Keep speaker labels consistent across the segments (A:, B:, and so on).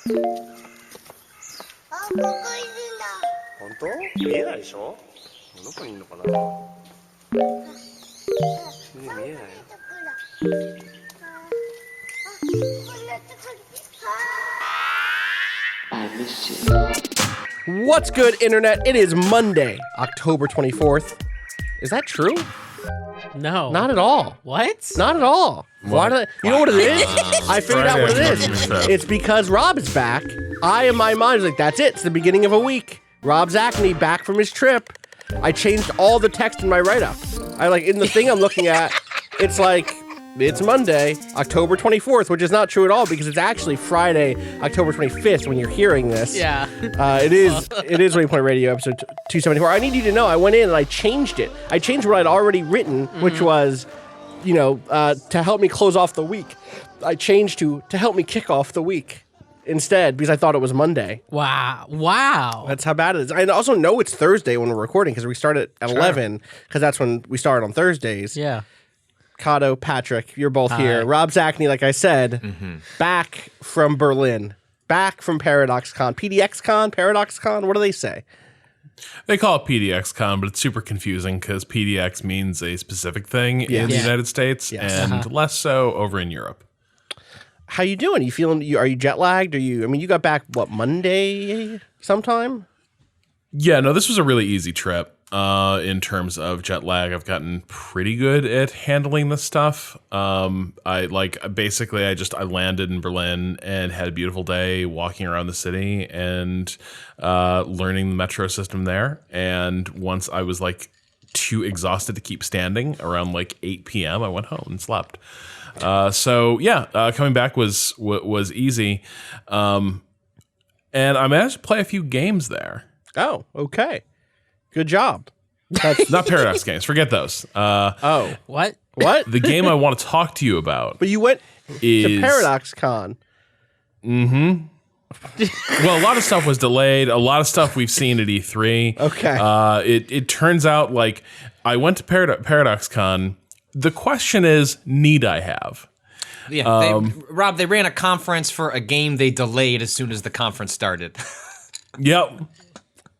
A: 本当？見えないでしょ？どこにいるのかな？見えないよ。What's good, Internet? It is Monday, October 24th. Is that true?
B: No.
A: Not at all.
B: What?
A: Not at all. Why did you know what it is? I figured out what it is. It's because Rob is back. In my mind, was like, that's it. It's the beginning of a week. Rob's Acme back from his trip. I changed all the text in my write-up. In the thing I'm looking at, it's like, it's Monday, October 24th, which is not true at all because it's actually Friday, October 25th when you're hearing this.
B: Yeah.
A: It is Waypoint Radio episode 274. I need you to know I went in and I changed it. I changed what I'd already written, which was, to help me close off the week. I changed to help me kick off the week instead because I thought it was Monday.
B: Wow.
A: That's how bad it is. I also know it's Thursday when we're recording because we start at 11 because that's when we start on Thursdays.
B: Yeah.
A: Cado, Patrick, you're both here. Rob Zachney, like I said, back from Berlin, back from ParadoxCon. PDXCon, ParadoxCon, what do they say?
C: They call it PDXCon, but it's super confusing because PDX means a specific thing in the United States and less so over in Europe.
A: How you doing? Are you jet lagged? You got back, Monday sometime?
C: Yeah, no, this was a really easy trip. In terms of jet lag, I've gotten pretty good at handling this stuff. I landed in Berlin and had a beautiful day walking around the city and learning the metro system there. And once I was too exhausted to keep standing around 8 p.m., I went home and slept. Coming back was easy. And I managed to play a few games there.
A: Oh, okay. Good job.
C: That's not Paradox games. Forget those.
B: What?
C: The game I want to talk to you about.
A: But you went to ParadoxCon.
C: Mm-hmm. Well, a lot of stuff was delayed. A lot of stuff we've seen at E3.
A: Okay.
C: It turns out I went to ParadoxCon. The question is, need I have?
D: Yeah, Rob, they ran a conference for a game they delayed as soon as the conference started.
C: Yep.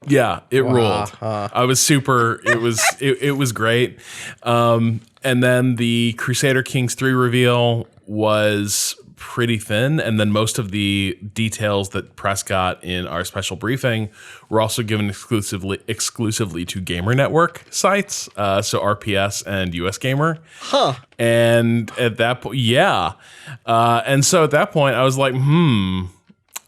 C: Yeah, it ruled. I was super. It was great. And then the Crusader Kings III reveal was pretty thin, and then most of the details that press got in our special briefing were also given exclusively to Gamer Network sites, so RPS and US Gamer.
A: Huh.
C: And at that point, and so at that point, I was like,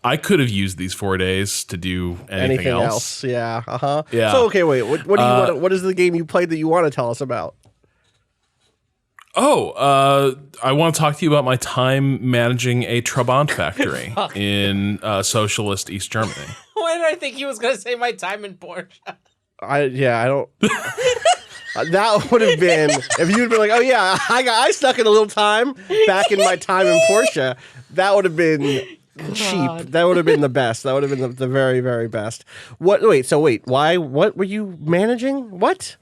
C: I could have used these 4 days to do anything else.
A: Yeah.
C: Yeah.
A: So okay, wait. What is the game you played that you want to tell us about?
C: I want to talk to you about my time managing a Trabant factory in socialist East Germany.
B: Why did I think he was going to say my time in Porsche?
A: I don't. That would have been if you'd been like, oh yeah, I stuck in a little time back in my time in Porsche. That would have been cheap. That would have been the best. That would have been the very, very best. Why? What were you managing? What?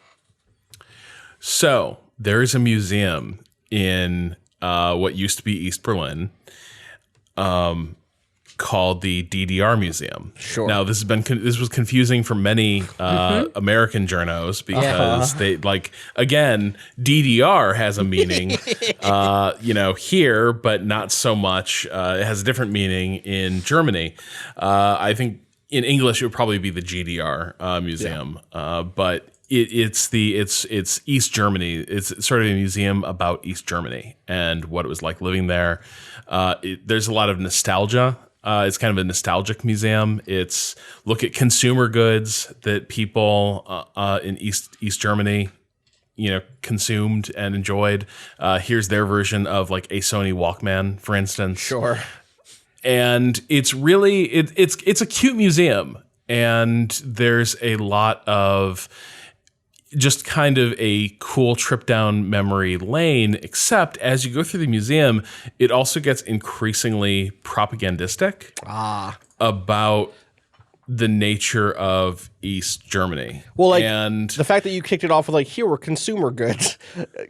C: So there is a museum in what used to be East Berlin called the DDR Museum.
A: Sure.
C: Now this was confusing for many American journos because they again DDR has a meaning here, but not so much. It has a different meaning in Germany. I think in English it would probably be the GDR Museum, but it's East Germany. It's sort of a museum about East Germany and what it was like living there. There's a lot of nostalgia. It's kind of a nostalgic museum. It's look at consumer goods that people in East Germany, consumed and enjoyed. Here's their version of a Sony Walkman, for instance.
A: Sure.
C: And it's really it's a cute museum, and there's a lot of just kind of a cool trip down memory lane, except as you go through the museum, it also gets increasingly propagandistic about the nature of East Germany.
A: Well,
C: and
A: the fact that you kicked it off with here were consumer goods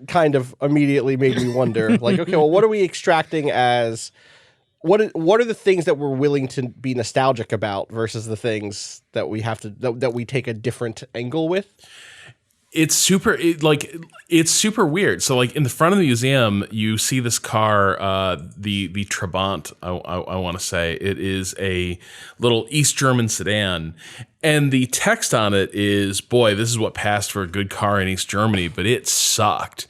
A: kind of immediately made me wonder, okay, well, what are we extracting as what are the things that we're willing to be nostalgic about versus the things that we have to that we take a different angle with?
C: It's super weird. So like in the front of the museum, you see this car, the Trabant. I want to say it is a little East German sedan, and the text on it is, "Boy, this is what passed for a good car in East Germany, but it sucked."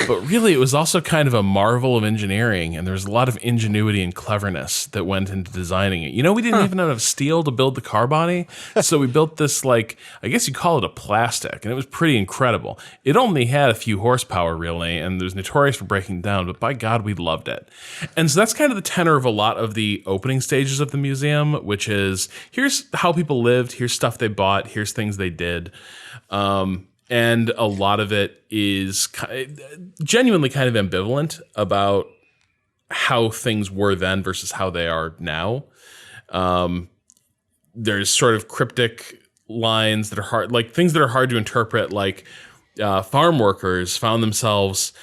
C: But really, it was also kind of a marvel of engineering, and there was a lot of ingenuity and cleverness that went into designing it. You know, we didn't even have enough steel to build the car body, so we built this, like, I guess you call it a plastic, and it was pretty incredible. It only had a few horsepower, really, and it was notorious for breaking down, but by God, we loved it. And so that's kind of the tenor of a lot of the opening stages of the museum, which is, here's how people lived, here's stuff they bought, here's things they did. And a lot of it is genuinely kind of ambivalent about how things were then versus how they are now. There's sort of cryptic lines that are hard, like things that are hard to interpret, like farm workers found themselves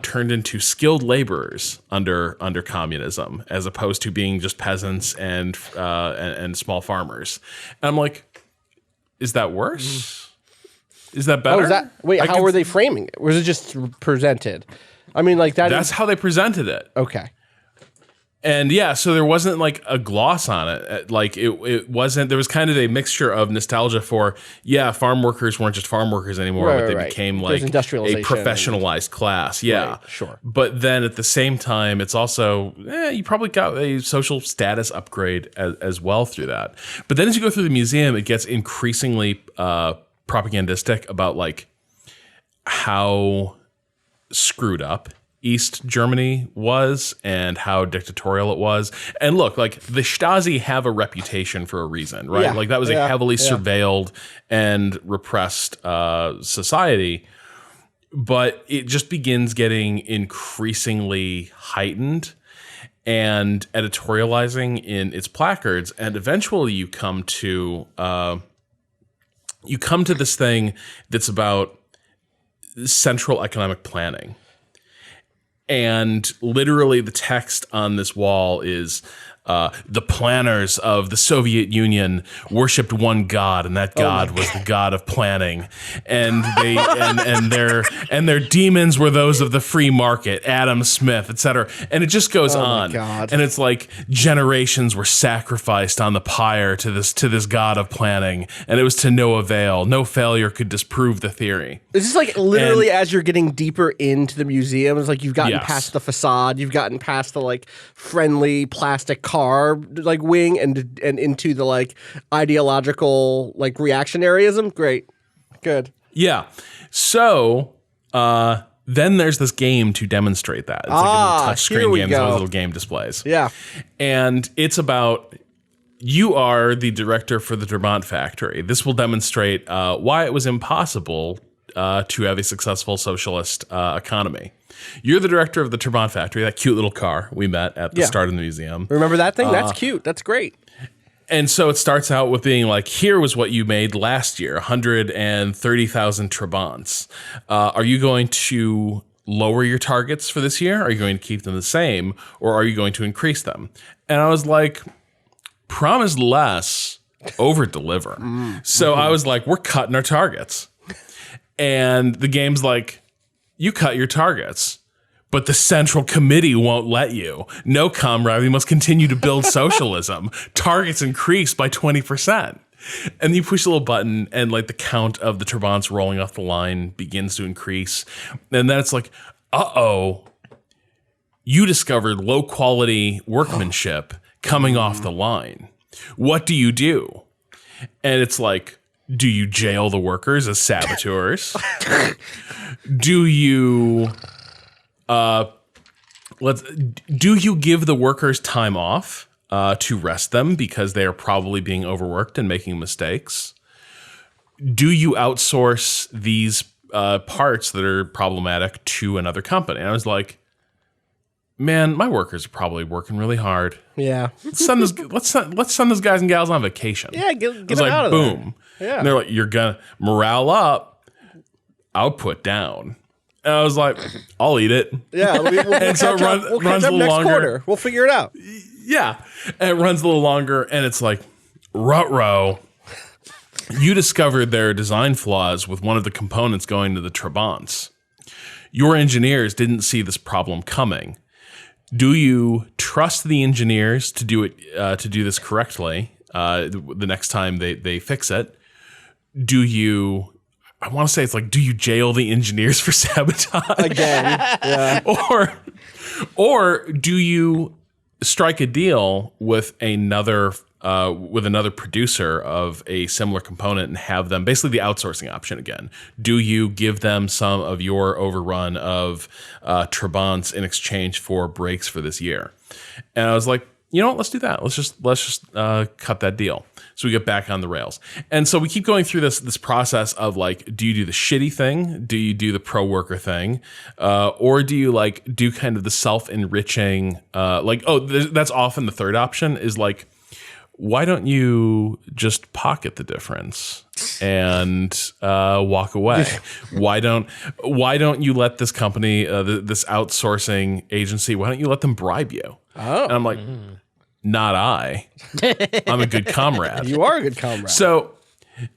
C: turned into skilled laborers under communism, as opposed to being just peasants and small farmers. And I'm like, is that worse? Is that better?
A: How were they framing it? Was it just presented? I mean, like
C: that's how they presented it.
A: Okay.
C: And yeah, so there wasn't like a gloss on it. Like it wasn't, there was kind of a mixture of nostalgia for, farm workers weren't just farm workers anymore, but they became like a professionalized class. Yeah.
A: Right, sure.
C: But then at the same time, it's also, you probably got a social status upgrade as well through that. But then as you go through the museum, it gets increasingly propagandistic about like how screwed up East Germany was and how dictatorial it was. And look, like the Stasi have a reputation for a reason, right?
A: Yeah,
C: like that was a heavily surveilled and repressed society. But it just begins getting increasingly heightened and editorializing in its placards. And eventually you come to this thing that's about central economic planning. And literally the text on this wall is, the planners of the Soviet Union worshipped one god, and that god was the god of planning. And they and their demons were those of the free market, Adam Smith, etc. And it just goes on.
A: God.
C: And it's like generations were sacrificed on the pyre to this god of planning, and it was to no avail. No failure could disprove the theory.
A: It's just like literally as you're getting deeper into the museum, it's like you've gotten past the facade, you've gotten past the like friendly plastic car like wing and into the like ideological like reactionaryism. Great. Good.
C: Yeah. So then there's this game to demonstrate that. It's like a little touchscreen game with little game displays.
A: Yeah.
C: And it's about, you are the director for the Trabant factory. This will demonstrate why it was impossible to have a successful socialist economy. You're the director of the Trabant factory, that cute little car we met at the start of the museum.
A: Remember that thing? That's cute. That's great.
C: And so it starts out with being like, here was what you made last year, 130,000 Trabants. Are you going to lower your targets for this year? Are you going to keep them the same? Or are you going to increase them? And I was like, promise less, over deliver. So I was like, we're cutting our targets. And the game's like, you cut your targets, but the Central Committee won't let you. No, comrade, we must continue to build socialism. Targets increase by 20%. And you push a little button, and like the count of the Trabants rolling off the line begins to increase. And then it's like, you discovered low quality workmanship coming off the line. What do? And it's like, do you jail the workers as saboteurs? Do you do you give the workers time off to rest them because they are probably being overworked and making mistakes? Do you outsource these parts that are problematic to another company? And I was like, man, my workers are probably working really hard.
A: Yeah.
C: Let's send those guys and gals on vacation.
A: Yeah, get them
C: like,
A: out of
C: boom.
A: there. Yeah.
C: And they're like, you're gonna morale up, output down. And I was like, I'll eat it.
A: Yeah, we'll catch up next quarter. We'll figure it out.
C: Yeah. And it runs a little longer, and it's like, ruh-roh. You discovered their design flaws with one of the components going to the Trabants. Your engineers didn't see this problem coming. Do you trust the engineers to do it to do this correctly the next time they fix it? Do you? I want to say it's like, do you jail the engineers for sabotage
A: Again? Yeah.
C: or do you strike a deal with another producer of a similar component and have them basically the outsourcing option again? Do you give them some of your overrun of Trabants in exchange for breaks for this year? And I was like, you know what? Let's do that. Let's just cut that deal. So we get back on the rails. And so we keep going through this process of like, do you do the shitty thing? Do you do the pro worker thing? Or do you like do kind of the self-enriching, that's often the third option is like, why don't you just pocket the difference and walk away? Why don't you let this company, this outsourcing agency, why don't you let them bribe you?
A: Oh.
C: And I'm like, not I. I'm a good comrade.
A: You are a good comrade.
C: So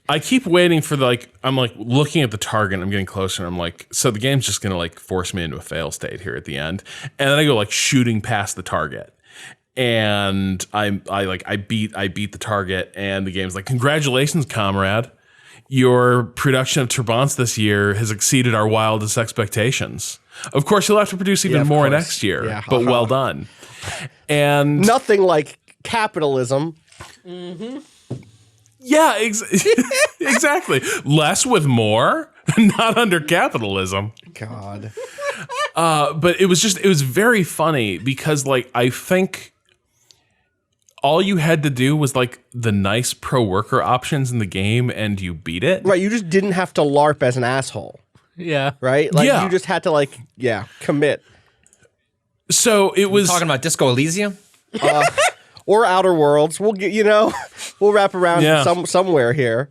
C: I keep waiting for I'm like looking at the target and I'm getting closer and I'm like, so the game's just going to like force me into a fail state here at the end. And then I go like shooting past the target. And I beat the target, and the game's like, congratulations, comrade. Your production of Trabants this year has exceeded our wildest expectations. Of course, you'll have to produce even more next year, but well done. And
A: nothing like capitalism.
C: Mm-hmm. Yeah, exactly. Less with more, not under capitalism.
A: God.
C: But it was very funny because like I think all you had to do was like the nice pro worker options in the game and you beat it.
A: Right. You just didn't have to LARP as an asshole.
B: Yeah.
A: Right? Like you just had to commit.
C: So it was
D: talking about Disco Elysium?
A: Or Outer Worlds. We'll get we'll wrap around somewhere here.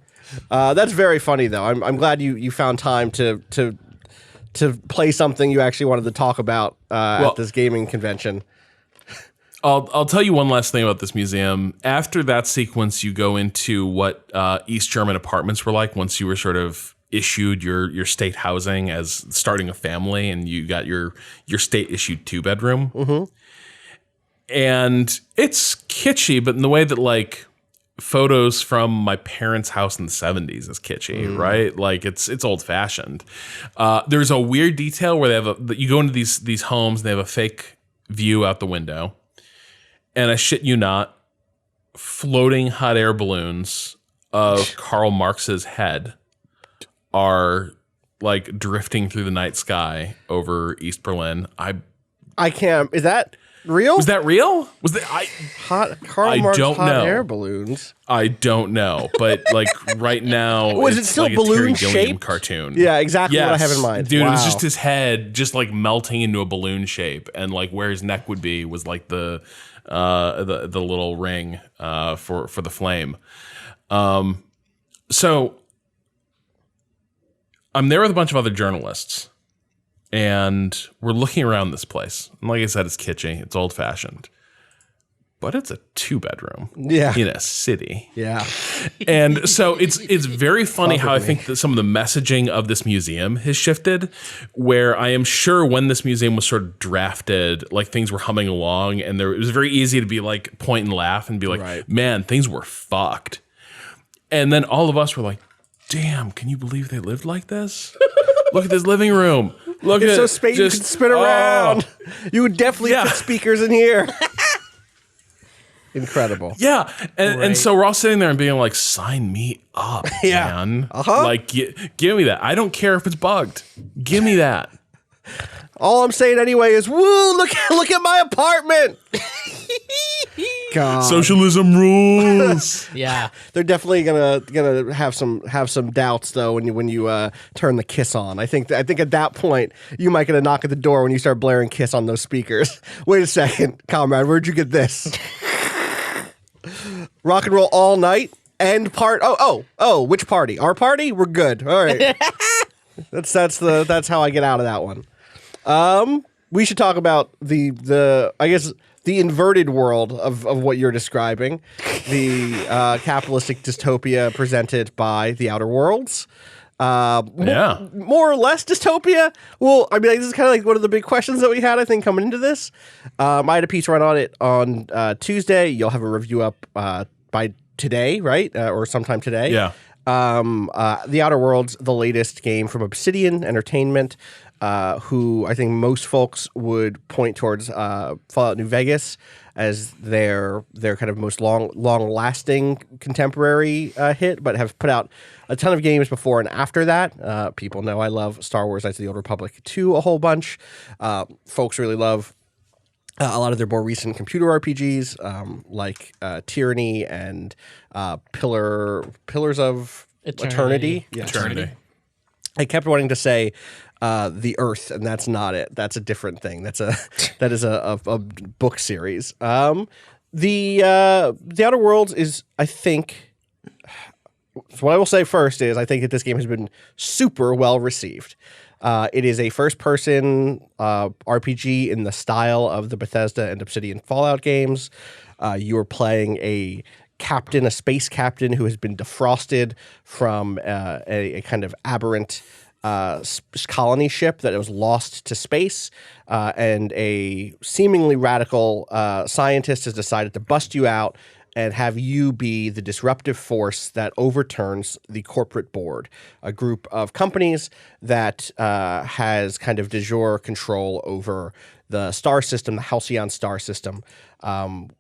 A: That's very funny though. I'm glad you found time to play something you actually wanted to talk about at this gaming convention.
C: I'll tell you one last thing about this museum. After that sequence, you go into what East German apartments were like once you were sort of issued your state housing as starting a family, and you got your state issued 2-bedroom. Mm-hmm. And it's kitschy, but in the way that like photos from my parents' house in the 70s is kitschy, right? Like it's old fashioned. There's a weird detail where you go into these homes and they have a fake view out the window. And I shit you not, floating hot air balloons of Karl Marx's head are like drifting through the night sky over East Berlin.
A: I can't. Is that real?
C: Was that real? Was that
A: Karl Marx hot air balloons?
C: I don't know, but like right now,
A: was it still
C: like
A: balloon
C: a Terry Gilliam
A: shaped
C: cartoon?
A: Yeah, exactly what I have in mind.
C: Dude, it was just his head, just like melting into a balloon shape, and like where his neck would be was like the little ring for the flame. So I'm there with a bunch of other journalists, and we're looking around this place. And like I said, it's kitschy, it's old fashioned, but it's a 2-bedroom in a city.
A: Yeah.
C: And so it's very funny how I think that some of the messaging of this museum has shifted, where I am sure when this museum was sort of drafted, like things were humming along, and it was very easy to be like point and laugh and be like, man, things were fucked. And then all of us were like, damn, can you believe they lived like this? Look at this living room. Look at it.
A: It's so spacious, you can spin around. You would definitely put speakers in here. Incredible.
C: Yeah. And so we're all sitting there and being like, sign me up, man. Like, give me that. I don't care if it's bugged. Give me that.
A: All I'm saying anyway is, woo, look at my apartment. God.
C: Socialism rules.
B: Yeah.
A: They're definitely gonna have some doubts though when you turn the Kiss on. I think at that point you might get a knock at the door when you start blaring Kiss on those speakers. Wait a second, comrade, where'd you get this? Rock and roll all night and which party? Our party? We're good. All right. That's how I get out of that one. We should talk about the the inverted world of what you're describing, the capitalistic dystopia presented by the Outer Worlds. More or less dystopia. Well, I mean, this is kind of like one of the big questions that we had, I think, coming into this. I had a piece run on it on Tuesday. You'll have a review up by today, right? Or sometime today.
C: Yeah.
A: The Outer Worlds, the latest game from Obsidian Entertainment, who I think most folks would point towards Fallout New Vegas as their kind of most long-lasting contemporary hit, but have put out a ton of games before and after that. People know I love Star Wars Knights of the Old Republic 2 a whole bunch. Folks really love a lot of their more recent computer RPGs, like Tyranny and Pillars of Eternity.
C: Yeah. Eternity.
A: I kept wanting to say The Earth, and that's not it. That's a different thing. That is a book series. The Outer Worlds is, I think, what I will say first is I think that this game has been super well received. It is a first-person RPG in the style of the Bethesda and Obsidian Fallout games. You are playing a space captain who has been defrosted from a kind of aberrant colony ship that was lost to space, and a seemingly radical scientist has decided to bust you out and have you be the disruptive force that overturns the corporate board, a group of companies that has kind of de jure control over the star system, the Halcyon star system,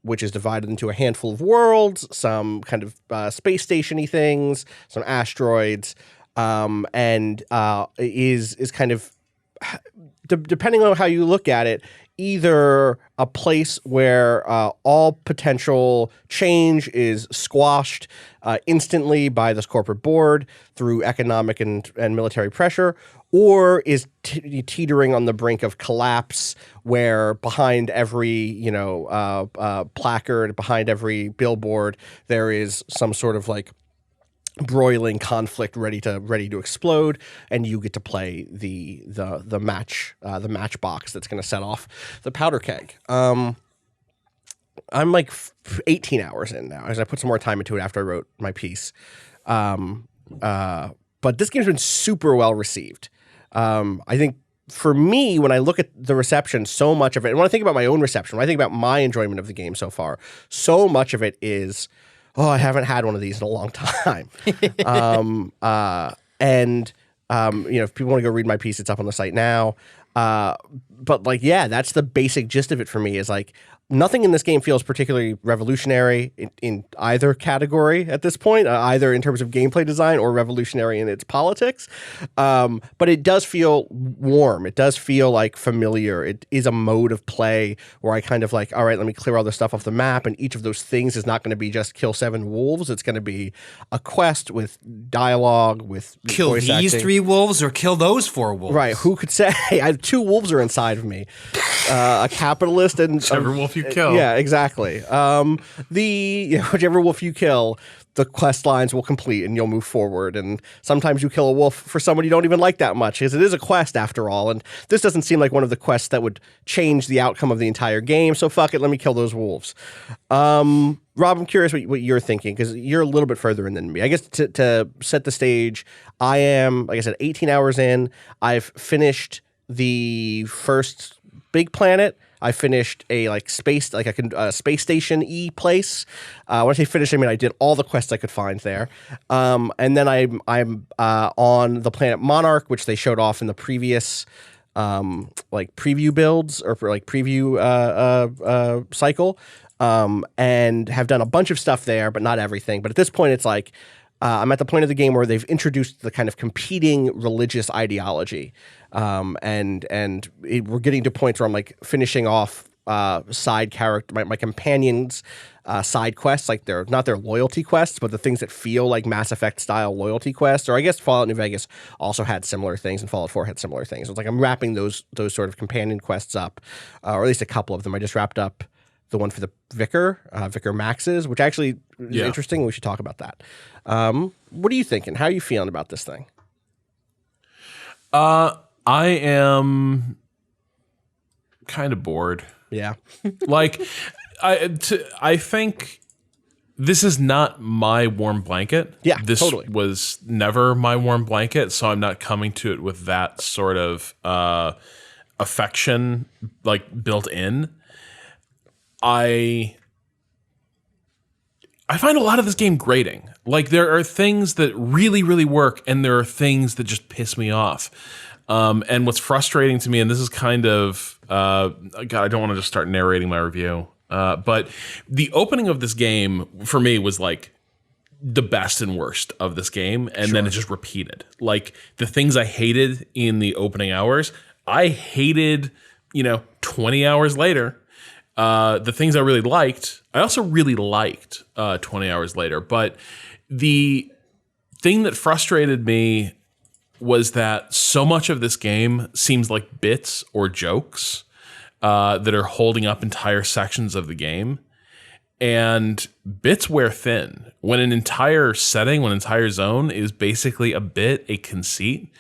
A: which is divided into a handful of worlds, some kind of space station-y things, some asteroids, and is kind of, depending on how you look at it, either a place where all potential change is squashed instantly by this corporate board through economic and military pressure, or is teetering on the brink of collapse, where behind every placard, behind every billboard, there is some sort of like broiling conflict ready to explode, and you get to play the matchbox that's going to set off the powder keg. I'm like 18 hours in now, as I put some more time into it after I wrote my piece. But this game's been super well received. I think for me, when I look at the reception, so much of it, and when I think about my own reception, when I think about my enjoyment of the game so far, so much of it is, I haven't had one of these in a long time. If people want to go read my piece, it's up on the site now. But that's the basic gist of it for me, is like, nothing in this game feels particularly revolutionary in either category at this point, either in terms of gameplay design or revolutionary in its politics. But it does feel warm. It does feel like familiar. It is a mode of play where I kind of like, all right, let me clear all this stuff off the map. And each of those things is not going to be just kill 7 wolves. It's going to be a quest with dialogue, with
D: kill
A: voice
D: these
A: acting.
D: 3 wolves or kill those 4 wolves.
A: Right. Who could say? I have 2 wolves are inside of me. A capitalist and
C: whichever wolf you kill.
A: Yeah, exactly. Whichever wolf you kill, the quest lines will complete and you'll move forward. And sometimes you kill a wolf for someone you don't even like that much, because it is a quest after all. And this doesn't seem like one of the quests that would change the outcome of the entire game. So fuck it, let me kill those wolves. Rob, I'm curious what you're thinking, because you're a little bit further in than me. I guess to set the stage, I am, like I said, 18 hours in. I've finished the first big planet. I finished a space station-y place. When I say finished, I mean I did all the quests I could find there. And then I'm on the planet Monarch, which they showed off in the previous preview builds, or for preview cycle, and have done a bunch of stuff there, but not everything. But at this point, it's like I'm at the point of the game where they've introduced the kind of competing religious ideology. We're getting to points where I'm finishing off side character, my companions' side quests, they're not their loyalty quests, but the things that feel like Mass Effect style loyalty quests. Or I guess Fallout New Vegas also had similar things, and Fallout 4 had similar things. It's I'm wrapping those sort of companion quests up, or at least a couple of them. I just wrapped up the one for the Vicar Maxes, which actually is interesting. We should talk about that. What are you thinking? How are you feeling about this thing?
C: I am kind of bored.
A: Yeah.
C: Like, I think this is not my warm blanket.
A: Yeah,
C: this
A: totally.
C: was never my warm blanket, so I'm not coming to it with that sort of affection like built in. I find a lot of this game grating. Like, there are things that really, really work, and there are things that just piss me off. And what's frustrating to me, and this is kind of, God, I don't want to just start narrating my review, but the opening of this game for me was like the best and worst of this game, and then it just repeated. Like, the things I hated in the opening hours, I hated, 20 hours later. The things I really liked, I also really liked 20 hours later. But the thing that frustrated me was that so much of this game seems like bits or jokes that are holding up entire sections of the game. And bits wear thin. When an entire setting, when an entire zone is basically a bit, a conceit,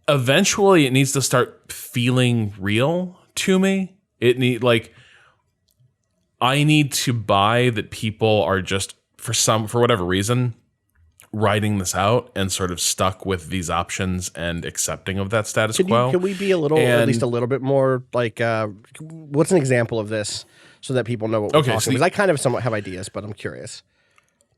C: eventually it needs to start feeling real to me. I need to buy that people are just for whatever reason writing this out and sort of stuck with these options and accepting of that status quo.
A: Can we be at least a little bit more like, what's an example of this so that people know what we're talking about? Because I kind of somewhat have ideas, but I'm curious.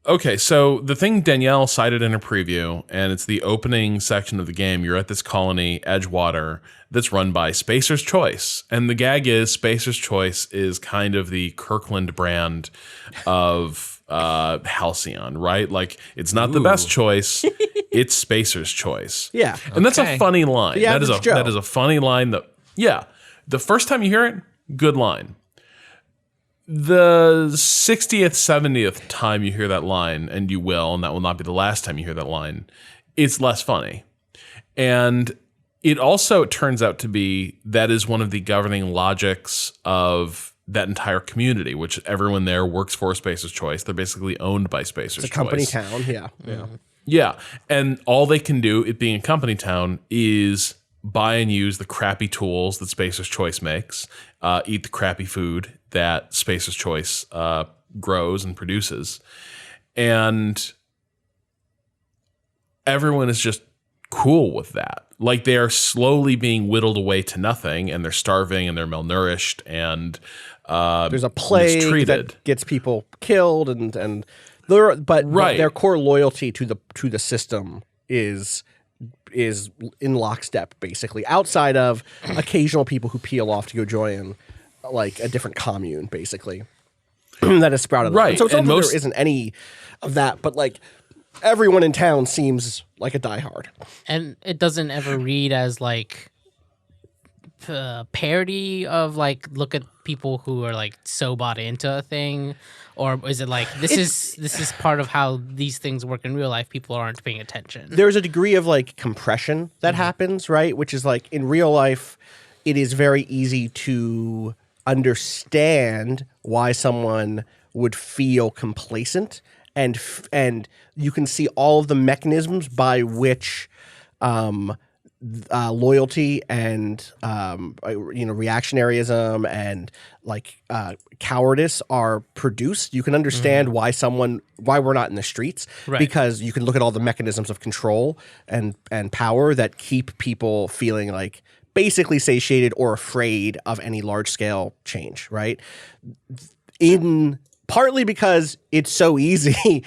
C: Okay, so the thing Danielle cited in her preview, and it's the opening section of the game, you're at this colony, Edgewater, that's run by Spacer's Choice. And the gag is Spacer's Choice is kind of the Kirkland brand of Halcyon, right? Like, it's not the best choice, it's Spacer's Choice.
A: Yeah.
C: And that's a funny line. That is a funny line the first time you hear it, good line. The 60th, 70th time you hear that line, and you will, and that will not be the last time you hear that line, it's less funny. And it also turns out to be that is one of the governing logics of that entire community, which everyone there works for Spacer's Choice. They're basically owned by Spacer's Choice.
A: It's a company town, yeah.
C: Yeah, and all they can do, it being a company town, is buy and use the crappy tools that Spacer's Choice makes, eat the crappy food that Spacer's Choice grows and produces. And everyone is just cool with that. Like, they are slowly being whittled away to nothing, and they're starving and they're malnourished and
A: there's a plague
C: mistreated.
A: that gets people killed, and their core loyalty to the system is in lockstep, basically, outside of occasional people who peel off to go join like a different commune, basically, that is sprouted.
C: Right.
A: So there isn't any of that, but like everyone in town seems like a diehard.
B: And it doesn't ever read as like parody of like, look at people who are like so bought into a thing, or is it like this is part of how these things work in real life? People aren't paying attention.
A: There's a degree of like compression that happens, right? Which is like in real life, it is very easy to understand why someone would feel complacent, and you can see all of the mechanisms by which loyalty and reactionaryism and like cowardice are produced. You can understand why we're not in the streets, because you can look at all the mechanisms of control and power that keep people feeling like basically satiated or afraid of any large scale change, right? Partly because it's so easy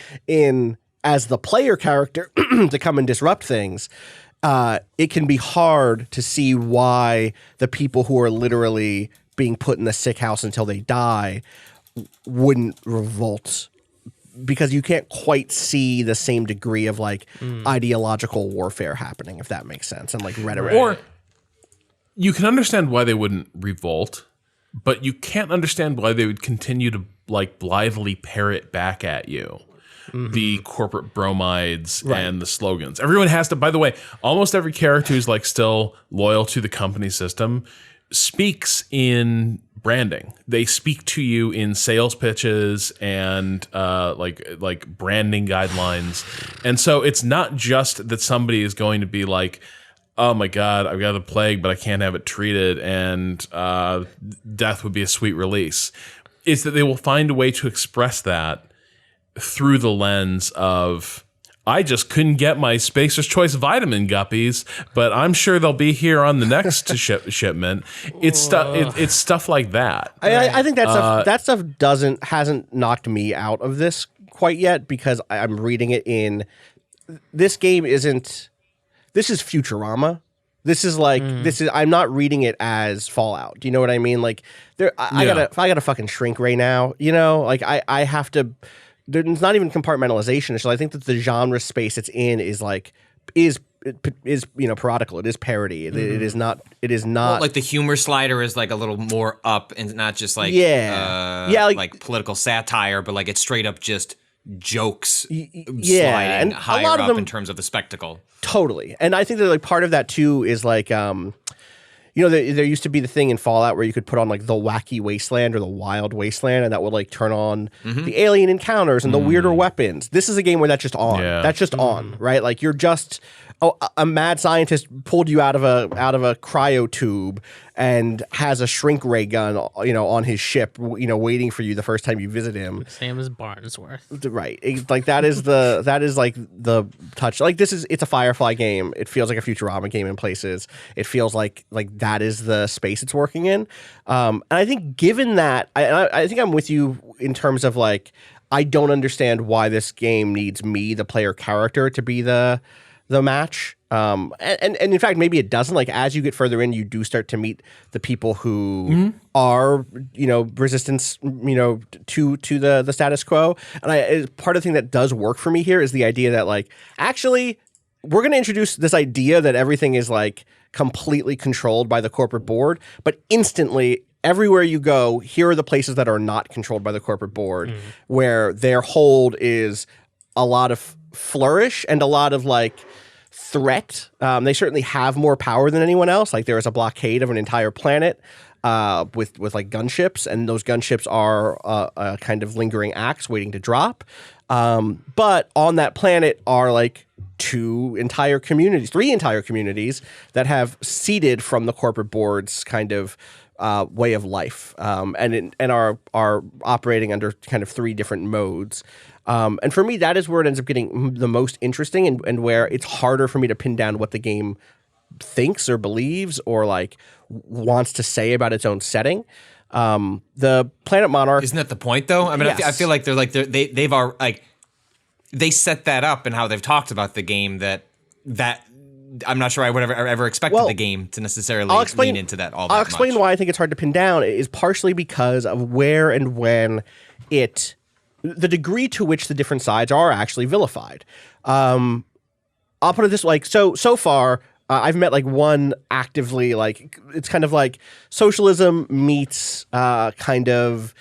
A: as the player character to come and disrupt things. It can be hard to see why the people who are literally being put in the sick house until they die wouldn't revolt, because you can't quite see the same degree of like ideological warfare happening, if that makes sense, and like rhetoric.
C: Or you can understand why they wouldn't revolt, but you can't understand why they would continue to like blithely parrot back at you the corporate bromides and the slogans. Everyone has to, by the way, almost every character who's like still loyal to the company system speaks in branding. They speak to you in sales pitches and like branding guidelines. And so it's not just that somebody is going to be like, oh my God, I've got the plague, but I can't have it treated, and death would be a sweet release. It's that they will find a way to express that through the lens of, I just couldn't get my Spacer's Choice vitamin guppies, but I'm sure they'll be here on the next shipment. It's stuff. It's stuff like that.
A: I think that stuff hasn't knocked me out of this quite yet, because I'm reading it in. This game isn't. This is Futurama. This is like I'm not reading it as Fallout. Do you know what I mean? Like I gotta fucking shrink right now. You know, like I have to. There's not even compartmentalization. So I think that the genre space it's in is parodical. It is parody. It is not. Well,
D: like the humor slider is like a little more up and not just like like political satire, but like it's straight up just jokes sliding
A: and
D: higher
A: a lot of
D: up
A: them,
D: in terms of the spectacle.
A: Totally. And I think that like part of that too is like there used to be the thing in Fallout where you could put on like the wacky wasteland or the wild wasteland, and that would like turn on the alien encounters and the weirder weapons. This is a game where that's just on. Yeah. That's just on, right? Like you're just a mad scientist pulled you out of a cryo tube and has a shrink ray gun, on his ship, waiting for you the first time you visit him.
B: Same as Barnsworth.
A: Right. Like that is like the touch. Like it's a Firefly game. It feels like a Futurama game in places. It feels like that is the space it's working in. And I think given that, I think I'm with you in terms of like, I don't understand why this game needs me, the player character, to be the match. And in fact, maybe it doesn't. Like as you get further in, you do start to meet the people who are, resistance, to the status quo. And part of the thing that does work for me here is the idea that like, actually, we're going to introduce this idea that everything is like completely controlled by the corporate board, but instantly everywhere you go, here are the places that are not controlled by the corporate board, where their hold is a lot of flourish and a lot of like threat. They certainly have more power than anyone else. Like there is a blockade of an entire planet with like gunships, and those gunships are a kind of lingering axe waiting to drop. But on that planet are like three entire communities that have ceded from the corporate board's kind of way of life, and are operating under kind of three different modes. And for me, that is where it ends up getting the most interesting, and where it's harder for me to pin down what the game thinks or believes or like wants to say about its own setting. The Planet Monarch,
D: isn't that the point though? I mean,
A: yes.
D: I feel like they've are like they set that up and how they've talked about the game that I'm not sure I would ever expected the game to necessarily lean into that all that much.
A: I'll explain why I think it's hard to pin down is partially because of where and when the degree to which the different sides are actually vilified. I'll put it this way, like so far, I've met like one actively, like it's kind of like socialism meets kind of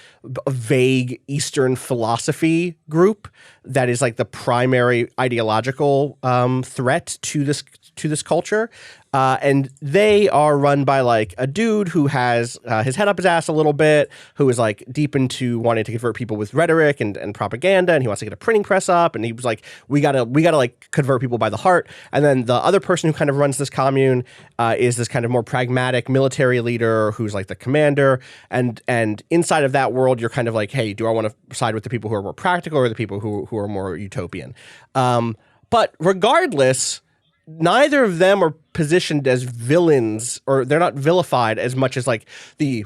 A: a vague Eastern philosophy group that is like the primary ideological threat to this culture. And they are run by like a dude who has his head up his ass a little bit, who is like deep into wanting to convert people with rhetoric and propaganda, and he wants to get a printing press up, and he was like, we gotta like convert people by the heart. And then the other person who kind of runs this commune is this kind of more pragmatic military leader who's like the commander. And inside of that world, you're kind of like, hey, do I want to side with the people who are more practical or the people who are more utopian? But regardless, neither of them are positioned as villains, or they're not vilified as much as like the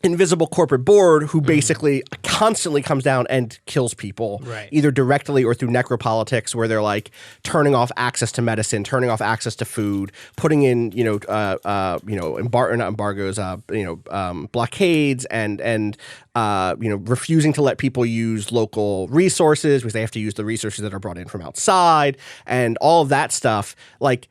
A: invisible corporate board who basically constantly comes down and kills people, either directly or through necropolitics, where they're like turning off access to medicine, turning off access to food, putting in blockades and refusing to let people use local resources because they have to use the resources that are brought in from outside, and all of that stuff. Like,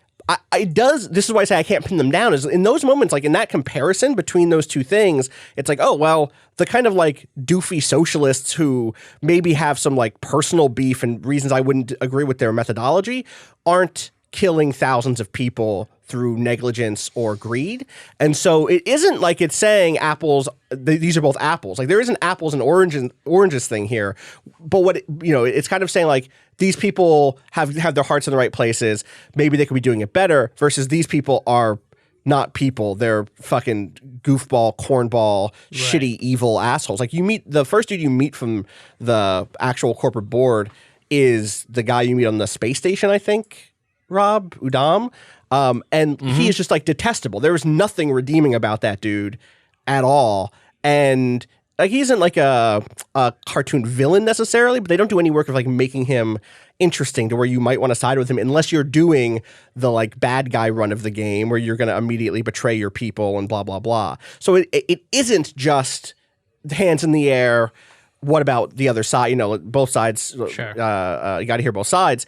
A: this is why I say I can't pin them down, is in those moments, like in that comparison between those two things, it's like, oh, well, the kind of like doofy socialists who maybe have some like personal beef and reasons I wouldn't agree with their methodology aren't killing thousands of people through negligence or greed. And so it isn't like it's saying apples, these are both apples. Like there isn't apples and oranges thing here. But what, it's kind of saying like these people have their hearts in the right places. Maybe they could be doing it better versus these people are not people. They're fucking goofball, cornball, shitty, evil assholes. Like the first dude you meet from the actual corporate board is the guy you meet on the space station, I think, Rob Udam. And he is just like detestable. There is nothing redeeming about that dude at all. And like he isn't like a cartoon villain necessarily, but they don't do any work of like making him interesting to where you might want to side with him unless you're doing the like bad guy run of the game where you're going to immediately betray your people and blah, blah, blah. So it isn't just hands in the air. What about the other side? Both sides,
B: Sure.
A: You got to hear both sides.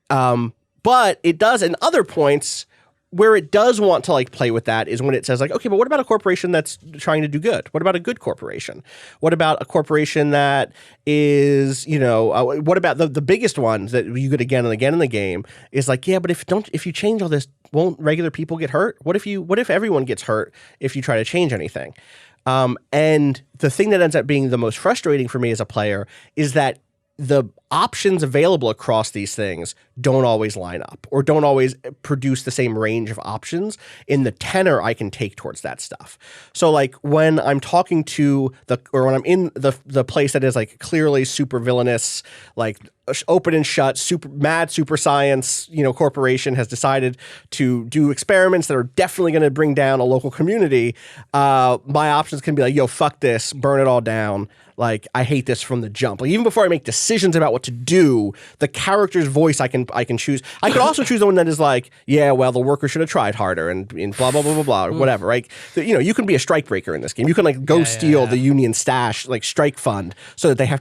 A: But it does in other points where it does want to like play with that is when it says like, okay, but what about a corporation that's trying to do good? What about a good corporation? What about a corporation that is, what about the biggest one that you get again and again in the game is like, yeah, but if you change all this, won't regular people get hurt? What if everyone gets hurt if you try to change anything? And the thing that ends up being the most frustrating for me as a player is that the options available across these things don't always line up or don't always produce the same range of options in the tenor I can take towards that stuff. So like when I'm talking to when I'm in the place that is like clearly super villainous, like open and shut, super science, corporation has decided to do experiments that are definitely going to bring down a local community. My options can be like, yo, fuck this, burn it all down. Like, I hate this from the jump. Like, even before I make decisions about what to do, the character's voice I can choose. I could also choose the one that is like, yeah, well, the worker should have tried harder and blah, blah, blah, blah, blah, or whatever, right? You can be a strike breaker in this game. You can like go steal the union stash, like strike fund, so that they have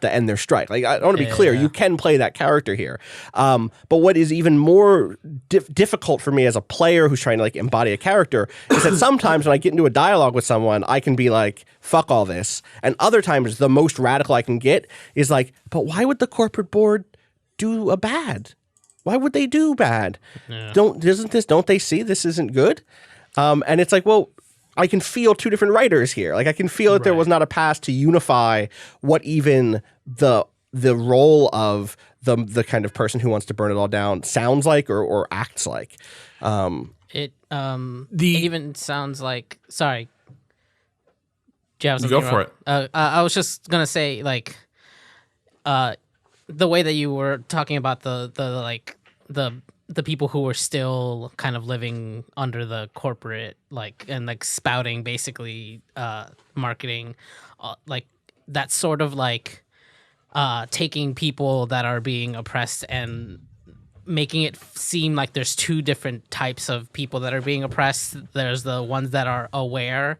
A: to end their strike. Like, I want to be clear, you can play that character here. But what is even more difficult for me as a player who's trying to like embody a character is that sometimes when I get into a dialogue with someone, I can be like, fuck all this. And other times, the most radical I can get is like, but why would the corporate board do a bad? Why would they do bad? Yeah. Don't they see this isn't good? And it's like, well, I can feel two different writers here. Like I can feel that there was not a path to unify what even the role of the kind of person who wants to burn it all down sounds like or acts like.
B: It even sounds like, sorry.
C: Go for it.
B: I was just gonna say, like, the way that you were talking about the people who were still kind of living under the corporate, like, and like spouting basically marketing, like that's sort of like taking people that are being oppressed and making it seem like there's two different types of people that are being oppressed. There's the ones that are aware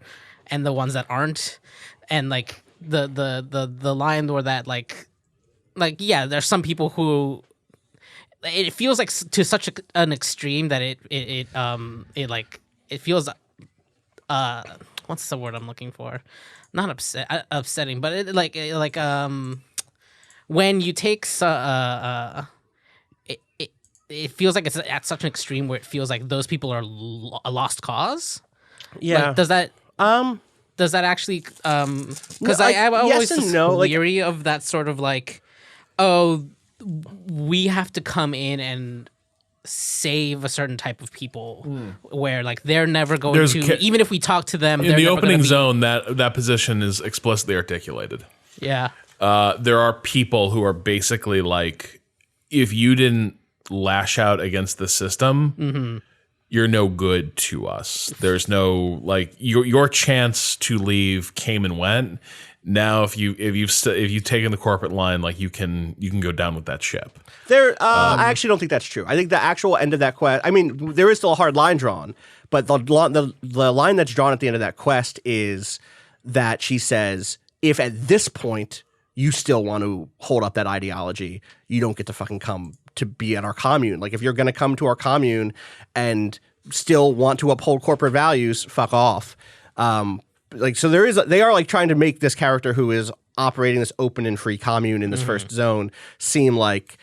B: and the ones that aren't, and like the line where that like yeah, there's some people who it feels like to such an extreme that it feels what's the word I'm looking for? Not upsetting, but it when you take it feels like it's at such an extreme where it feels like those people are a lost cause.
A: Yeah,
B: like, does that actually because I'm always
A: yes no,
B: leery of that sort of like, oh, we have to come in and save a certain type of people where like they're never going to even if we talk to them
C: in the opening zone. That position is explicitly articulated.
B: Yeah,
C: there are people who are basically like, if you didn't lash out against the system, you're no good to us. There's no like your chance to leave came and went. Now, if you've taken the corporate line, like you can go down with that ship.
A: I actually don't think that's true. I think the actual end of that quest. I mean, there is still a hard line drawn, but the line that's drawn at the end of that quest is that she says, if at this point you still want to hold up that ideology, you don't get to fucking come to be at our commune. Like if you're going to come to our commune and still want to uphold corporate values, fuck off. Like, so they are like trying to make this character who is operating this open and free commune in this first zone seem like,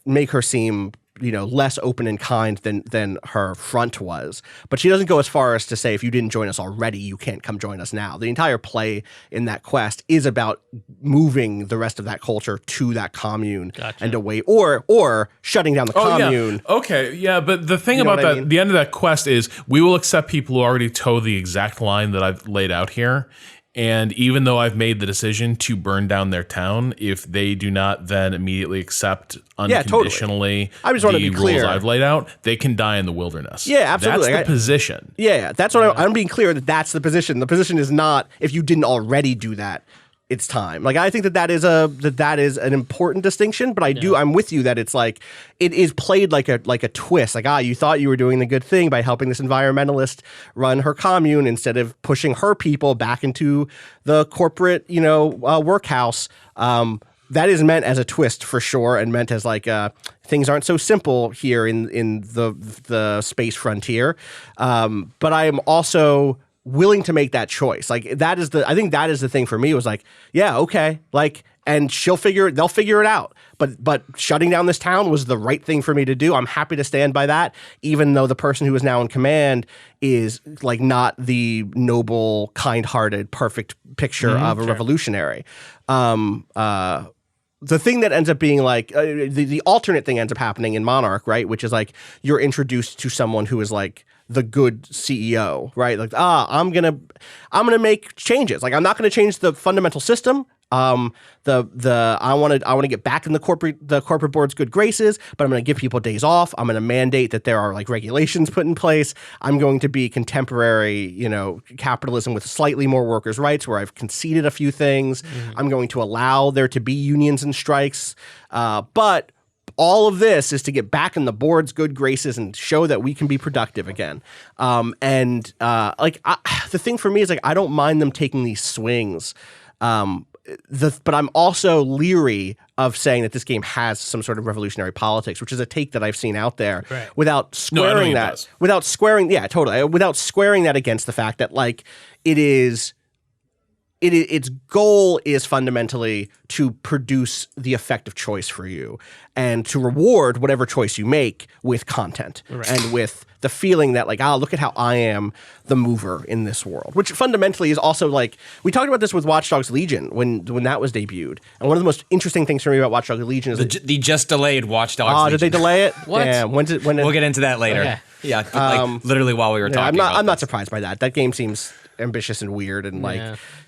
A: make her seem less open and kind than her front was. But she doesn't go as far as to say, if you didn't join us already, you can't come join us now. The entire play in that quest is about moving the rest of that culture to that commune and away, or shutting down the commune.
C: Yeah. Okay, yeah, but the thing about that, the end of that quest is we will accept people who already toe the exact line that I've laid out here. And even though I've made the decision to burn down their town, if they do not then immediately accept unconditionally
A: I just want to be clear.
C: rules I've laid out, they can die in the wilderness.
A: Yeah, absolutely.
C: That's the position.
A: Yeah, that's what I'm being clear that's the position. The position is not if you didn't already do that, it's time. Like, I think that is an important distinction, but I'm with you that it's like it is played like a twist. Like, you thought you were doing the good thing by helping this environmentalist run her commune instead of pushing her people back into the corporate, workhouse. That is meant as a twist for sure, and meant as like things aren't so simple here in the space frontier. But I am also willing to make that choice. Like, I think that is the thing for me, was like, yeah, okay. Like, and they'll figure it out. But shutting down this town was the right thing for me to do. I'm happy to stand by that, even though the person who is now in command is like not the noble, kind-hearted, perfect picture of a revolutionary. The thing that ends up being like the alternate thing ends up happening in Monarch, right? Which is like you're introduced to someone who is like the good CEO, right? Like, I'm gonna make changes. Like, I'm not gonna change the fundamental system. I want to get back in the corporate board's good graces, but I'm going to give people days off. I'm going to mandate that there are like regulations put in place. I'm going to be contemporary, capitalism with slightly more workers' rights, where I've conceded a few things. I'm going to allow there to be unions and strikes, but all of this is to get back in the board's good graces and show that we can be productive again. The thing for me is like, I don't mind them taking these swings. But I'm also leery of saying that this game has some sort of revolutionary politics, which is a take that I've seen out there, without squaring without squaring that against the fact that like its goal is fundamentally to produce the effective choice for you and to reward whatever choice you make with content and with the feeling that like, look at how I am the mover in this world, which fundamentally is also like, we talked about this with Watch Dogs Legion when that was debuted. And one of the most interesting things for me about Watch Dogs Legion is
D: the just delayed Watch Dogs Legion.
A: Did they delay it?
D: What?
A: Yeah,
D: we'll get into that later. Okay. Yeah, like literally while we were talking
A: I'm not surprised by that. That game seems ambitious and weird, and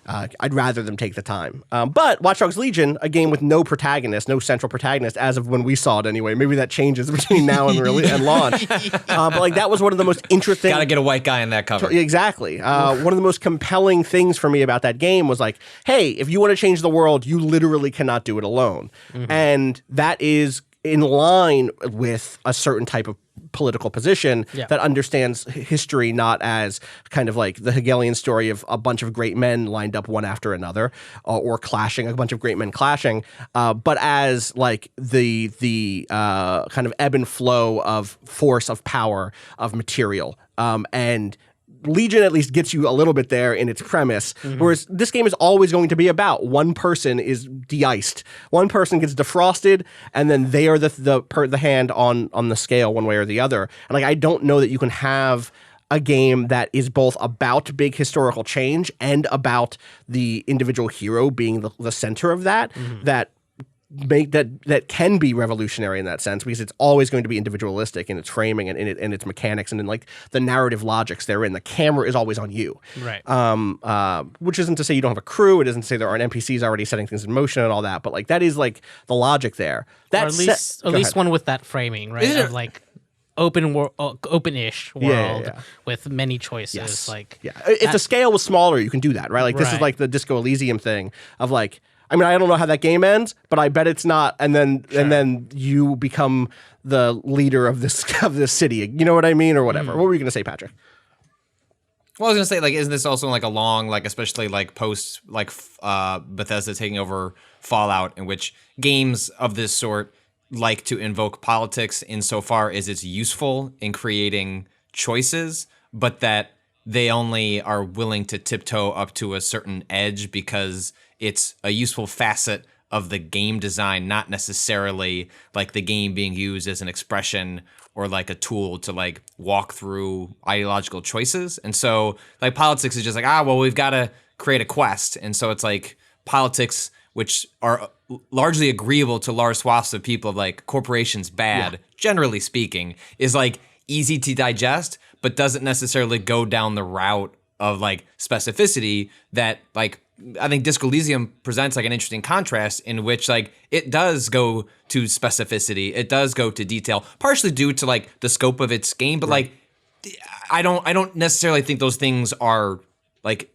A: I'd rather them take the time. But Watch Dogs Legion, a game with no protagonist, no central protagonist, as of when we saw it anyway. Maybe that changes between now and launch. But like that was one of the most interesting.
D: Got to get a white guy in that cover.
A: Exactly. One of the most compelling things for me about that game was like, hey, if you want to change the world, you literally cannot do it alone, and that is in line with a certain type of political position that understands history not as kind of like the Hegelian story of a bunch of great men lined up one after another or clashing, a bunch of great men clashing, but as like the kind of ebb and flow of force, of power, of material. And Legion at least gets you a little bit there in its premise, whereas this game is always going to be about one person is de-iced, one person gets defrosted, and then they are the hand on the scale one way or the other. And like I don't know that you can have a game that is both about big historical change and about the individual hero being the center of that that can be revolutionary in that sense, because it's always going to be individualistic in its framing and in its mechanics and in like the narrative logics therein. The camera is always on you,
B: right?
A: Which isn't to say you don't have a crew. It isn't to say there aren't NPCs already setting things in motion and all that. But like that is like the logic there.
B: Or at least one with that framing, right? Of like open-ish world with many choices.
A: If the scale was smaller, you can do that, right? Like this is like the Disco Elysium thing of like, I mean, I don't know how that game ends, but I bet it's not. And then you become the leader of this city. You know what I mean, or whatever. What were you going to say, Patrick?
D: Well, I was going to say, like, isn't this also like a long, like, especially like post, like Bethesda taking over Fallout, in which games of this sort like to invoke politics insofar as it's useful in creating choices, but that they only are willing to tiptoe up to a certain edge because it's a useful facet of the game design, not necessarily like the game being used as an expression or like a tool to like walk through ideological choices. And so like politics is just like, well, we've got to create a quest. And so it's like politics, which are largely agreeable to large swaths of people, like corporations bad, generally speaking, is like easy to digest, but doesn't necessarily go down the route of like specificity that like I think Disco Elysium presents like an interesting contrast in which like it does go to specificity, it does go to detail, partially due to like the scope of its game, but like I don't necessarily think those things are like,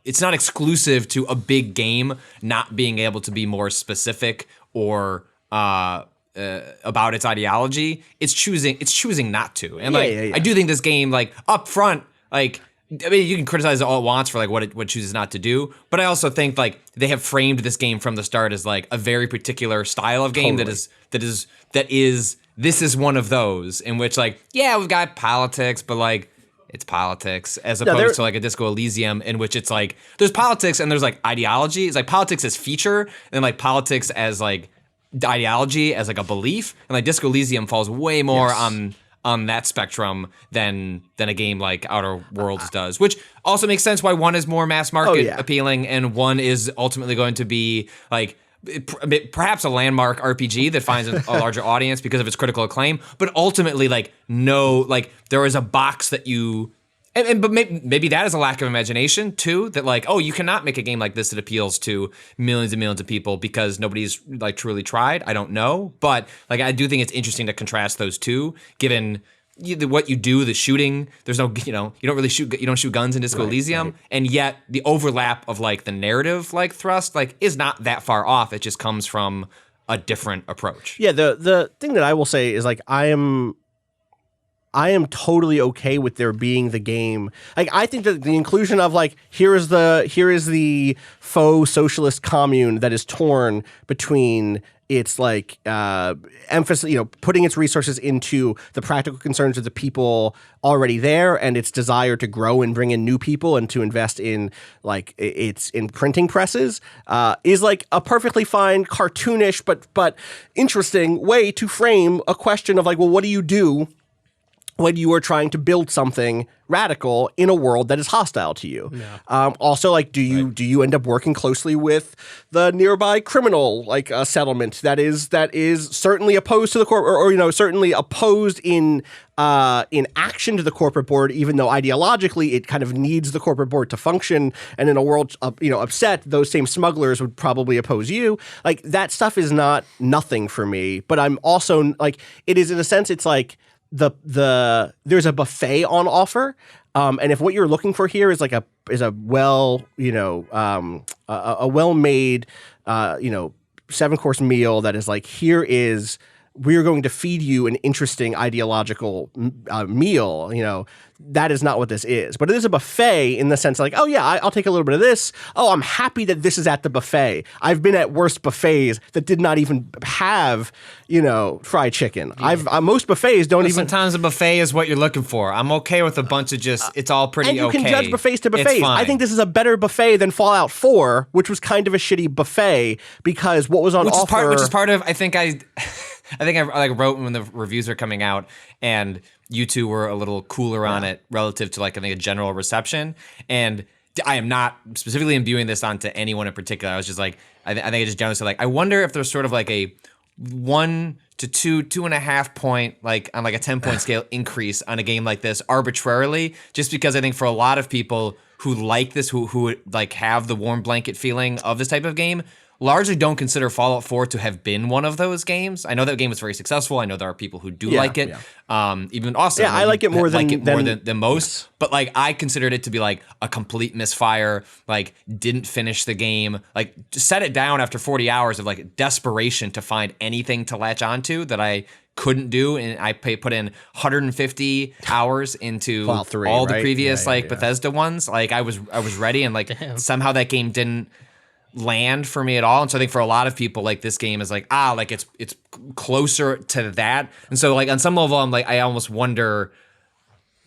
D: it's not exclusive to a big game not being able to be more specific or about its ideology. It's choosing not to. And I do think this game like up front, like I mean, you can criticize it all it wants for like what it chooses not to do, but I also think like they have framed this game from the start as like a very particular style of game that is this is one of those in which like we've got politics, but like it's politics as opposed to like a Disco Elysium in which it's like there's politics and there's like ideology. It's like politics as feature and like politics as like ideology as like a belief, and like Disco Elysium falls way more on that spectrum than a game like Outer Worlds does, which also makes sense why one is more mass market appealing and one is ultimately going to be like perhaps a landmark RPG that finds a larger audience because of its critical acclaim, but ultimately like there is a box that you but maybe that is a lack of imagination too, that like, you cannot make a game like this that appeals to millions and millions of people because nobody's like truly tried. I don't know, but like I do think it's interesting to contrast those two, given what you do, the shooting. There's no, you don't really shoot. You don't shoot guns in Disco Elysium, and yet the overlap of like the narrative like thrust like is not that far off. It just comes from a different approach.
A: Yeah, the thing that I will say is like I am totally okay with there being the game. Like I think that the inclusion of like here is the faux socialist commune that is torn between its like emphasis, putting its resources into the practical concerns of the people already there and its desire to grow and bring in new people and to invest in like in printing presses is like a perfectly fine cartoonish but interesting way to frame a question of like, well, what do you do when you are trying to build something radical in a world that is hostile to you? Also, like, do you end up working closely with the nearby criminal like settlement that is certainly opposed to the corporate, or certainly opposed in action to the corporate board, even though ideologically it kind of needs the corporate board to function. And in a world upset, those same smugglers would probably oppose you. Like that stuff is not nothing for me. But I'm also like, it is in a sense, it's like there's a buffet on offer, and if what you're looking for here is like a well a well made 7-course meal that is like, we're going to feed you an interesting ideological meal, that is not what this is. But it is a buffet in the sense like, I'll take a little bit of this. Oh, I'm happy that this is at the buffet. I've been at worse buffets that did not even have, fried chicken. Most buffets don't even.
D: Sometimes a buffet is what you're looking for. I'm okay with a bunch of just, it's all pretty okay.
A: And you can judge buffets to buffets. I think this is a better buffet than Fallout 4, which was kind of a shitty buffet because what was on offer.
D: Which is part of, I think I like wrote when the reviews are coming out, and you two were a little cooler on it relative to like I think a general reception. And I am not specifically imbuing this onto anyone in particular. I was just like, I think I just generally said like, I wonder if there's sort of like a 1 to 2.5 point, like on like a 10-point scale increase on a game like this arbitrarily, just because I think for a lot of people who like this, who like have the warm blanket feeling of this type of game, largely don't consider Fallout 4 to have been one of those games. I know that game was very successful. I know there are people who do like it. Even Austin.
A: Yeah, I like it more
D: than most. But like I considered it to be like a complete misfire. Like didn't finish the game. Like just set it down after 40 hours of like desperation to find anything to latch onto that I couldn't do, and I put in 150 hours into
A: Fallout 3,
D: all the previous Bethesda ones. Like I was ready, and like somehow that game didn't land for me at all. And so I think for a lot of people, like this game is like like it's closer to that. And so like on some level, I'm like, I almost wonder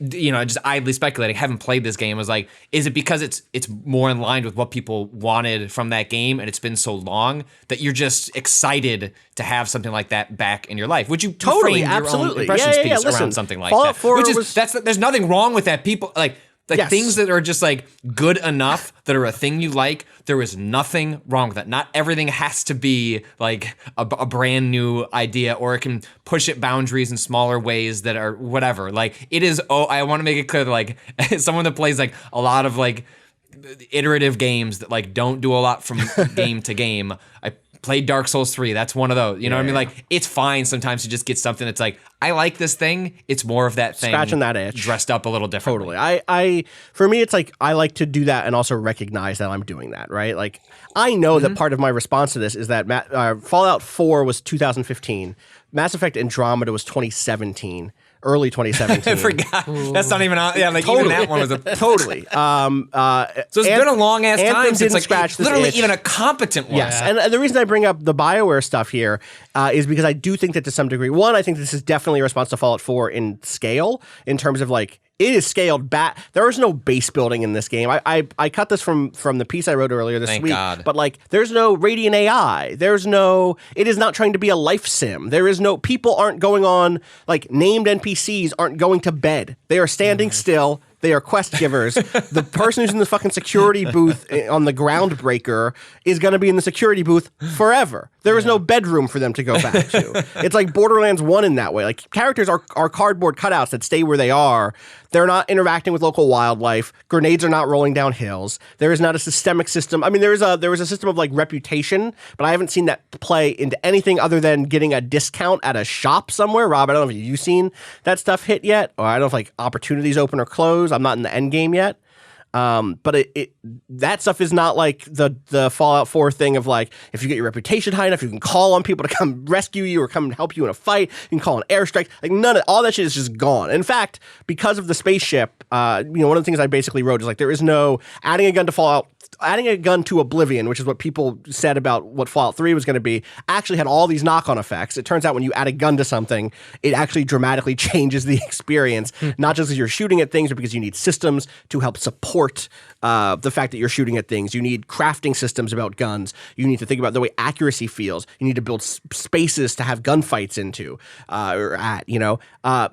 D: just idly speculating, haven't played this game, was like, is it because it's more in line with what people wanted from that game, and it's been so long that you're just excited to have something like that back in your life? Would you
A: Totally,
D: frame
A: absolutely.
D: your own impressions piece
A: Listen,
D: around something like
A: Fallout
D: that?
A: 4
D: Which is
A: was-
D: there's nothing wrong with that. People like
A: Yes.
D: things that are just like good enough that are a thing you like. There is nothing wrong with that. Not everything has to be like a brand new idea, or it can push it boundaries in smaller ways that are whatever. Like it is. Oh, I want to make it clear that like as someone that plays like a lot of like iterative games that like don't do a lot from game to game. I played Dark Souls 3. That's one of those. You know what I mean? Like it's fine sometimes to just get something that's like, I like this thing. It's more of that thing.
A: Scratching that itch.
D: Dressed up a little differently.
A: Totally. For me, it's like I like to do that and also recognize that I'm doing that, right? Like I know that part of my response to this is that Fallout 4 was 2015. Mass Effect Andromeda was 2017. Early 2017.
D: I forgot. That's not even on. Yeah, like
A: Totally.
D: even that one was a
A: Totally.
D: So it's been a long ass
A: Anthem
D: time since
A: didn't
D: like
A: scratch this
D: literally
A: itch.
D: even a competent one.
A: Yes, and the reason I bring up the BioWare stuff here is because I do think that to some degree, one, I think this is definitely a response to Fallout 4 in scale, in terms of like, it is scaled back. There is no base building in this game. I cut this from the piece I wrote earlier this
D: Thank
A: week.
D: God.
A: But like, there's no Radiant AI. It is not trying to be a life sim. There is no, people aren't going on, like named NPCs aren't going to bed. They are standing still. They are quest givers. The person who's in the fucking security booth on the Groundbreaker is going to be in the security booth forever. There is no bedroom for them to go back to. It's like Borderlands 1 in that way. Like characters are cardboard cutouts that stay where they are. They're not interacting with local wildlife. Grenades are not rolling down hills. There is not a systemic system. I mean, there was a system of like reputation, but I haven't seen that play into anything other than getting a discount at a shop somewhere. Rob, I don't know if you've seen that stuff hit yet, or I don't know if like opportunities open or close. I'm not in the end game yet. But that stuff is not like the Fallout 4 thing of like, if you get your reputation high enough, you can call on people to come rescue you or come and help you in a fight. You can call an airstrike. Like all that shit is just gone. In fact, because of the spaceship, one of the things I basically wrote is like, there is no adding a gun to Oblivion, which is what people said about what Fallout 3 was going to be, actually had all these knock-on effects. It turns out when you add a gun to something, it actually dramatically changes the experience, not just because you're shooting at things, but because you need systems to help support the fact that you're shooting at things. You need crafting systems about guns. You need to think about the way accuracy feels. You need to build spaces to have gunfights into or at,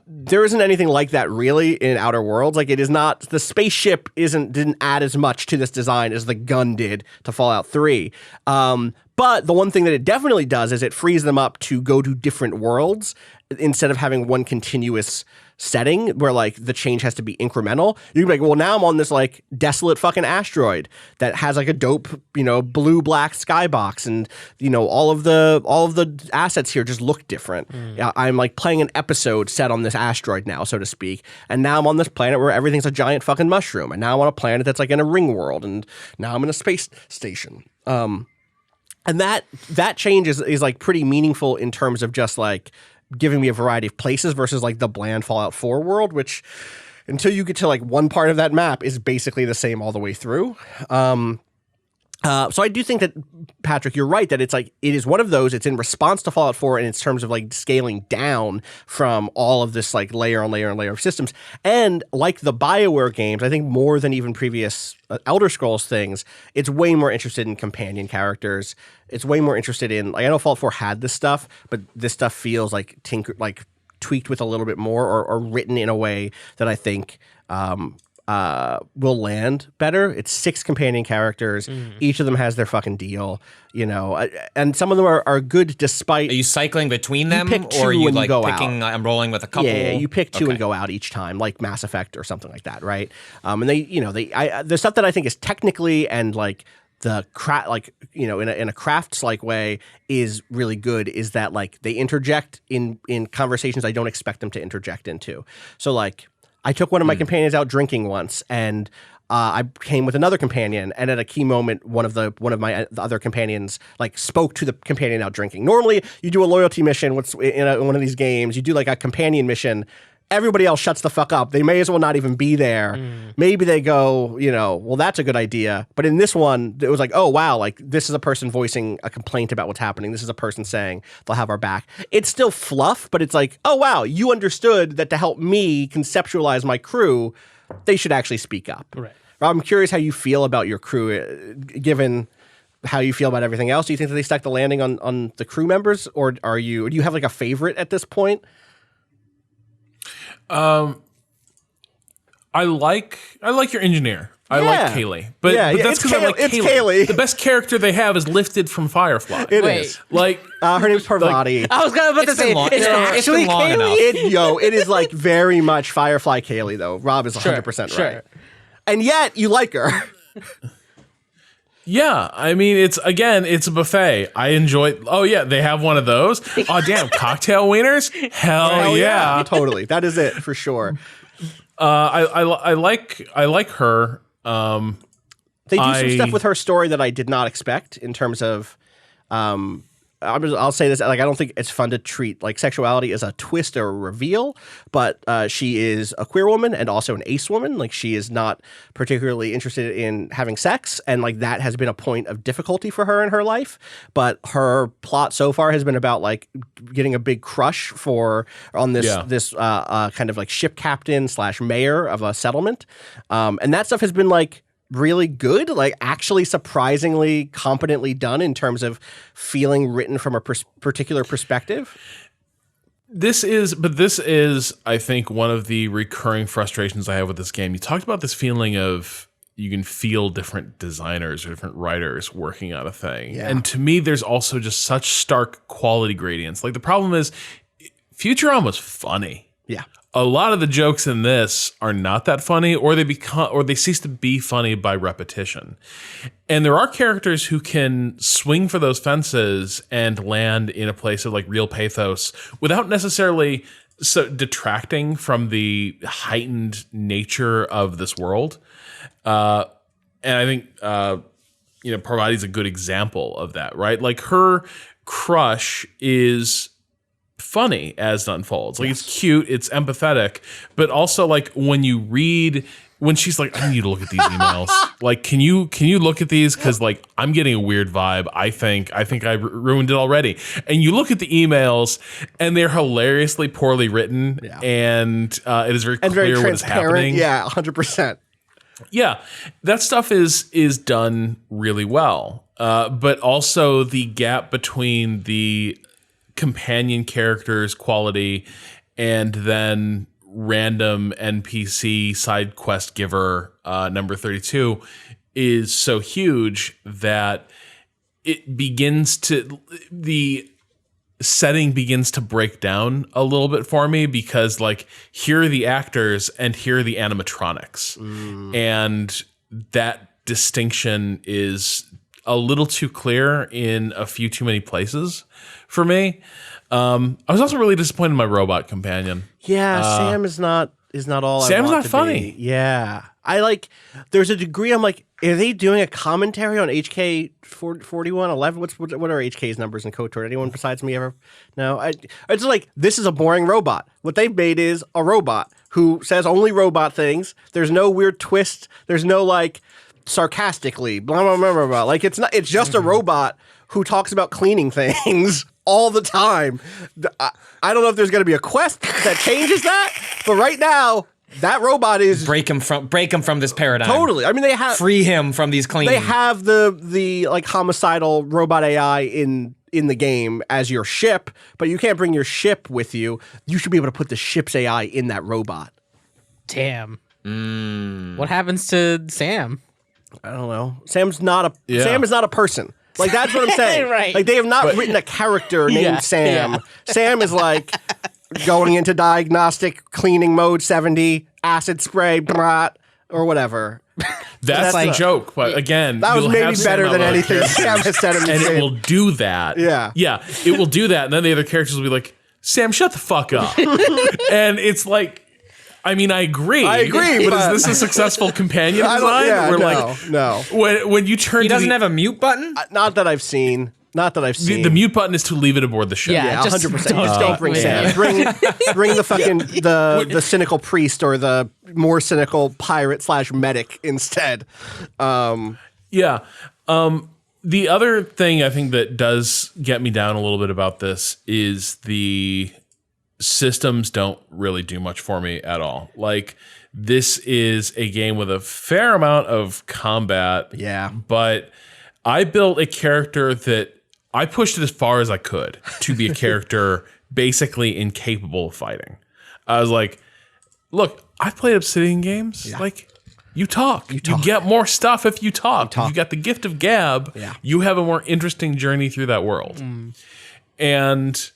A: there isn't anything like that really in Outer Worlds. Like it is not, the spaceship didn't add as much to this design as the gun did to Fallout 3. But the one thing that it definitely does is it frees them up to go to different worlds instead of having one continuous setting where like the change has to be incremental. You can be like, well, now I'm on this like desolate fucking asteroid that has like a dope, blue black skybox, and all of the assets here just look different. I'm like playing an episode set on this asteroid now, so to speak, and now I'm on this planet where everything's a giant fucking mushroom, and now I'm on a planet that's like in a ring world, and now I'm in a space station. And that change is like pretty meaningful in terms of just like giving me a variety of places versus like the bland Fallout 4 world, which until you get to like one part of that map is basically the same all the way through. So I do think that, Patrick, you're right that it's like, it is one of those, it's in response to Fallout 4 and in terms of like scaling down from all of this like layer on layer on layer of systems. And like the BioWare games, I think more than even previous Elder Scrolls things, it's way more interested in companion characters. It's way more interested in, like, I know Fallout 4 had this stuff, but this stuff feels like tweaked with a little bit more or written in a way that I think will land better. It's 6 companion characters. Each of them has their fucking deal, and some of them are good despite.
D: Are you cycling between them,
A: two
D: or are you
A: and
D: like
A: go
D: picking?
A: out.
D: I'm rolling with a couple.
A: Yeah, you pick two
D: Okay.
A: and go out each time, like Mass Effect or something like that, right? And the stuff that I think is technically and like the in a crafts like way is really good is that like they interject in conversations I don't expect them to interject into. So like, I took one of my companions out drinking once, and I came with another companion, and at a key moment, one of my other companions like spoke to the companion out drinking. Normally, you do a loyalty mission in one of these games. You do like a companion mission. everybody else shuts the fuck up. They may as well not even be there. Maybe they go, well, that's a good idea. But in this one, it was like, oh, wow, like this is a person voicing a complaint about what's happening. This is a person saying they'll have our back. It's still fluff, but it's like, oh, wow, you understood that to help me conceptualize my crew, they should actually speak up.
B: Right.
A: Rob, I'm curious how you feel about your crew, given how you feel about everything else. Do you think that they stuck the landing on the crew members, or do you have like a favorite at this point?
C: I like your engineer. I like Kaylee, but that's because I like Kaylee.
A: Kaylee.
C: The best character they have is lifted from Firefly.
A: It is.
C: Like
A: her name's Parvati.
B: I was about to say, it's actually
D: long enough.
B: Kaylee.
A: It is like very much Firefly Kaylee though. Rob is 100% right. And yet you like her.
C: Yeah, I mean, it's a buffet. I enjoy. Oh yeah, they have one of those. Oh damn, cocktail wieners. Hell yeah,
A: totally. That is it for sure.
C: I like her.
A: They do some stuff with her story that I did not expect in terms of. I'll say this, like, I don't think it's fun to treat like sexuality as a twist or a reveal, but she is a queer woman and also an ace woman. Like, she is not particularly interested in having sex, and like that has been a point of difficulty for her in her life. But her plot so far has been about like getting a big crush on this kind of like ship captain / mayor of a settlement, and that stuff has been like really good, like actually surprisingly competently done in terms of feeling written from a particular perspective.
C: This is, I think, one of the recurring frustrations I have with this game. You talked about this feeling of you can feel different designers or different writers working on a thing. Yeah. And to me, there's also just such stark quality gradients. Like, the problem is Futurama was funny.
A: Yeah.
C: A lot of the jokes in this are not that funny, or they cease to be funny by repetition. And there are characters who can swing for those fences and land in a place of like real pathos without necessarily detracting from the heightened nature of this world. And I think Parvati's a good example of that, right? Like, her crush is funny as it unfolds. Like, it's cute, it's empathetic, but also like when she's like, I need to look at these emails. Like, can you look at these? Because like I'm getting a weird vibe. I think I ruined it already. And you look at the emails, and they're hilariously poorly written, and it is very clear what is happening.
A: Yeah, 100%.
C: Yeah, that stuff is done really well. But also the gap between the companion characters quality and then random NPC side quest giver number 32 is so huge that the setting begins to break down a little bit for me, because like, here are the actors and here are the animatronics, and that distinction is a little too clear in a few too many places for me. I was also really disappointed in my robot companion. Yeah,
A: Sam is not all.
C: Sam's not funny.
A: Yeah, there's a degree. I'm like, are they doing a commentary on HK 4111? What are HK's numbers in KOTOR? Anyone besides me ever? No, it's like, this is a boring robot. What they've made is a robot who says only robot things. There's no weird twist. There's no like sarcastically blah blah blah blah blah. Like, it's not. It's just a robot who talks about cleaning things all the time. I don't know if there's going to be a quest that changes that, but right now, that robot is
D: break him from this paradigm.
A: Totally. I mean, they have
D: free him from these cleaning.
A: They have the like homicidal robot AI in the game as your ship, but you can't bring your ship with you. You should be able to put the ship's AI in that robot.
B: Damn. What happens to Sam?
A: I don't know. Sam is not a person. Like, that's what I'm saying.
B: Right.
A: Like, they have not written a character named Sam. Yeah. Sam is like going into diagnostic cleaning mode 70, acid spray, brat, or whatever.
C: That's the joke. But again,
A: that was maybe better than anything Sam has said in the
C: game. And
A: game.
C: it will do that.
A: Yeah.
C: Yeah, it will do that. And then the other characters will be like, Sam, shut the fuck up. And it's like, I mean, I agree. But is this a successful companion design?
A: No.
C: When you turn,
D: he doesn't have a mute button.
A: Not that I've seen. Not that I've seen.
C: The mute button is to leave it aboard the ship.
A: Yeah,
B: just
A: 100%.
B: don't
A: Just don't bring Sam. Bring the fucking the cynical priest or the more cynical pirate / medic instead.
C: Yeah. The other thing I think that does get me down a little bit about this is the systems don't really do much for me at all. Like, this is a game with a fair amount of combat.
A: Yeah.
C: But I built a character that I pushed it as far as I could to be a character basically incapable of fighting. I was like, look, I've played Obsidian games. Yeah. Like, you talk. You get more stuff if you talk. If you got the gift of gab, you have a more interesting journey through that world. And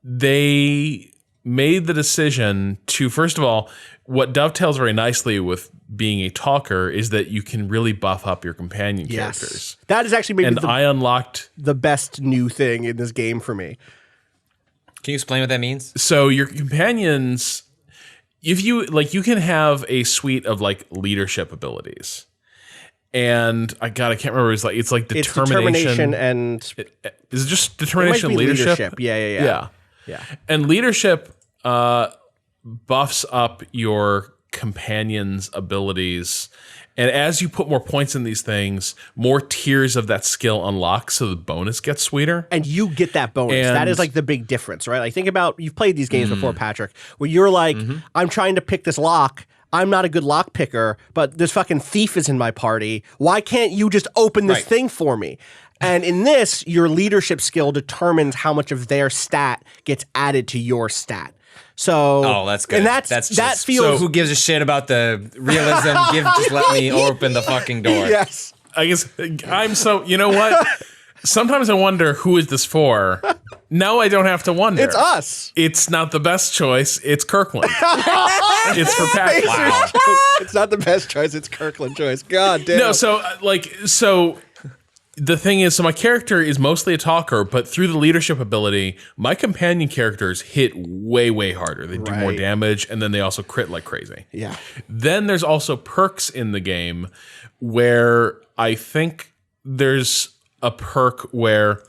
C: they made the decision to, first of all, what dovetails very nicely with being a talker is that you can really buff up your companion characters.
A: That is actually maybe
C: I unlocked
A: the best new thing in this game for me.
D: Can you explain what that means?
C: So your companions, if you like, you can have a suite of like leadership abilities. And I can't remember. It's like determination
A: and
C: is it just determination, leadership?
A: Yeah.
C: And leadership buffs up your companions' abilities. And as you put more points in these things, more tiers of that skill unlock, so the bonus gets sweeter.
A: And you get that bonus. That is like the big difference, right? Like, think about, you've played these games before, Patrick, where you're like, I'm trying to pick this lock. I'm not a good lock picker, but this fucking thief is in my party. Why can't you just open this thing for me? And in this, your leadership skill determines how much of their stat gets added to your stat. So,
D: that's good.
A: And that feels.
D: So who gives a shit about the realism? Just let me open the fucking door.
A: Yes.
C: I guess you know what? Sometimes I wonder, who is this for? Now I don't have to wonder.
A: It's us.
C: It's not the best choice. It's Kirkland. It's for Patrick.
A: Wow. It's not the best choice. It's Kirkland choice. God damn.
C: No, so the thing is, so my character is mostly a talker, but through the leadership ability, my companion characters hit way, way harder. They do more damage, and then they also crit like crazy.
A: Yeah.
C: Then there's also perks in the game where I think there's a perk where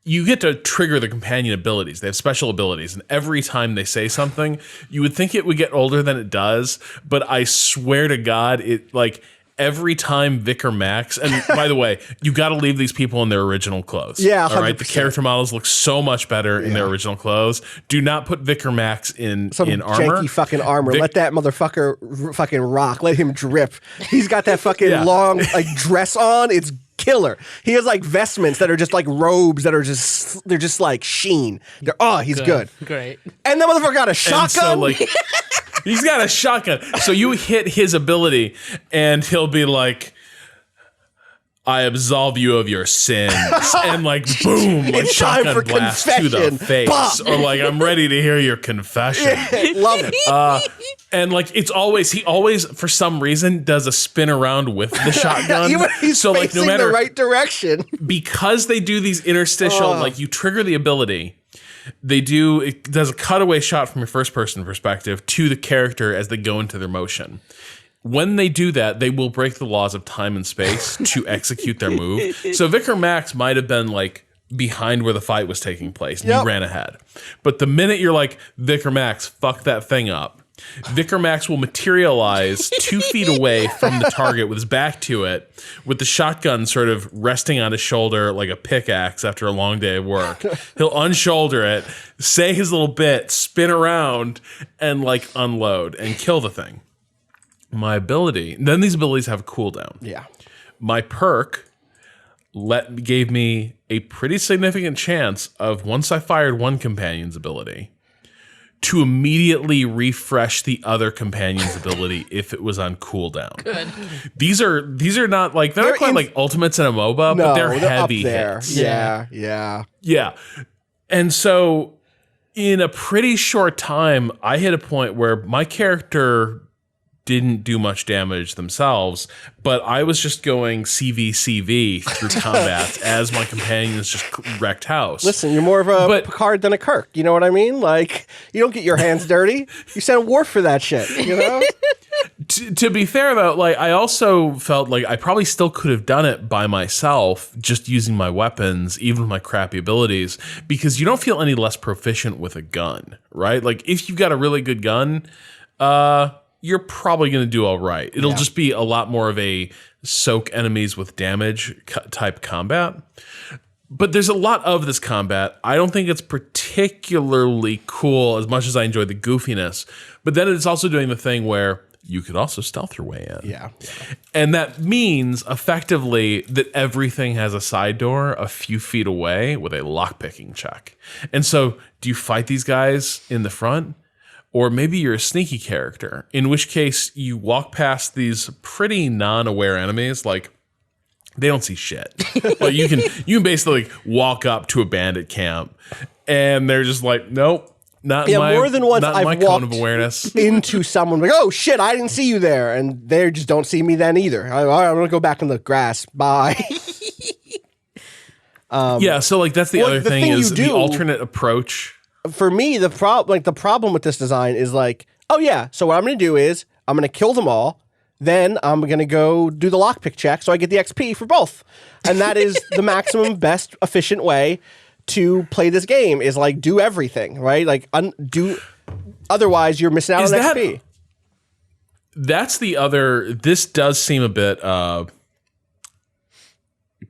C: you get to trigger the companion abilities. They have special abilities, and every time they say something, you would think it would get older than it does, but I swear to God, it like every time Vicar Max, and by the way, you got to leave these people in their original clothes.
A: Yeah, 100%.
C: All right. The character models look so much better in their original clothes. Do not put Vicar Max in armor.
A: Janky fucking armor. Let that motherfucker fucking rock. Let him drip. He's got that fucking long like dress on. It's killer. He has like vestments that are just like robes that are they're just like sheen. He's good.
B: Great.
A: And the motherfucker got a shotgun.
C: And so, he's got a shotgun. So you hit his ability, and he'll be like, I absolve you of your sins. And like, boom, like shotgun blast to the face. Bah! Or like, I'm ready to hear your confession.
A: Love it.
C: And like, he always, for some reason, does a spin around with the shotgun.
A: He's so like, no matter the right direction.
C: Because they do these interstitial, like you trigger the ability, it does a cutaway shot from your first person perspective to the character as they go into their motion. When they do that, they will break the laws of time and space to execute their move. So Vicar Max might have been like behind where the fight was taking place, and you ran ahead. But the minute you're like, Vicar Max, fuck that thing up, Vicar Max will materialize 2 feet away from the target with his back to it, with the shotgun sort of resting on his shoulder like a pickaxe after a long day of work. He'll unshoulder it, say his little bit, spin around, and like unload and kill the thing. My ability, then these abilities have a cooldown.
A: Yeah.
C: My perk gave me a pretty significant chance of, once I fired one companion's ability, to immediately refresh the other companion's ability if it was on cooldown. Good. These are not like, they're not quite like ultimates in a MOBA, but they're heavy hits.
A: Yeah.
C: And so in a pretty short time, I hit a point where my character didn't do much damage themselves, but I was just going CV through combat as my companions just wrecked house.
A: Listen, you're more of a Picard than a Kirk. You know what I mean? Like, you don't get your hands dirty. You send a Worf for that shit, you know?
C: To be fair, though, like I also felt like I probably still could have done it by myself, just using my weapons, even with my crappy abilities, because you don't feel any less proficient with a gun, right? Like if you've got a really good gun, you're probably going to do all right. It'll just be a lot more of a soak enemies with damage type combat. But there's a lot of this combat. I don't think it's particularly cool as much as I enjoy the goofiness. But then it's also doing the thing where you could also stealth your way in.
A: Yeah.
C: And that means effectively that everything has a side door a few feet away with a lockpicking check. And so do you fight these guys in the front? Or maybe you're a sneaky character, in which case you walk past these pretty non-aware enemies, like they don't see shit. Like you can basically walk up to a bandit camp and they're just like, nope, not my,
A: more than once
C: not
A: I've
C: my cone of awareness.
A: into someone like, oh shit, I didn't see you there, and they just don't see me then either. All right, I'm gonna go back in the grass. Bye.
C: Yeah, so like that's the other
A: the
C: thing
A: thing
C: is
A: you
C: the
A: do-
C: alternate approach.
A: For me, the problem with this design is like, oh yeah, so what I'm gonna do is I'm gonna kill them all. Then I'm going to go do the lockpick check so I get the XP for both. And that is the maximum, best, efficient way to play this game is like do everything, right? Like otherwise you're missing out on XP.
C: That's the other, this does seem a bit,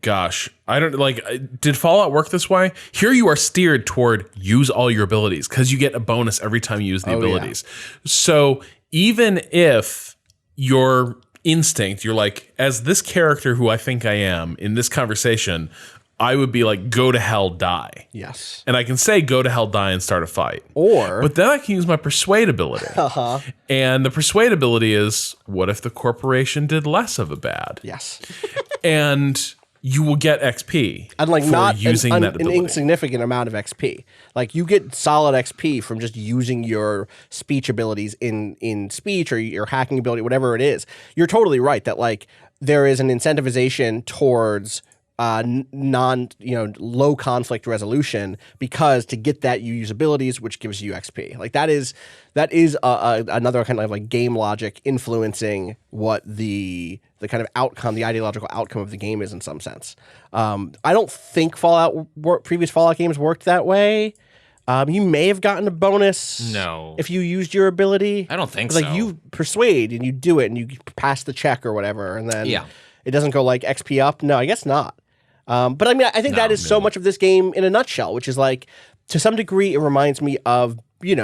C: gosh, I don't like, did Fallout work this way? Here you are steered toward use all your abilities because you get a bonus every time you use the abilities. Yeah. So even if your instinct, you're like, as this character who I think I am in this conversation, I would be like, go to hell, die.
A: Yes.
C: And I can say go to hell, die, and start a fight.
A: But
C: then I can use my persuade ability. And the persuade ability is, what if the corporation did less of a bad?
A: Yes.
C: And you will get XP
A: and like
C: for
A: not
C: using that ability.
A: An insignificant amount of XP. Like you get solid XP from just using your speech abilities in speech or your hacking ability, whatever it is. You're totally right that like there is an incentivization towards low conflict resolution because to get that you use abilities, which gives you XP. Like that is another kind of like game logic influencing what the kind of outcome, the ideological outcome of the game is in some sense. I don't think previous Fallout games worked that way. You may have gotten a bonus if you used your ability.
D: I don't think
A: like you persuade and you do it and you pass the check or whatever, and then it doesn't go like XP up. No, I guess not. But I mean, I think that is so much of this game in a nutshell, which is like, to some degree, it reminds me of, there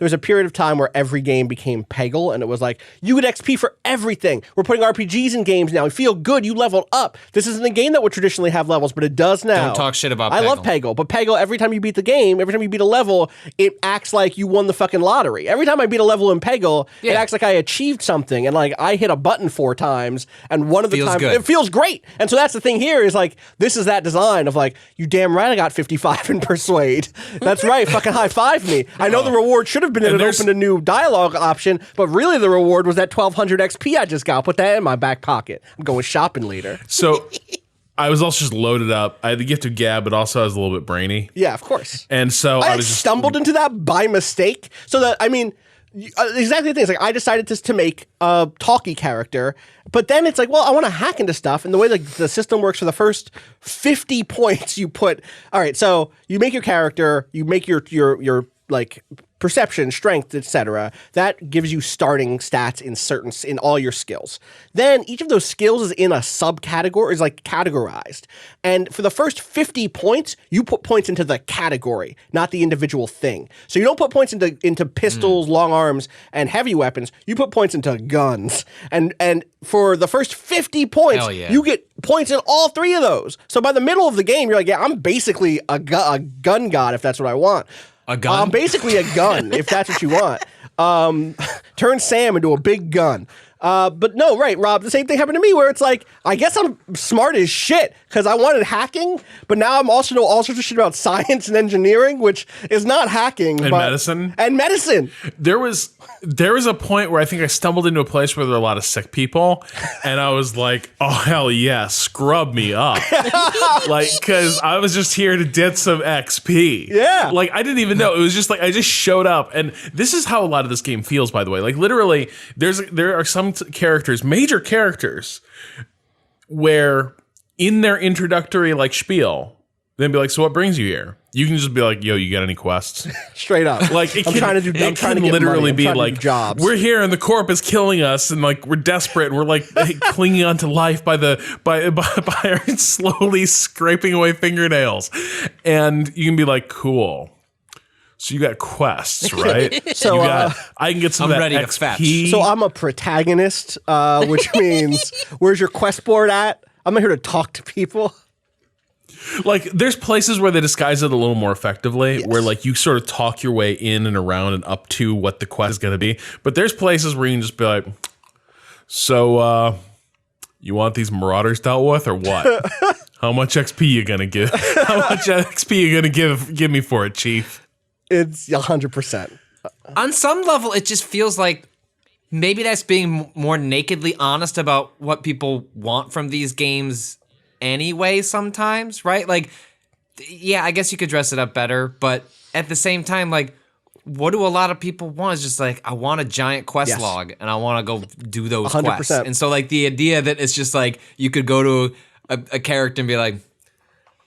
A: was a period of time where every game became Peggle, and it was like, you get XP for everything. We're putting RPGs in games now. You feel good. You leveled up. This isn't a game that would traditionally have levels, but it does now.
D: Don't talk shit about Peggle.
A: I love Peggle, but Peggle, every time you beat the game, every time you beat a level, it acts like you won the fucking lottery. Every time I beat a level in Peggle, it acts like I achieved something, and like I hit a button 4 times, and one of the times it feels great. And so that's the thing here is like, this is that design of like, you damn right I got 55 in Persuade. That's right, fucking high five me. I know the reward should have been that it opened a new dialogue option, but really the reward was that 1200 XP I just got. Put that in my back pocket. I'm going shopping later.
C: So I was also just loaded up. I had the gift of gab, but also I was a little bit brainy.
A: Yeah, of course.
C: And so
A: I was just stumbled into that by mistake. So that, I mean, exactly the thing. It's like I decided to make a talky character, but then it's like, well, I want to hack into stuff. And the way the system works for the first 50 points you put, all right, so you make your character, you make your like perception, strength, etc. That gives you starting stats in all your skills. Then each of those skills is in a subcategory, is like categorized. And for the first 50 points, you put points into the category, not the individual thing. So you don't put points into pistols, long arms, and heavy weapons. You put points into guns. And for the first 50 points, you get points in all 3 of those. So by the middle of the game, you're like, yeah, I'm basically a gun god if that's what I want.
D: A gun?
A: Basically a gun, if that's what you want. Turn Sam into a big gun. But no, right, Rob, the same thing happened to me where it's like, I guess I'm smart as shit because I wanted hacking, but now I'm also know all sorts of shit about science and engineering, which is not hacking.
C: And medicine.
A: And medicine. There was
C: a point where I think I stumbled into a place where there were a lot of sick people, and I was like, oh, hell yeah, scrub me up. Like, because I was just here to get some XP.
A: Yeah.
C: Like, I didn't even know. It was just like, I just showed up. And this is how a lot of this game feels, by the way. Like, literally, there are some characters, major characters, where in their introductory, like, spiel, they'd be like, so what brings you here? You can just be like, yo, you got any quests?
A: Straight up.
C: Like,
A: I'm trying to get
C: literally
A: money.
C: be like,
A: jobs.
C: We're here and the corp is killing us, and like we're desperate and we're like clinging onto life by our slowly scraping away fingernails. And you can be like, cool. So you got quests, right?
A: So
C: I can get some of that
D: ready to
C: XP.
D: fetch.
A: So I'm a protagonist, which means where's your quest board at? I'm not here to talk to people.
C: Like, there's places where they disguise it a little more effectively, where like you sort of talk your way in and around and up to what the quest is going to be. But there's places where you can just be like, so you want these marauders dealt with or what? How much XP you going to give? How much XP you going to give me for it, Chief?
A: It's 100%.
D: On some level, it just feels like maybe that's being more nakedly honest about what people want from these games anyway sometimes, right? Like, yeah, I guess you could dress it up better, but at the same time, like, what do a lot of people want is just like, I want a giant quest log and I want to go do those
A: 100%.
D: quests. And so like the idea that it's just like you could go to a character and be like,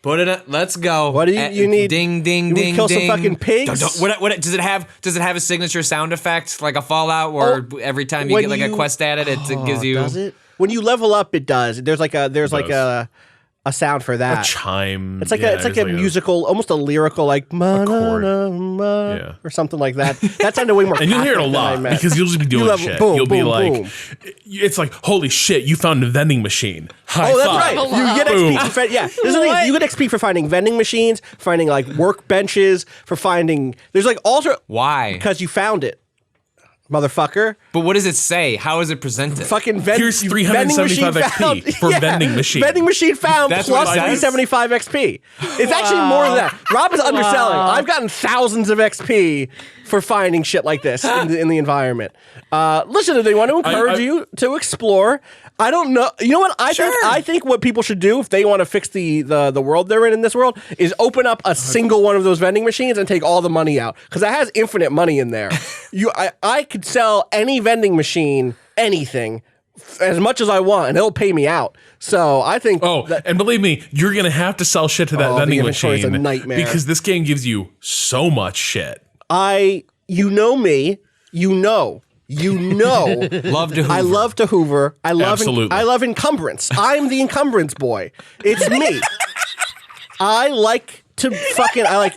D: put it up, let's go.
A: What do you need?
D: Ding, ding,
A: You
D: ding,
A: kill
D: ding.
A: some fucking pigs?
D: What does it have? Does it have a signature sound effect like a Fallout where every time you get like a quest added, it gives you?
A: Does it? When you level up, it does. There's like a sound for that.
C: A chime.
A: It's like a musical, almost a lyrical, like
C: chord.
A: Or something like that. That sounded way more.
C: And you'll hear it a lot because you'll just be doing shit.
A: Boom,
C: you'll be
A: boom,
C: like,
A: boom.
C: it's like, holy shit, you found a vending machine. High
A: That's
C: five.
A: right. You get XP for There's the thing. You get XP for finding vending machines, finding like workbenches, for finding. There's like
D: Why?
A: Because you found it, motherfucker.
D: But what does it say? How is it presented?
A: Fucking
C: Here's 375 XP for vending machine.
A: Vending machine found
D: That's
A: plus
D: what it says?
A: 375 XP. It's actually more than that. Rob is underselling. I've gotten thousands of XP for finding shit like this in the environment. Listen, they want to encourage you to explore. I don't know. You know what? I think what people should do if they want to fix the world they're in this world is open up a single one of those vending machines and take all the money out because it has infinite money in there. I could sell any vending machine anything as much as I want and it'll pay me out. So I think.
C: And believe me, you're gonna have to sell shit to that vending machine.
A: Is a nightmare
C: because this game gives you so much shit.
A: You know me. You know.
D: Love to Hoover.
A: I love to Hoover. I love encumbrance. I'm the encumbrance boy. It's me. I like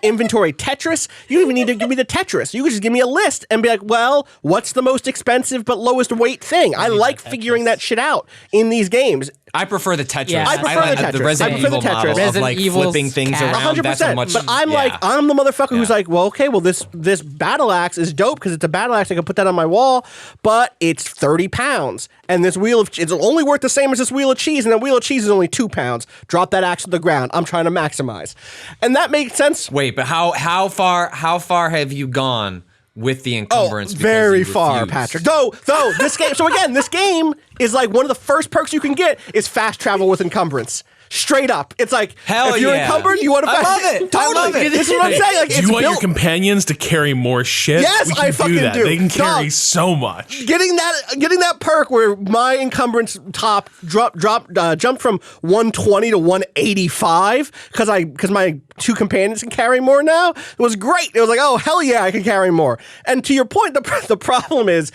A: inventory Tetris. You don't even need to give me the Tetris. You can just give me a list and be like, well, what's the most expensive but lowest weight thing? I like figuring that shit out in these games.
D: I prefer the Tetris.
B: Yeah.
A: I prefer the Tetris.
D: The Resident Evil model of like flipping things around.
A: 100%.
D: That's much.
A: But I'm the motherfucker who's like, well, okay, well, this battle axe is dope because it's a battle axe. I can put that on my wall, but it's 30 pounds. And this it's only worth the same as this wheel of cheese, and that wheel of cheese is only 2 pounds. Drop that axe to the ground. I'm trying to maximize. And that makes sense.
D: Wait, but how far have you gone with the encumbrance?
A: Very far, Patrick. Though this game. So again, this game is like one of the first perks you can get is fast travel with encumbrance. Straight up, it's like if you're encumbered, you want to.
D: I love it.
A: Totally.
D: I love it.
A: This is what I'm saying. Like,
C: Do you want your companions to carry more shit?
A: Yes,
C: we can
A: I fucking do.
C: They can carry so much.
A: Getting that perk where my encumbrance top jumped from 120 to 185 because my 2 companions can carry more now. It was great. It was like, oh hell yeah, I can carry more. And to your point, the problem is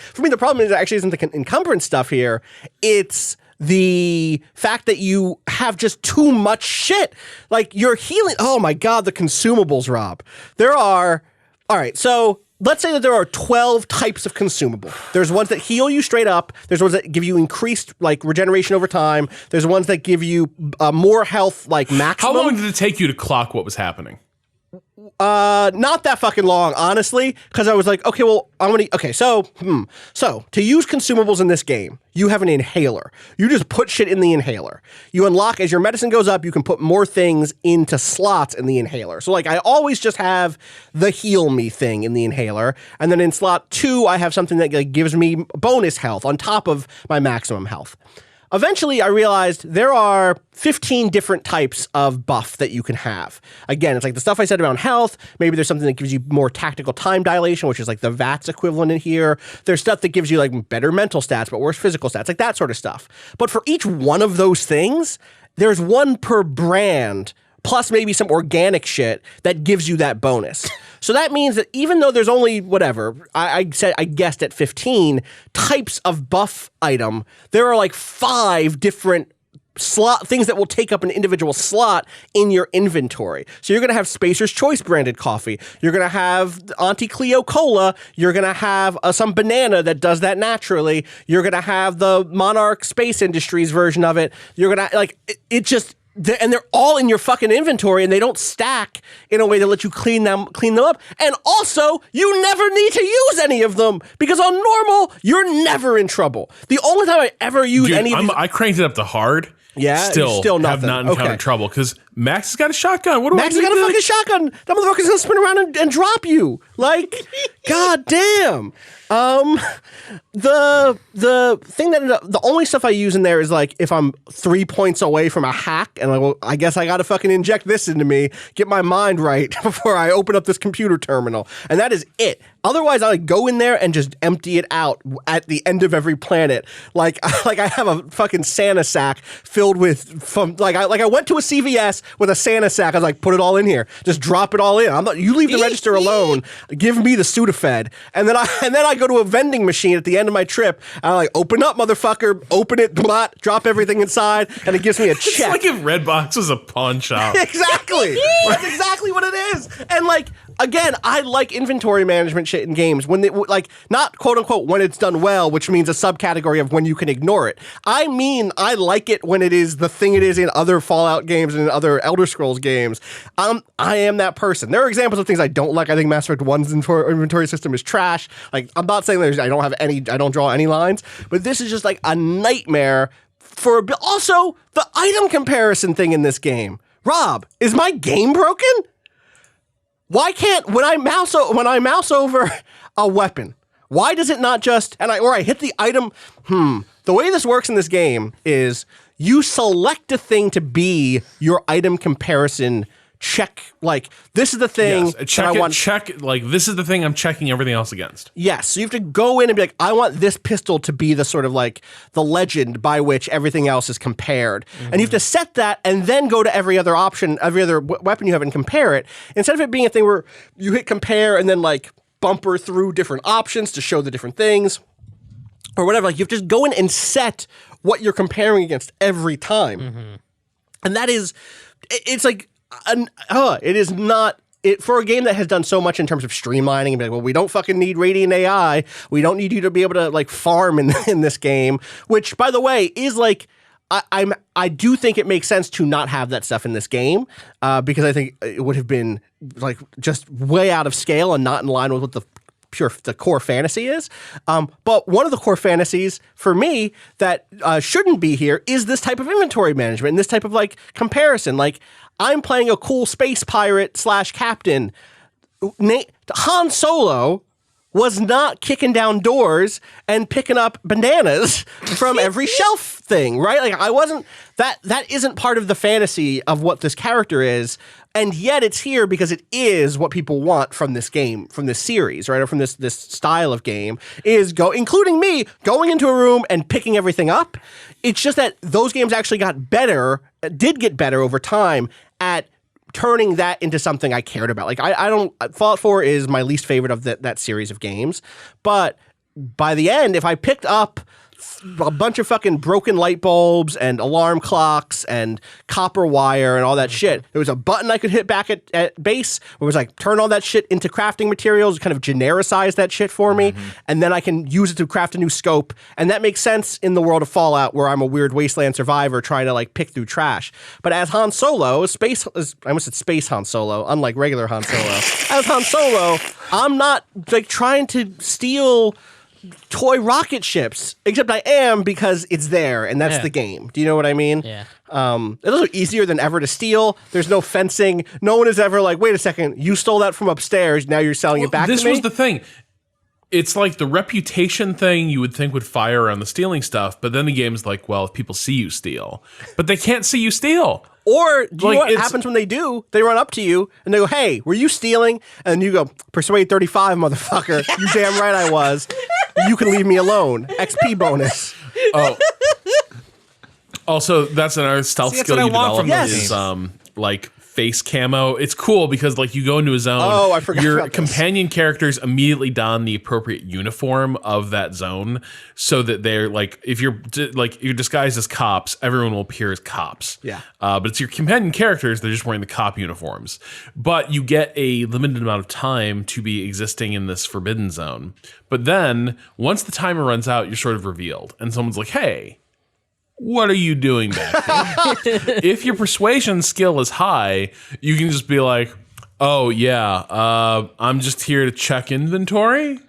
A: actually isn't the encumbrance stuff here. It's the fact that you have just too much shit. Like, you're healing. Oh my God, the consumables, Rob. All right, so let's say that there are 12 types of consumable. There's ones that heal you straight up. There's ones that give you increased, like, regeneration over time. There's ones that give you more health, like, maximum.
C: How long did it take you to clock what was happening?
A: Not that fucking long, honestly, because I was like, okay, well, so to use consumables in this game, you have an inhaler. You just put shit in the inhaler. You unlock, as your medicine goes up, you can put more things into slots in the inhaler. So, like, I always just have the heal me thing in the inhaler, and then in slot 2, I have something that like, gives me bonus health on top of my maximum health. Eventually, I realized there are 15 different types of buff that you can have. Again, it's like the stuff I said around health. Maybe there's something that gives you more tactical time dilation, which is like the VATS equivalent in here. There's stuff that gives you like better mental stats, but worse physical stats, like that sort of stuff. But for each one of those things, there's one per brand, plus maybe some organic shit that gives you that bonus. So that means that even though there's only whatever, I guessed at 15 types of buff item, there are like 5 different slot things that will take up an individual slot in your inventory. So you're going to have Spacer's Choice branded coffee. You're going to have Auntie Cleo Cola. You're going to have some banana that does that naturally. You're going to have the Monarch Space Industries version of it. You're going to like it just. And they're all in your fucking inventory, and they don't stack in a way that lets you clean them up. And also, you never need to use any of them because on normal, you're never in trouble. The only time I ever use any of these,
C: I cranked it up to hard.
A: Yeah,
C: still
A: nothing.
C: Have not encountered trouble because Max has got a shotgun. What do
A: Max has got a fucking shotgun. That motherfucker's gonna spin around and drop you. Like, god damn. The thing that the only stuff I use in there is like if I'm 3 points away from a hack and I guess I gotta fucking inject this into me, get my mind right before I open up this computer terminal. And that is it. Otherwise, I go in there and just empty it out at the end of every planet. Like I have a fucking Santa sack filled with I went to a CVS with a Santa sack. I was like, put it all in here. Just drop it all in. You leave the register alone. Give me the Sudafed. And then I go to a vending machine at the end of my trip. And I like open up, motherfucker. Open it. Blah, drop everything inside, and it gives me a check.
C: It's like if Redbox was a pawn shop.
A: Exactly. That's exactly what it is. And like. Again, I like inventory management shit in games when they like not quote unquote when it's done well, which means a subcategory of when you can ignore it. I mean, I like it when it is the thing it is in other Fallout games and in other Elder Scrolls games. I am that person. There are examples of things I don't like. I think Mass Effect 1's inventory system is trash. Like I'm not saying I don't draw any lines, but this is just like a nightmare for also the item comparison thing in this game. Rob, is my game broken? Why can't when I mouse over a weapon? Why does it not just I hit the item? The way this works in this game is you select a thing to be your item comparison check. Like this is the thing
C: that I want. This is the thing I'm checking everything else against.
A: Yes, so you have to go in and be like, I want this pistol to be the sort of like the legend by which everything else is compared, and you have to set that and then go to every other option, every other weapon you have and compare it. Instead of it being a thing where you hit compare and then like bumper through different options to show the different things or whatever. Like you have to just go in and set what you're comparing against every time, and that is, it's like. It is not it for a game that has done so much in terms of streamlining and be like, well, we don't fucking need Radiant AI. We don't need you to be able to like farm in this game, which by the way is like I do think it makes sense to not have that stuff in this game because I think it would have been like just way out of scale and not in line with what the core fantasy is. But one of the core fantasies for me that shouldn't be here is this type of inventory management and this type of like comparison. Like I'm playing a cool space pirate / captain. Han Solo was not kicking down doors and picking up bananas from every shelf thing, right? Like I wasn't that isn't part of the fantasy of what this character is. And yet it's here because it is what people want from this game, from this series, right? Or from this style of game is including me going into a room and picking everything up. It's just that those games actually did get better over time at turning that into something I cared about. Like Fallout 4 is my least favorite of that series of games. But by the end, if I picked up a bunch of fucking broken light bulbs and alarm clocks and copper wire and all that shit. There was a button I could hit back at base where it was like, turn all that shit into crafting materials, kind of genericize that shit for me, and then I can use it to craft a new scope. And that makes sense in the world of Fallout where I'm a weird wasteland survivor trying to like pick through trash. But as Han Solo, I almost said space Han Solo, unlike regular Han Solo. As Han Solo, I'm not like trying to steal toy rocket ships, except I am because it's there and that's the game. Do you know what I mean?
B: Yeah.
A: It's also easier than ever to steal. There's no fencing. No one is ever like, wait a second, you stole that from upstairs. Now you're selling it back to me.
C: This was the thing. It's like the reputation thing you would think would fire on the stealing stuff, but then the game's like, well, if people see you steal, but they can't see you steal.
A: Or do you know what happens when they do? They run up to you and they go, hey, were you stealing? And you go, Persuade 35, motherfucker. You damn right I was. You can leave me alone. XP bonus.
C: Oh. Also, that's another stealth skill you develop is like face camo. It's cool because like you go into a zone.
A: Oh, I forgot
C: your
A: about this.
C: companion characters immediately don the appropriate uniform of that zone, so that they're like, if you're disguised as cops, everyone will appear as cops.
A: Yeah.
C: But it's your companion characters, they're just wearing the cop uniforms. But you get a limited amount of time to be existing in this forbidden zone. But then once the timer runs out, you're sort of revealed, and someone's like, hey, what are you doing back here? If your persuasion skill is high, you can just be like, oh, yeah, I'm just here to check inventory.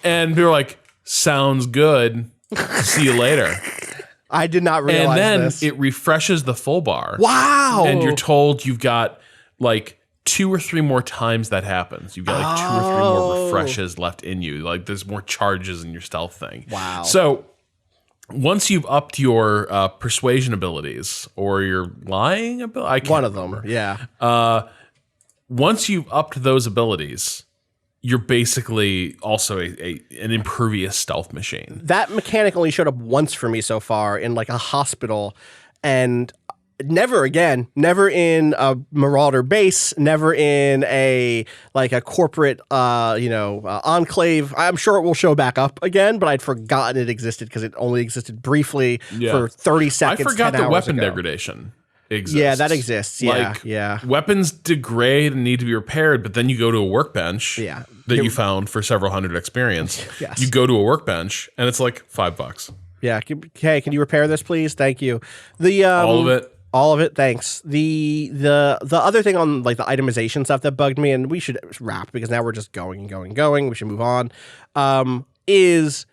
C: And people are like, sounds good. See you later.
A: I did not realize this.
C: And then it refreshes the full bar.
A: Wow.
C: And you're told you've got like 2 or 3 more times that happens. You've got like 2 or 3 more refreshes left in you. Like there's more charges in your stealth thing.
A: Wow.
C: So once you've upped your persuasion abilities or your lying ability,
A: one of them, yeah.
C: Once you've upped those abilities, you're basically also an impervious stealth machine.
A: That mechanic only showed up once for me so far in like a hospital, and never again. Never in a Marauder base. Never in a corporate, enclave. I'm sure it will show back up again, but I'd forgotten it existed because it only existed briefly for 30 seconds.
C: I forgot
A: 10
C: that
A: hours
C: weapon
A: ago.
C: degradation exists.
A: Yeah, that exists. Yeah,
C: like,
A: yeah.
C: Weapons degrade and need to be repaired, but then you go to a workbench that you found for several hundred experience.
A: Yes.
C: You go to a workbench and it's like $5.
A: Yeah. Hey, can you repair this, please? Thank you.
C: All of it.
A: All of it, thanks. The other thing on like the itemization stuff that bugged me, and we should wrap because now we're just going and going and going. We should move on. Is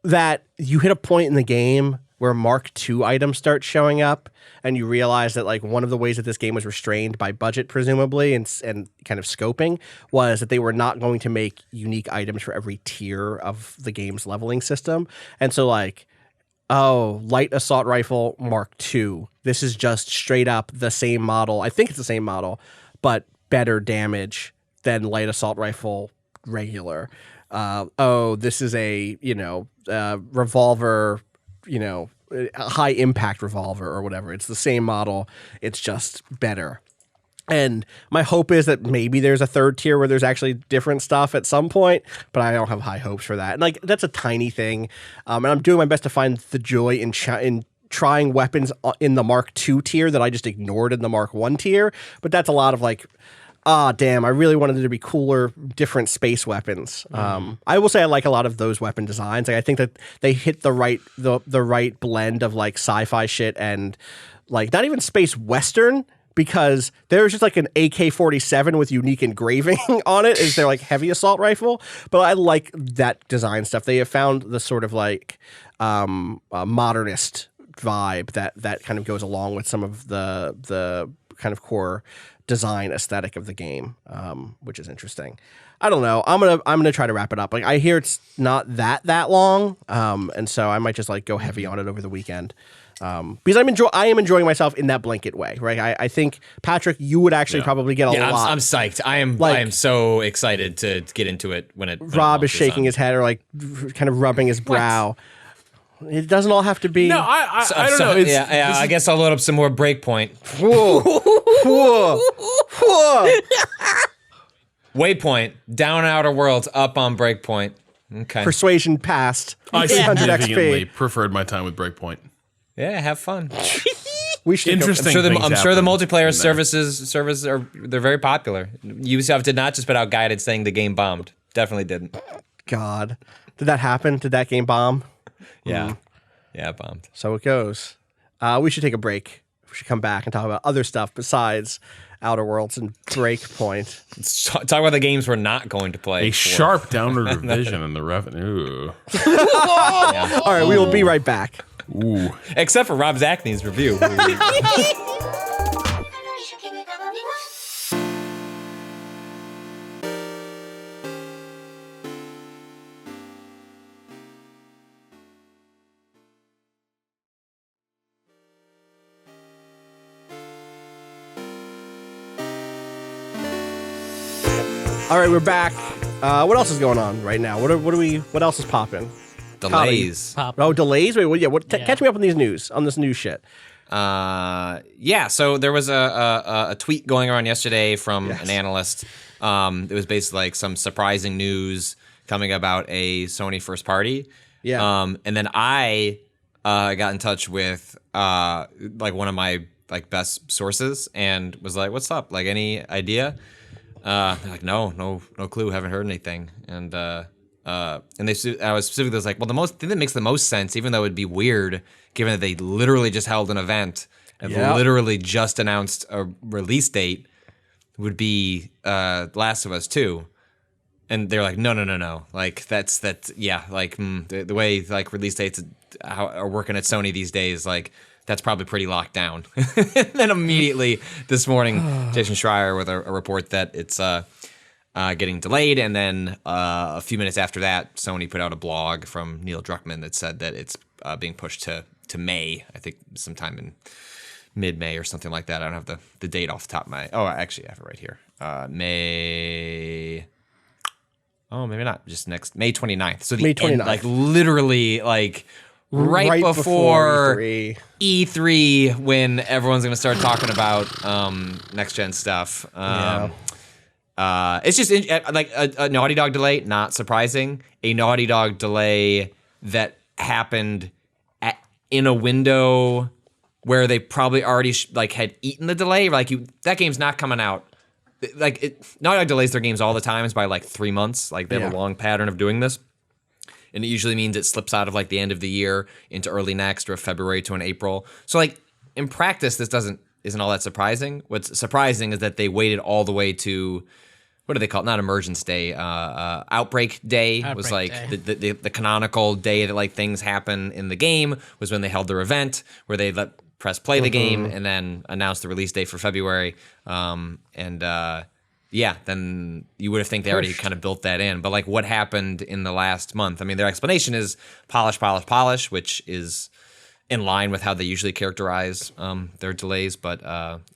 A: that you hit a point in the game where Mark II items start showing up, and you realize that like one of the ways that this game was restrained by budget, presumably, and kind of scoping, was that they were not going to make unique items for every tier of the game's leveling system, and so like. Oh, light assault rifle Mark II. This is just straight up the same model. I think it's the same model, but better damage than light assault rifle regular. This is a revolver, a high impact revolver or whatever. It's the same model. It's just better. And my hope is that maybe there's a third tier where there's actually different stuff at some point, but I don't have high hopes for that. And like that's a tiny thing, and I'm doing my best to find the joy in trying weapons in the Mark II tier that I just ignored in the Mark I tier. But that's a lot of like, damn, I really wanted there to be cooler, different space weapons. I will say I like a lot of those weapon designs. Like, I think that they hit the right blend of like sci-fi shit and like not even space western. Because there's just like an AK-47 with unique engraving on it. Is their like heavy assault rifle? But I like that design stuff. They have found the sort of like modernist vibe that kind of goes along with some of the kind of core design aesthetic of the game, which is interesting. I don't know. I'm gonna try to wrap it up. Like I hear it's not that long, and so I might just like go heavy on it over the weekend. Because I am enjoying myself in that blanket way, right? I think Patrick, you would actually probably get a lot.
E: I'm psyched. I am so excited to get into it when
A: Rob is shaking his head or like kind of rubbing his brow. It doesn't all have to be.
C: No, I don't know.
E: I guess I'll load up some more Breakpoint.
A: Whoa.
E: Waypoint, down Outer Worlds, up on Breakpoint. Okay.
A: Persuasion passed.
C: I
A: 300
C: significantly
A: XP.
C: preferred my time with Breakpoint.
E: Yeah, have fun.
A: We should
C: Interesting.
E: I'm sure the multiplayer
C: in there.
E: services they're very popular. Ubisoft did not just put out guidance saying the game bombed. Definitely didn't.
A: God, did that happen? Did that game bomb?
E: Yeah. Yeah, it bombed.
A: So it goes. We should take a break. We should come back and talk about other stuff besides Outer Worlds and Breakpoint.
E: Let's talk about the games we're not going to play.
C: A sharp downward revision in the revenue.
A: All right, we will be right back.
C: Ooh.
E: Except for Rob Zachney's review.
A: All right, we're back. What else is going on right now? What else is popping?
E: Delays.
B: Pop.
A: Oh, delays. Wait, yeah.
B: Yeah.
A: Catch me up on this new shit.
E: Yeah, so there was a tweet going around yesterday from an analyst. It was basically like some surprising news coming about a Sony first party.
A: Yeah.
E: And then I got in touch with like one of my like best sources and was like, "What's up? Like, any idea?" They're like, no clue. Haven't heard anything. And I was specifically like, well, the thing that makes the most sense, even though it'd be weird, given that they literally just held an event and literally just announced a release date, would be Last of Us 2. And they're like, no. Like that's yeah. Like the way like release dates are working at Sony these days, like that's probably pretty locked down. And then immediately this morning, Jason Schreier with a report that it's getting delayed, and then a few minutes after that, Sony put out a blog from Neil Druckmann that said that it's being pushed to May. I think sometime in mid-May or something like that. I don't have the date off the top of my. Oh, actually, I have it right here. May. Oh, maybe not. Just next May 29th. So the
A: May 29th.
E: end, like literally, like right before E3, when everyone's gonna start talking about next gen stuff. It's just like a Naughty Dog delay, not surprising. A Naughty Dog delay that happened in a window where they probably already had eaten the delay. Like that game's not coming out. Naughty Dog delays their games all the time. It's by like 3 months. Like they have a long pattern of doing this. And it usually means it slips out of like the end of the year into early next, or February to an April. So like in practice, this isn't all that surprising. What's surprising is that they waited all the way to, what do they call it? Not Emergence Day, Outbreak Day was like the canonical day that like things happen in the game, was when they held their event where they let press play the game and then announce the release date for February. Then you would have think they already kind of built that in. But like what happened in the last month? I mean, their explanation is polish, which is in line with how they usually characterize their delays. But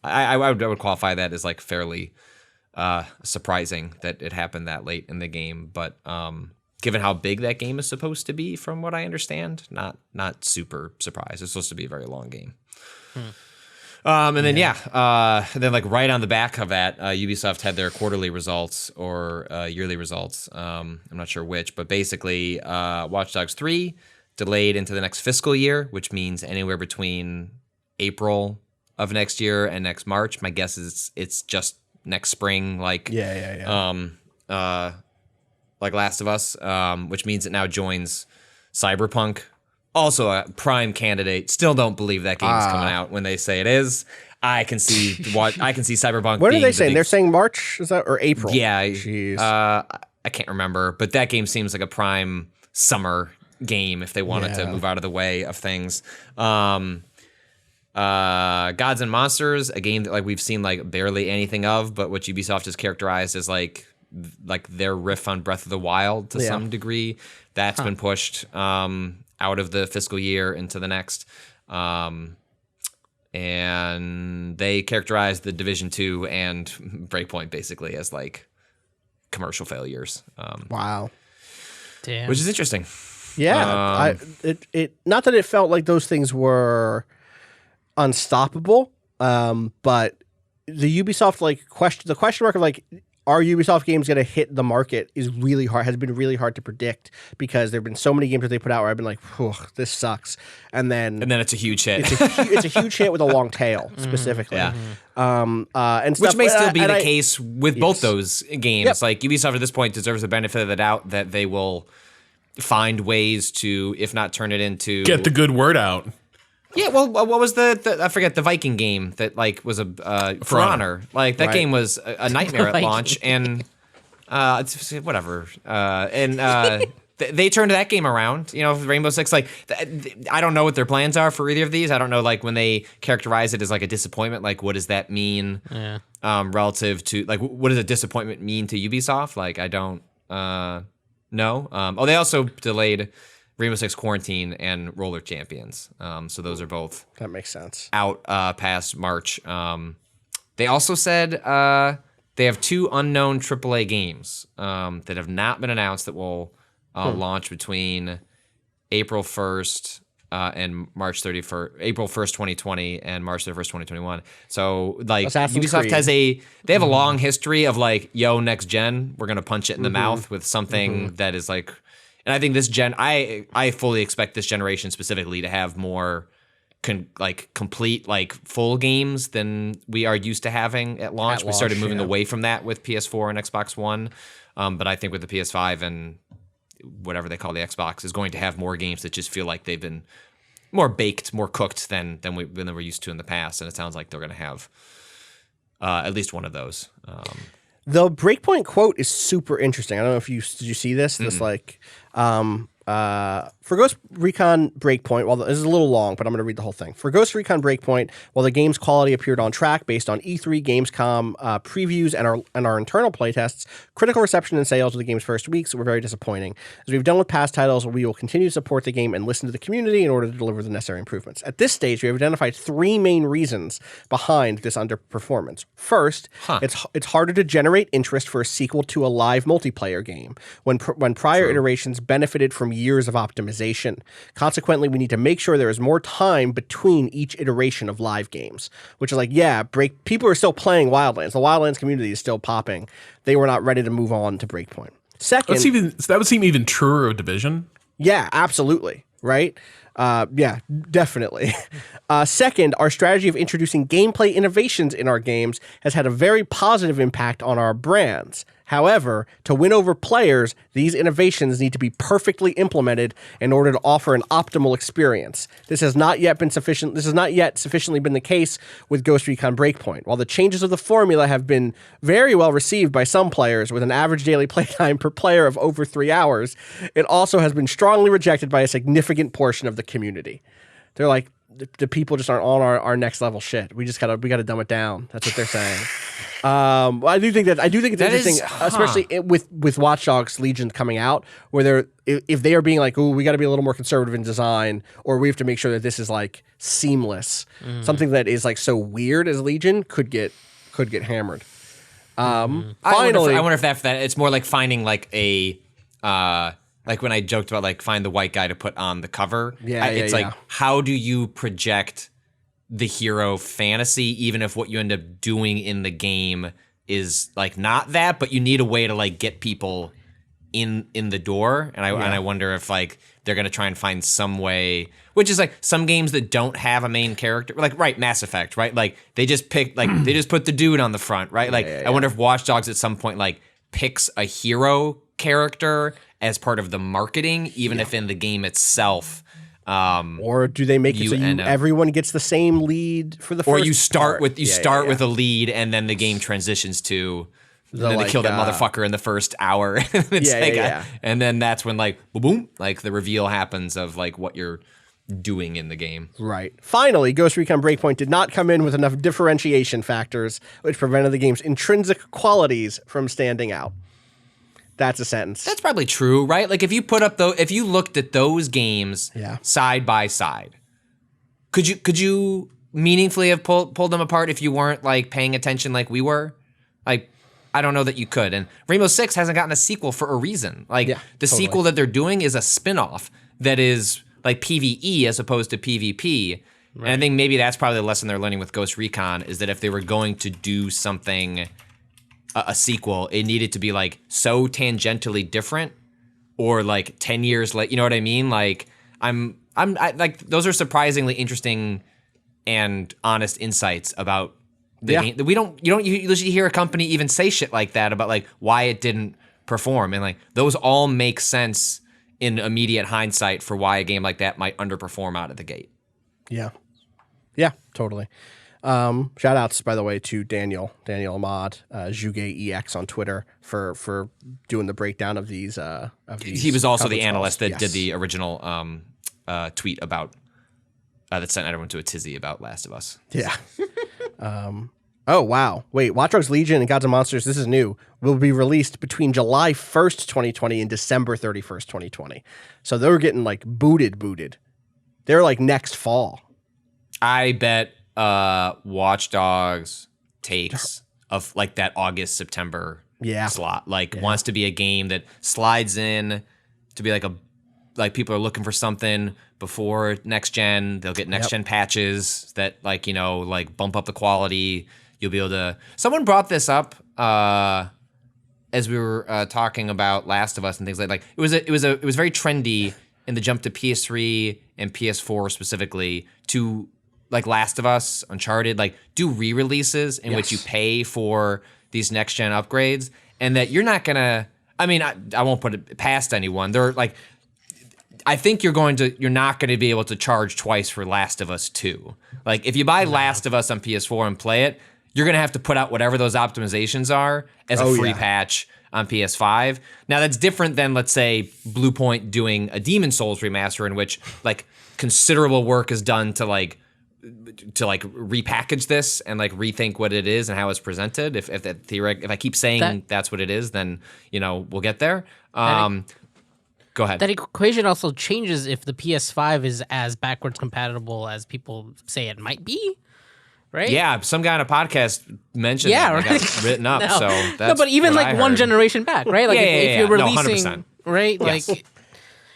E: I would qualify that as like fairly surprising that it happened that late in the game. But given how big that game is supposed to be, from what I understand, not super surprised. It's supposed to be a very long game. And then then like right on the back of that, Ubisoft had their quarterly results or yearly results. I'm not sure which, but basically, Watch Dogs 3 delayed into the next fiscal year, which means anywhere between April of next year and next March. My guess is it's just next spring, like like Last of Us, which means it now joins Cyberpunk. Also a prime candidate. Still don't believe that game's coming out when they say it is. I can see Cyberpunk.
A: What are they saying? They're saying March, is that, or April?
E: Yeah.
A: Jeez.
E: I can't remember, but that game seems like a prime summer game if they wanted to move out of the way of things. Gods and Monsters, a game that like we've seen like barely anything of, but what Ubisoft has characterized as like their riff on Breath of the Wild to some degree. That's been pushed out of the fiscal year into the next. And they characterized the Division 2 and Breakpoint basically as like commercial failures.
A: Wow.
B: Damn.
E: Which is interesting.
A: Yeah. It not that it felt like those things were unstoppable, but the Ubisoft the question mark of like, are Ubisoft games going to hit the market is really hard, has been really hard to predict because there have been so many games that they put out where I've been like, this sucks. And then
E: it's a huge hit.
A: It's a huge hit with a long tail specifically.
E: Yeah.
A: And stuff,
E: Which may still be the
A: I-
E: case with both those games.
A: Yep.
E: Like Ubisoft at this point deserves the benefit of the doubt that they will find ways to, if not turn it into
C: Get the good word out.
E: Yeah, well, what was the I forget, the Viking game that like was a For Honor. Like that game was a nightmare at
B: Viking.
E: launch, and it's whatever. They turned that game around. You know, Rainbow Six. Like I don't know what their plans are for either of these. I don't know like when they characterize it as like a disappointment. Like what does that mean?
B: Yeah.
E: Relative to like what does a disappointment mean to Ubisoft? Like I don't know. They also delayed Rainbow Six Quarantine and Roller Champions. So those are both
A: That makes sense.
E: out past March. They also said they have 2 unknown AAA games that have not been announced that will launch between April 1st and March 31st, April 1st, 2020 and March 31st, 2021. So like
A: Assassin's
E: Ubisoft
A: Creed.
E: they have a long history of like, yo, next gen, we're going to punch it in the mouth with something that is like, and I think this gen, I fully expect this generation specifically to have more complete like full games than we are used to having at launch. We started moving away from that with PS4 and Xbox One, but I think with the PS5 and whatever they call the Xbox is going to have more games that just feel like they've been more baked, more cooked than we're used to in the past. And it sounds like they're going to have at least one of those.
A: The Breakpoint quote is super interesting. I don't know if did you see this? This like for Ghost Recon Breakpoint, well, this is a little long, but I'm going to read the whole thing. For Ghost Recon Breakpoint, while the game's quality appeared on track based on E3, Gamescom previews, and our internal playtests, critical reception and sales of the game's first weeks were very disappointing. As we've done with past titles, we will continue to support the game and listen to the community in order to deliver the necessary improvements. At this stage, we have identified 3 main reasons behind this underperformance. First, it's harder to generate interest for a sequel to a live multiplayer game when prior iterations benefited from years of optimization. Consequently, we need to make sure there is more time between each iteration of live games, which is like, people are still playing Wildlands. The Wildlands community is still popping. They were not ready to move on to Breakpoint. Second,
C: That would seem even truer of Division.
A: yeah, absolutely. Right? Yeah, definitely. Second, our strategy of introducing gameplay innovations in our games has had a very positive impact on our brands. However, to win over players, these innovations need to be perfectly implemented in order to offer an optimal experience. This has not yet sufficiently been the case with Ghost Recon Breakpoint. While the changes of the formula have been very well received by some players with an average daily playtime per player of over 3 hours, it also has been strongly rejected by a significant portion of the community. They're like, the people just aren't on our next level shit. We gotta dumb it down. That's what they're saying. I do think it's interesting, especially with Watch Dogs Legion coming out, where if they are being like, "Ooh, we got to be a little more conservative in design," or we have to make sure that this is like seamless. Something that is like so weird as Legion could get hammered. Finally,
E: I wonder if that it's more like finding like a. Like when I joked about like find the white guy to put on the cover. It's like, how do you project the hero fantasy, even if what you end up doing in the game is like not that, but you need a way to like get people in the door. And I wonder if like they're gonna try and find some way, which is like some games that don't have a main character, like Mass Effect, right? Like they just pick they just put the dude on the front, right? Like I wonder if Watch Dogs at some point like picks a hero character as part of the marketing, even if in the game itself.
A: Or do they make it so everyone gets the same lead for the first?
E: Or you start
A: part?
E: with a lead, and then the game transitions to then they kill that motherfucker in the first hour. And then that's when like boom, like the reveal happens of like what you're doing in the game.
A: Right. Finally, Ghost Recon Breakpoint did not come in with enough differentiation factors, which prevented the game's intrinsic qualities from standing out. That's a sentence.
E: That's probably true, right? Like if you looked at those games side by side, could you meaningfully have pulled them apart if you weren't like paying attention like we were? Like I don't know that you could. And Rainbow Six hasn't gotten a sequel for a reason. Like the sequel that they're doing is a spin-off that is like PvE as opposed to PvP. Right. And I think maybe that's probably the lesson they're learning with Ghost Recon is that if they were going to do something
D: a sequel, it needed to be like so tangentially different, or like 10 years late. You know what I mean? Like I like those are surprisingly interesting and honest insights about the game. You don't usually hear a company even say shit like that about like why it didn't perform, and like those all make sense in immediate hindsight for why a game like that might underperform out of the gate.
A: Yeah, totally. Shout outs, by the way, to Daniel Ahmad, Juge EX on Twitter for doing the breakdown of these.
D: He was also the
A: coverage
D: analyst
A: calls.
D: that did the original tweet about that sent everyone to a tizzy about Last of Us.
A: Yeah. Oh, wow. Wait, Watch Dogs Legion and Gods and Monsters, this is new, will be released between July 1st, 2020 and December 31st, 2020. So they're getting like booted. They're like next fall.
D: I bet Watch Dogs takes of like that August, September slot. Like wants to be a game that slides in to be like people are looking for something before next gen. They'll get next gen patches that like, like bump up the quality. You'll be able to. Someone brought this up as we were talking about Last of Us and things like it was very trendy in the jump to PS3 and PS4 specifically to like Last of Us, Uncharted, like do re-releases in which you pay for these next gen upgrades, and that you're not gonna. I mean, I won't put it past anyone. They're like. I think you're not going to be able to charge twice for Last of Us 2. Like if you buy Last of Us on PS4 and play it, you're going to have to put out whatever those optimizations are as a free patch on PS5. Now that's different than, let's say, Bluepoint doing a Demon Souls remaster in which like considerable work is done to repackage this and like rethink what it is and how it's presented. If I keep saying that's what it is, then we'll get there. Go ahead.
B: That equation also changes if the PS5 is as backwards compatible as people say it might be, right?
D: Yeah, some guy on a podcast mentioned that and it got written up. So that's
B: but even like one generation back, right? Like if you're releasing,
D: 100%.
B: right? Yes. Like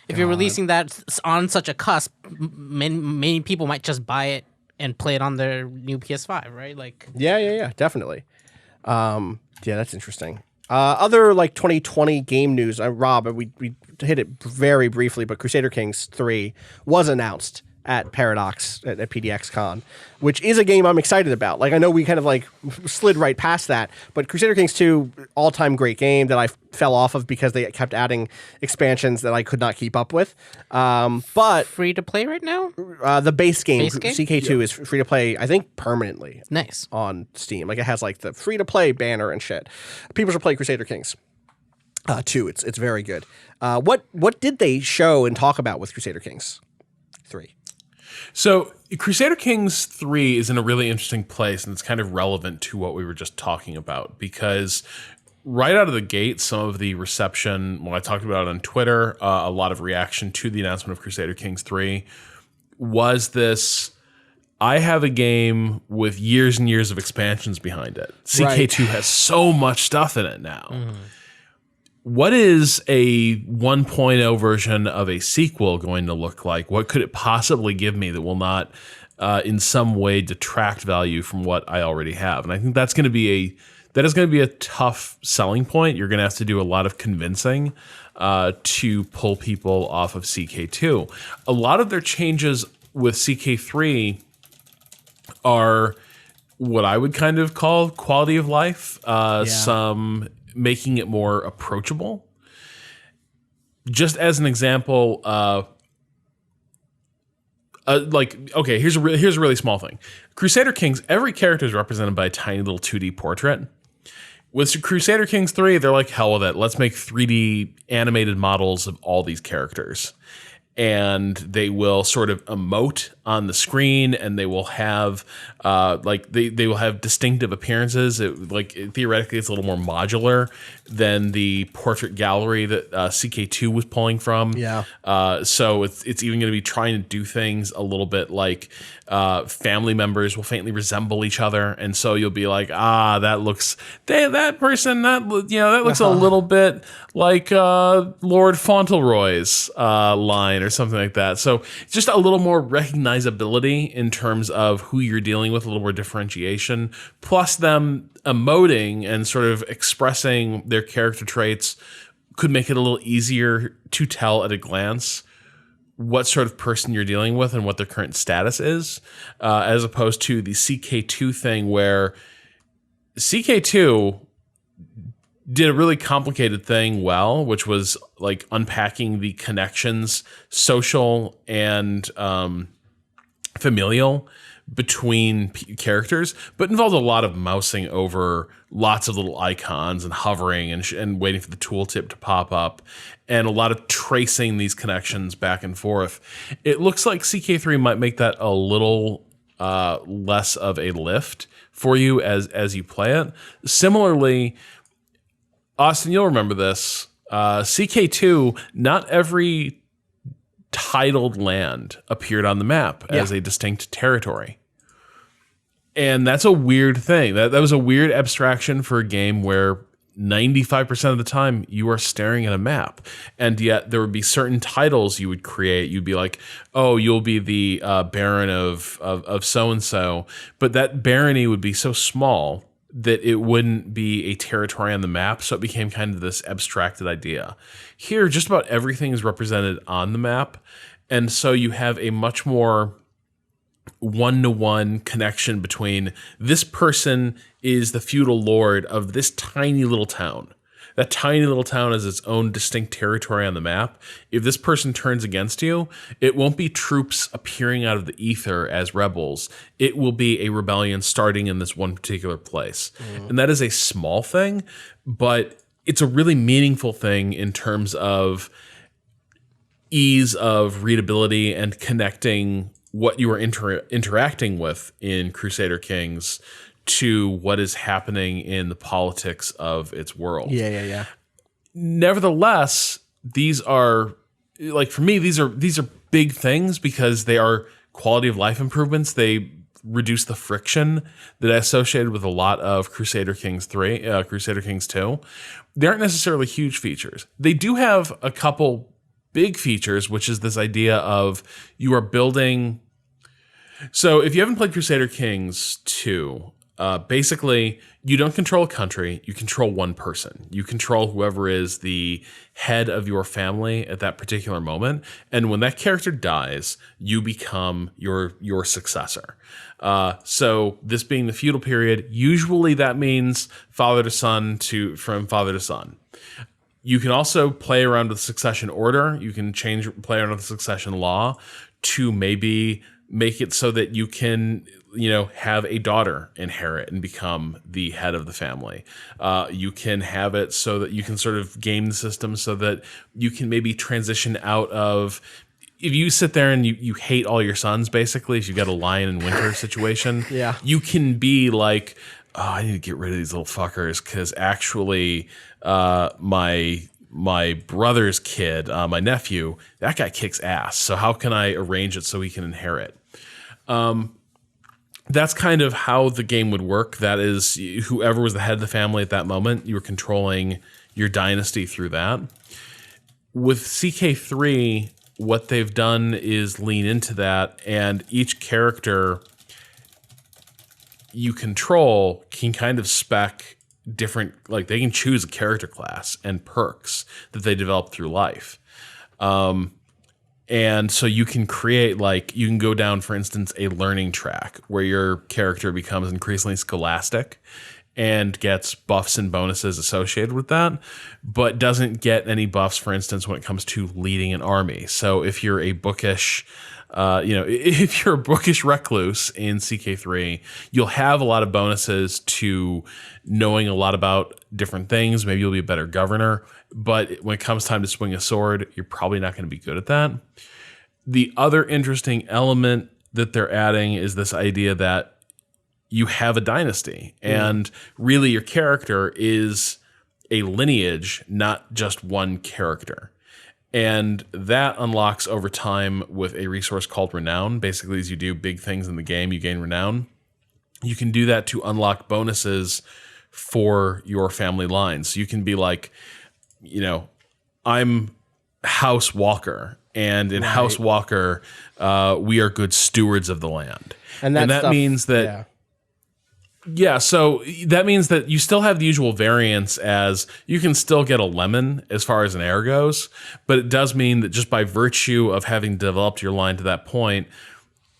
B: if you're releasing that on such a cusp, many people might just buy it and play it on their new PS5, right? Like
A: Yeah, definitely. Yeah, that's interesting. Other like 2020 game news, Rob, we hit it very briefly, but Crusader Kings III was announced at Paradox at PDXCon, which is a game I'm excited about. Like I know we kind of like slid right past that, but Crusader Kings 2, all-time great game that I fell off of because they kept adding expansions that I could not keep up with. But
B: free to play right now?
A: The base game? CK2 is free to play, I think, permanently.
B: Nice.
A: On Steam. Like it has like the free to play banner and shit. People should play Crusader Kings 2. It's very good. What did they show and talk about with Crusader Kings 3?
C: So Crusader Kings 3 is in a really interesting place, and it's kind of relevant to what we were just talking about, because right out of the gate, some of the reception, I talked about it on Twitter, a lot of reaction to the announcement of Crusader Kings 3 was this, I have a game with years and years of expansions behind it. CK2 has so much stuff in it now. Mm. What is a 1.0 version of a sequel going to look like? What could it possibly give me that will not in some way detract value from what I already have? And I think that's going to be a tough selling point. You're going to have to do a lot of convincing to pull people off of CK2. A lot of their changes with CK3 are what I would kind of call quality of life. Some making it more approachable. Just as an example, here's a really small thing. Crusader Kings, every character is represented by a tiny little 2D portrait. With Crusader Kings 3, they're like, hell with it. Let's make 3D animated models of all these characters. And they will sort of emote on the screen, and they will have they will have distinctive appearances. Theoretically, it's a little more modular than the portrait gallery that CK2 was pulling from. Yeah. So it's even going to be trying to do things a little bit like family members will faintly resemble each other, and so you'll be like, that looks that person that looks a little bit like Lord Fauntleroy's line or something like that. So just a little more recognizable customizability in terms of who you're dealing with, a little more differentiation, plus them emoting and sort of expressing their character traits could make it a little easier to tell at a glance what sort of person you're dealing with and what their current status is, as opposed to the CK2 thing where CK2 did a really complicated thing well, which was like unpacking the connections, social and familial, between characters, but involved a lot of mousing over lots of little icons and hovering and waiting for the tooltip to pop up, and a lot of tracing these connections back and forth. It looks like CK3 might make that a little less of a lift for you as you play it. Similarly, Austin, you'll remember this. CK2, not every titled land appeared on the map as a distinct territory. And that's a weird thing. That was a weird abstraction for a game where 95% of the time you are staring at a map. And yet there would be certain titles you would create. You'd be like, oh, you'll be the Baron of so-and-so. But that barony would be so small that it wouldn't be a territory on the map, so it became kind of this abstracted idea. Here, just about everything is represented on the map, and so you have a much more one-to-one connection between this person is the feudal lord of this tiny little town. That tiny little town has its own distinct territory on the map. If this person turns against you, it won't be troops appearing out of the ether as rebels. It will be a rebellion starting in this one particular place. And that is a small thing, but it's a really meaningful thing in terms of ease of readability and connecting what you are interacting with in Crusader Kings to what is happening in the politics of its world.
A: Yeah.
C: Nevertheless, these are, like, for me, these are big things because they are quality of life improvements. They reduce the friction that I associated with a lot of Crusader Kings III, Crusader Kings II. They aren't necessarily huge features. They do have a couple big features, which is this idea of you are building. So if you haven't played Crusader Kings II, basically, you don't control a country, you control one person. You control whoever is the head of your family at that particular moment. And when that character dies, you become your successor. So this being the feudal period, usually that means father to son from father to son. You can also play around with succession order. You can play around with succession law to maybe make it so that you can, have a daughter inherit and become the head of the family. You can have it so that you can sort of game the system so that you can maybe transition out of, if you sit there and you hate all your sons, basically, if you've got a lion in winter situation, you can be like, oh, I need to get rid of these little fuckers because actually my brother's kid, my nephew, that guy kicks ass. So how can I arrange it so he can inherit? That's kind of how the game would work. That is, whoever was the head of the family at that moment, you were controlling your dynasty through that. With CK3, what they've done is lean into that, and each character you control can kind of spec different, like they can choose a character class and perks that they develop through life. And so you can create, like, you can go down, for instance, a learning track where your character becomes increasingly scholastic and gets buffs and bonuses associated with that, but doesn't get any buffs, for instance, when it comes to leading an army. So if you're a bookish, if you're a bookish recluse in CK3, you'll have a lot of bonuses to knowing a lot about different things. Maybe you'll be a better governor, but when it comes time to swing a sword, you're probably not going to be good at that. The other interesting element that they're adding is this idea that you have a dynasty, and really your character is a lineage, not just one character. And that unlocks over time with a resource called Renown. Basically, as you do big things in the game, you gain Renown. You can do that to unlock bonuses for your family lines. So you can be like, I'm House Walker, and in House Walker, we are good stewards of the land.
A: And
C: that means that. Yeah, so that means that you still have the usual variance, as you can still get a lemon as far as an heir goes, but it does mean that just by virtue of having developed your line to that point,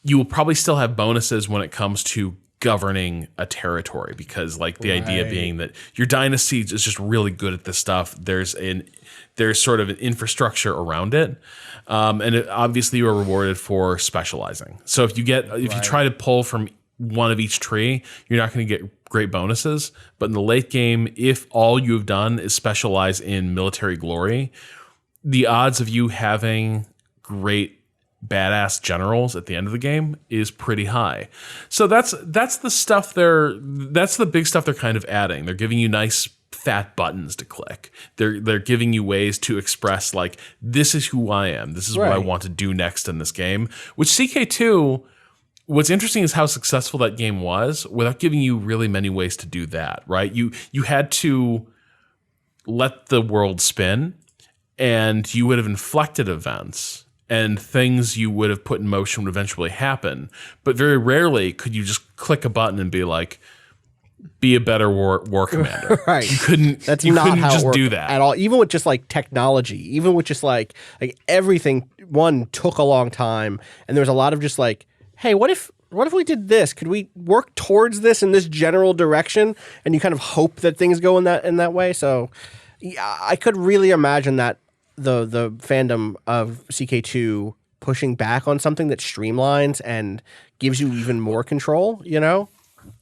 C: you will probably still have bonuses when it comes to governing a territory, because like the idea being that your dynasty is just really good at this stuff. There's sort of an infrastructure around it. Obviously you are rewarded for specializing. So if you try to pull from one of each tree, you're not going to get great bonuses. But in the late game, if all you've done is specialize in military glory, the odds of you having great badass generals at the end of the game is pretty high. So that's the stuff that's the big stuff they're kind of adding. They're giving you nice fat buttons to click. They're giving you ways to express like, this is who I am. This is what I want to do next in this game. Which CK2, what's interesting is how successful that game was without giving you really many ways to do that, right? You had to let the world spin, and you would have inflected events, and things you would have put in motion would eventually happen. But very rarely could you just click a button and be like, be a better war commander.
A: Right.
C: You couldn't just do that
A: at all. Even with just like technology, even with just like everything, one took a long time, and there was a lot of just like, hey, what if we did this? Could we work towards this in this general direction? And you kind of hope that things go in that way. So yeah, I could really imagine that the fandom of CK2 pushing back on something that streamlines and gives you even more control, you know?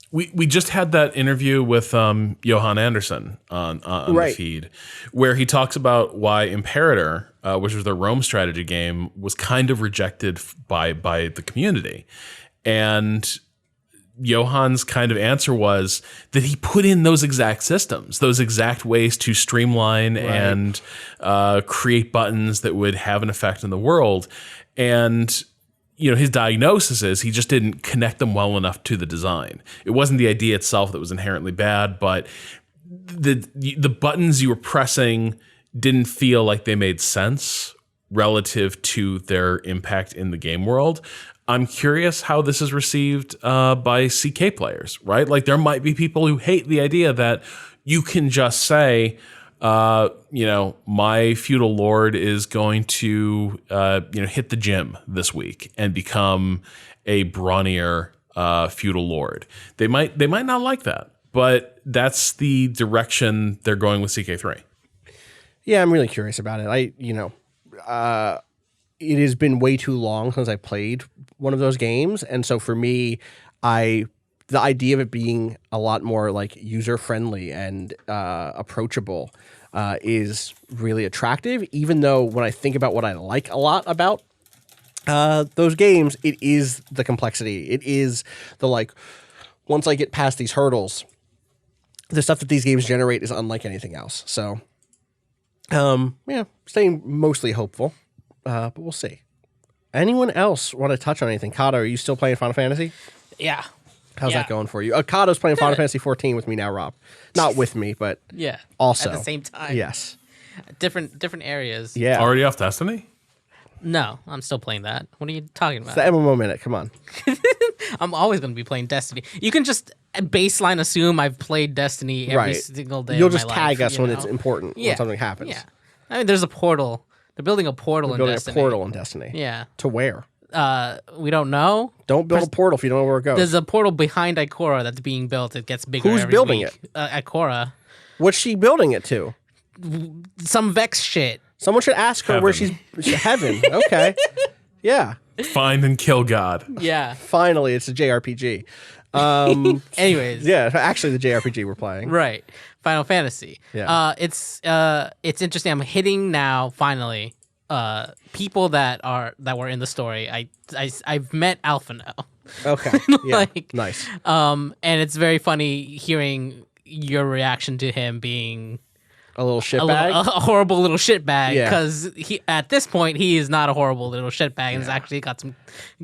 C: We just had that interview with Johan Anderson on the feed, where he talks about why Imperator, which was their Rome strategy game, was kind of rejected by the community. And Johan's kind of answer was that he put in those exact systems, those exact ways to streamline and create buttons that would have an effect in the world. And his diagnosis is he just didn't connect them well enough to the design. It wasn't the idea itself that was inherently bad, but the buttons you were pressing didn't feel like they made sense relative to their impact in the game world. I'm curious how this is received by CK players, right? Like there might be people who hate the idea that you can just say, my feudal lord is going to, hit the gym this week and become a brawnier feudal lord. They might not like that, but that's the direction they're going with CK3.
A: Yeah, I'm really curious about it. It has been way too long since I played one of those games, and so for me, the idea of it being a lot more like user friendly and approachable is really attractive. Even though when I think about what I like a lot about those games, it is the complexity. It is the like, once I get past these hurdles, the stuff that these games generate is unlike anything else. So, staying mostly hopeful, but we'll see. Anyone else want to touch on anything? Cado, are you still playing Final Fantasy?
B: Yeah.
A: How's that going for you? Cado's playing Final Fantasy XIV with me now, Rob. Not with me, but also.
B: At the same time.
A: Yes.
B: Different areas.
A: Yeah.
C: Already off Destiny?
B: No, I'm still playing that. What are you talking about?
A: It's the MMO minute. Come on.
B: I'm always going to be playing Destiny. You can just baseline assume I've played Destiny every single day.
A: You'll
B: of my
A: just tag
B: life,
A: us when it's important, when something happens.
B: Yeah. I mean, there's a portal. They're building a portal in Destiny.
A: Building a portal in Destiny.
B: Yeah.
A: To where?
B: We don't know.
A: Don't build a portal if you don't know where it goes.
B: There's a portal behind Ikora that's being built. It gets bigger.
A: Who's
B: every
A: building
B: week.
A: it?
B: Ikora.
A: What's she building it to?
B: Some Vex shit.
A: Someone should ask her where she's. Heaven. Okay. Yeah.
C: Find and kill God.
B: Yeah.
A: Finally, it's a JRPG.
B: Anyways.
A: Yeah, actually, the JRPG we're playing.
B: Right. Final Fantasy.
A: Yeah.
B: It's interesting. I'm hitting now finally people that were in the story. I've met Alpha now.
A: Okay. Yeah. Nice.
B: And it's very funny hearing your reaction to him being
A: a little shitbag,
B: a horrible little shitbag.
A: Yeah.
B: Because at this point he is not a horrible little shitbag, and has actually got some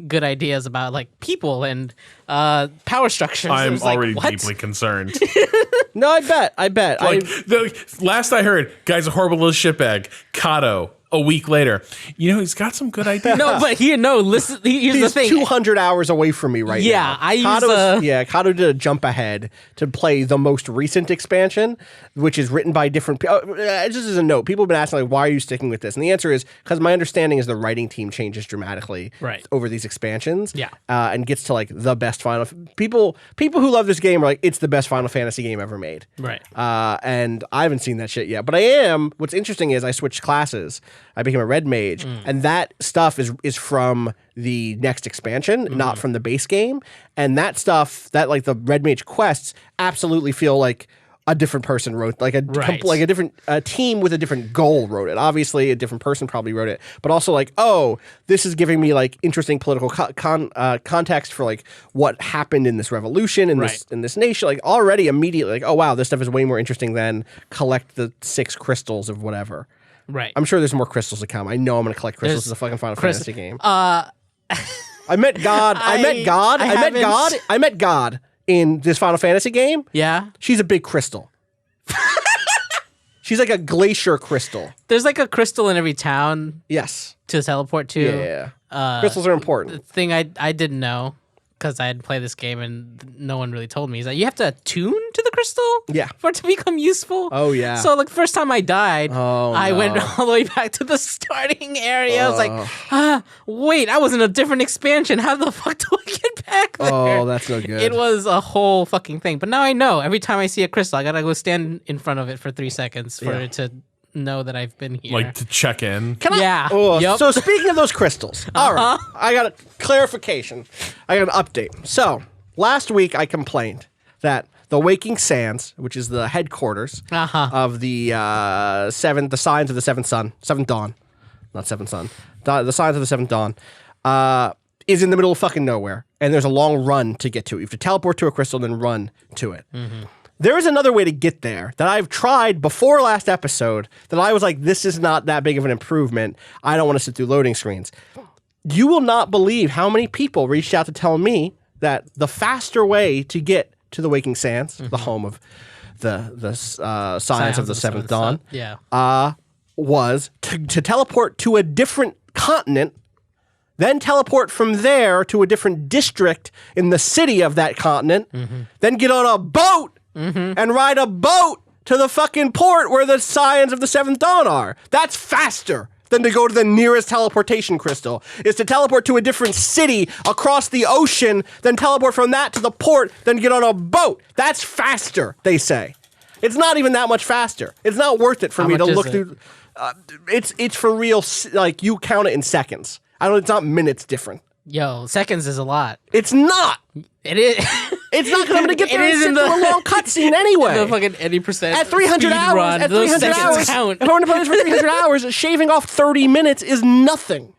B: good ideas about like people and power structures.
C: I'm already
B: like,
C: deeply concerned.
A: No, I bet.
C: Like the last I heard, guy's a horrible little shitbag. Cado, a week later, he's got some good ideas.
B: No, but listen. Here's the
A: He's
B: thing.
A: 200 hours away from me right now.
B: Yeah, I use
A: Cado did a jump ahead to play the most recent expansion, which is written by different people. Just as a note, people have been asking, like, why are you sticking with this? And the answer is because my understanding is the writing team changes dramatically over these expansions.
B: Yeah.
A: And gets to, like, the best Final... People who love this game are like, it's the best Final Fantasy game ever made.
B: Right.
A: And I haven't seen that shit yet. But I am... What's interesting is I switched classes. I became a red mage, and that stuff is from the next expansion, not from the base game. And that stuff, like the red mage quests, absolutely feel like a different person wrote, like a different team with a different goal wrote it. Obviously, a different person probably wrote it, but also like, oh, this is giving me like interesting political context for like what happened in this revolution in this nation. Like already immediately, like, oh wow, this stuff is way more interesting than collect the 6 crystals of whatever.
B: Right.
A: I'm sure there's more crystals to come. I know I'm going to collect crystals as a fucking Final Fantasy game. I met God. I met God in this Final Fantasy game.
B: Yeah.
A: She's a big crystal. She's like a glacier crystal.
B: There's like a crystal in every town.
A: Yes.
B: To teleport to.
A: Yeah. Crystals are important.
B: The thing I didn't know, because I had played this game and no one really told me, is that you have to attune to the crystal for it to become useful.
A: Oh, yeah.
B: So, like, first time I died, I went all the way back to the starting area. I was like, wait, I was in a different expansion. How the fuck do I get back there?
A: Oh, that's no good.
B: It was a whole fucking thing. But now I know. Every time I see a crystal, I gotta go stand in front of it for 3 seconds for it to know that I've been here.
C: Like to check in.
A: So speaking of those crystals, all right, I got a clarification. I got an update. So last week I complained that the Waking Sands, which is the headquarters of the Signs of the Seventh Dawn, not Seventh Sun, the Signs of the Seventh Dawn, is in the middle of fucking nowhere, and there's a long run to get to it. You have to teleport to a crystal and then run to it. There is another way to get there that I've tried before last episode that I was like, this is not that big of an improvement. I don't want to sit through loading screens. You will not believe how many people reached out to tell me that the faster way to get to the Waking Sands, the home of the Science of the Seventh Dawn, was to teleport to a different continent, then teleport from there to a different district in the city of that continent, then get on a boat and ride a boat to the fucking port where the Signs of the Seventh Dawn are. That's faster than to go to the nearest teleportation crystal. Is to teleport to a different city across the ocean, then teleport from that to the port, then get on a boat. That's faster, they say. It's not even that much faster. It's not worth it for me to look through. It's for real. Like, you count it in seconds. It's not minutes different.
B: Yo, seconds is a lot.
A: It's not.
B: It is.
A: It's not going to get there and sit through a long cutscene anyway.
B: The fucking 80%
A: at 300 hours.
B: Run,
A: at 300 hours.
B: Count.
A: If I want to play this for 300 hours, shaving off 30 minutes is nothing.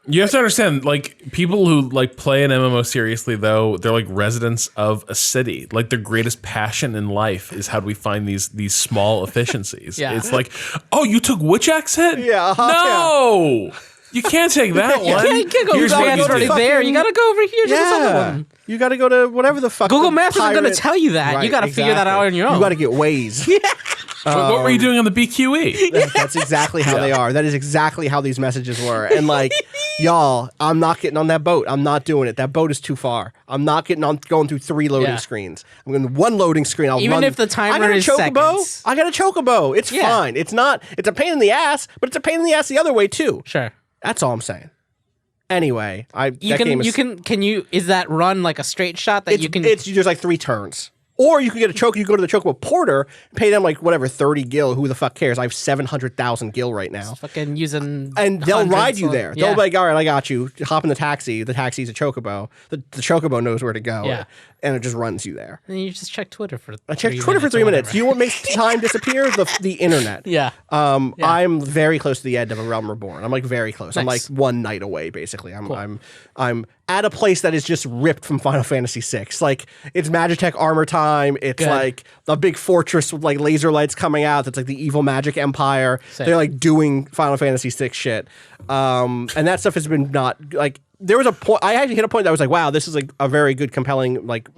C: You have to understand, like, people who like play an MMO seriously, though, they're like residents of a city. Like, their greatest passion in life is how do we find these small efficiencies. It's like, oh, you took Witch Axe hit?
A: Yeah.
C: No. You can't take that one.
B: You can't go.
C: Here's what you do.
B: There. You gotta go over here to this other one.
A: You gotta go to whatever the fuck.
B: Google Maps isn't gonna tell you that. You gotta figure that out on your own.
A: You gotta get Waze.
C: What were you doing on the BQE?
A: That's exactly how they are. That is exactly how these messages were. And like, y'all, I'm not getting on that boat. I'm not doing it. That boat is too far. I'm not going through 3 loading screens. I'm going to 1 loading screen.
B: Even if the timer is seconds.
A: I got a chocobo. It's fine. It's a pain in the ass, but it's a pain in the ass the other way too.
B: Sure.
A: That's all I'm saying. Anyway,
B: is that run like a straight shot that you can?
A: It's just like 3 turns. Or you can get a choke. You go to the chocobo porter and pay them like whatever 30 gil. Who the fuck cares? I have 700,000 gil right now.
B: Just fucking using,
A: and they'll ride you there. They'll be like, all right, I got you. Hop in the taxi. The taxi's a chocobo. The chocobo knows where to go. And it just runs you there.
B: And you just check Twitter for.
A: I check Twitter for 3 minutes. You know what makes time disappear? The internet. I'm very close to the end of A Realm Reborn. I'm like very close. Nice. I'm like 1 night away basically. I'm at a place that is just ripped from Final Fantasy VI. Like, it's Magitech armor time. It's like a big fortress with like laser lights coming out. That's like the evil magic empire. They're like doing Final Fantasy VI shit. And that stuff has been not like, there was a point. I actually hit a point that I was like, wow, this is like a very good, compelling, like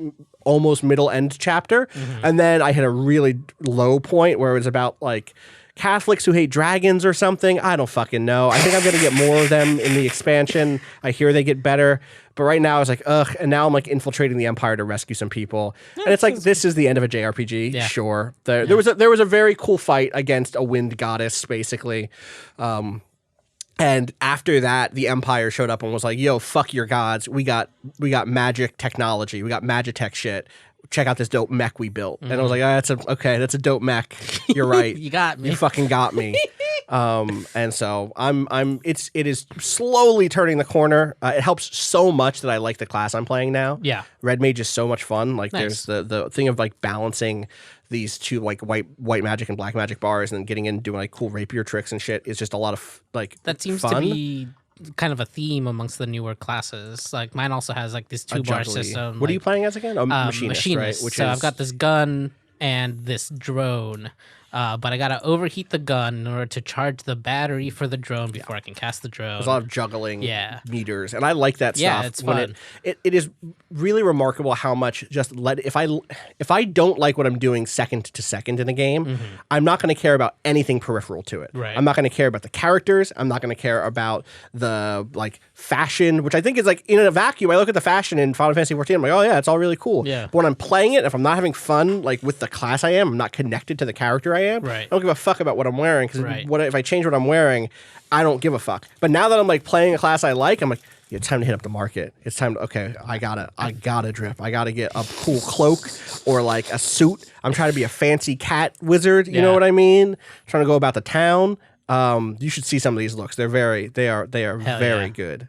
A: almost middle end chapter. And then I hit a really low point where it was about like Catholics who hate dragons or something. I don't fucking know. I think I'm gonna get more of them in the expansion. I hear they get better, but right now I was like, ugh. And now I'm like infiltrating the Empire to rescue some people. And it's like, this is the end of a JRPG.
B: Yeah.
A: Sure. There was a very cool fight against a wind goddess, basically. And after that, the Empire showed up and was like, yo, fuck your gods. We got magic technology. We got magitech shit. Check out this dope mech we built. And I was like, that's a dope mech. You're right.
B: You got me.
A: You fucking got me. And so it is slowly turning the corner. It helps so much that I like the class I'm playing now.
B: Yeah.
A: Red Mage is so much fun. Like
B: Nice.
A: there's the thing of like balancing these two like white magic and black magic bars and then getting in and doing like cool rapier tricks and shit is just a lot of like
B: That seems
A: fun.
B: to be kind of a theme amongst the newer classes. Like mine also has like this 2-bar
A: juggly.
B: system.
A: What are you
B: like,
A: playing as again? Machinist, right? Which
B: so
A: is
B: I've got this gun and this drone. But I gotta overheat the gun in order to charge the battery for the drone before I can cast the drone.
A: there's a lot of juggling
B: Yeah.
A: meters, and I like that
B: Yeah,
A: stuff.
B: it's
A: when
B: fun.
A: It is really remarkable how much if I don't like what I'm doing second to second in a game, I'm not going to care about anything peripheral to it.
B: Right.
A: I'm not going to care about the characters. I'm not going to care about the like fashion, which I think is like in a vacuum. I look at the fashion in Final Fantasy XIV. I'm like, oh yeah, it's all really cool.
B: Yeah.
A: But when I'm playing it, if I'm not having fun like with the class I'm not connected to the character I am.
B: Right.
A: I don't give a fuck about what I'm wearing because
B: Right.
A: if I change what I'm wearing, I don't give a fuck. But now that I'm like playing a class I like, I'm like, yeah, it's time to hit up the market. It's time to I gotta drip. I gotta get a cool cloak or like a suit. I'm trying to be a fancy cat wizard. You know
B: Yeah.
A: what I mean? Trying to go about the town. You should see some of these looks. They are
B: Hell
A: very
B: yeah.
A: good.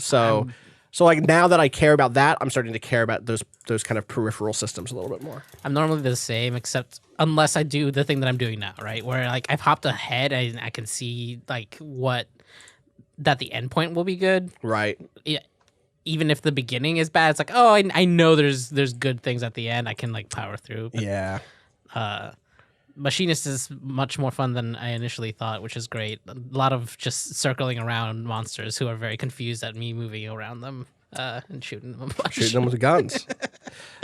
A: So like now that I care about that, I'm starting to care about those kind of peripheral systems a little bit more.
B: I'm normally the same, except unless I do the thing that I'm doing now, right? Where like I've hopped ahead and I can see like that the endpoint will be good.
A: Right.
B: Yeah, even if the beginning is bad, it's like, oh, I know there's good things at the end. I can like power through. But,
A: Yeah.
B: Machinist is much more fun than I initially thought, which is great. A lot of just circling around monsters who are very confused at me moving around them and shooting them a bunch.
A: Shooting them with guns.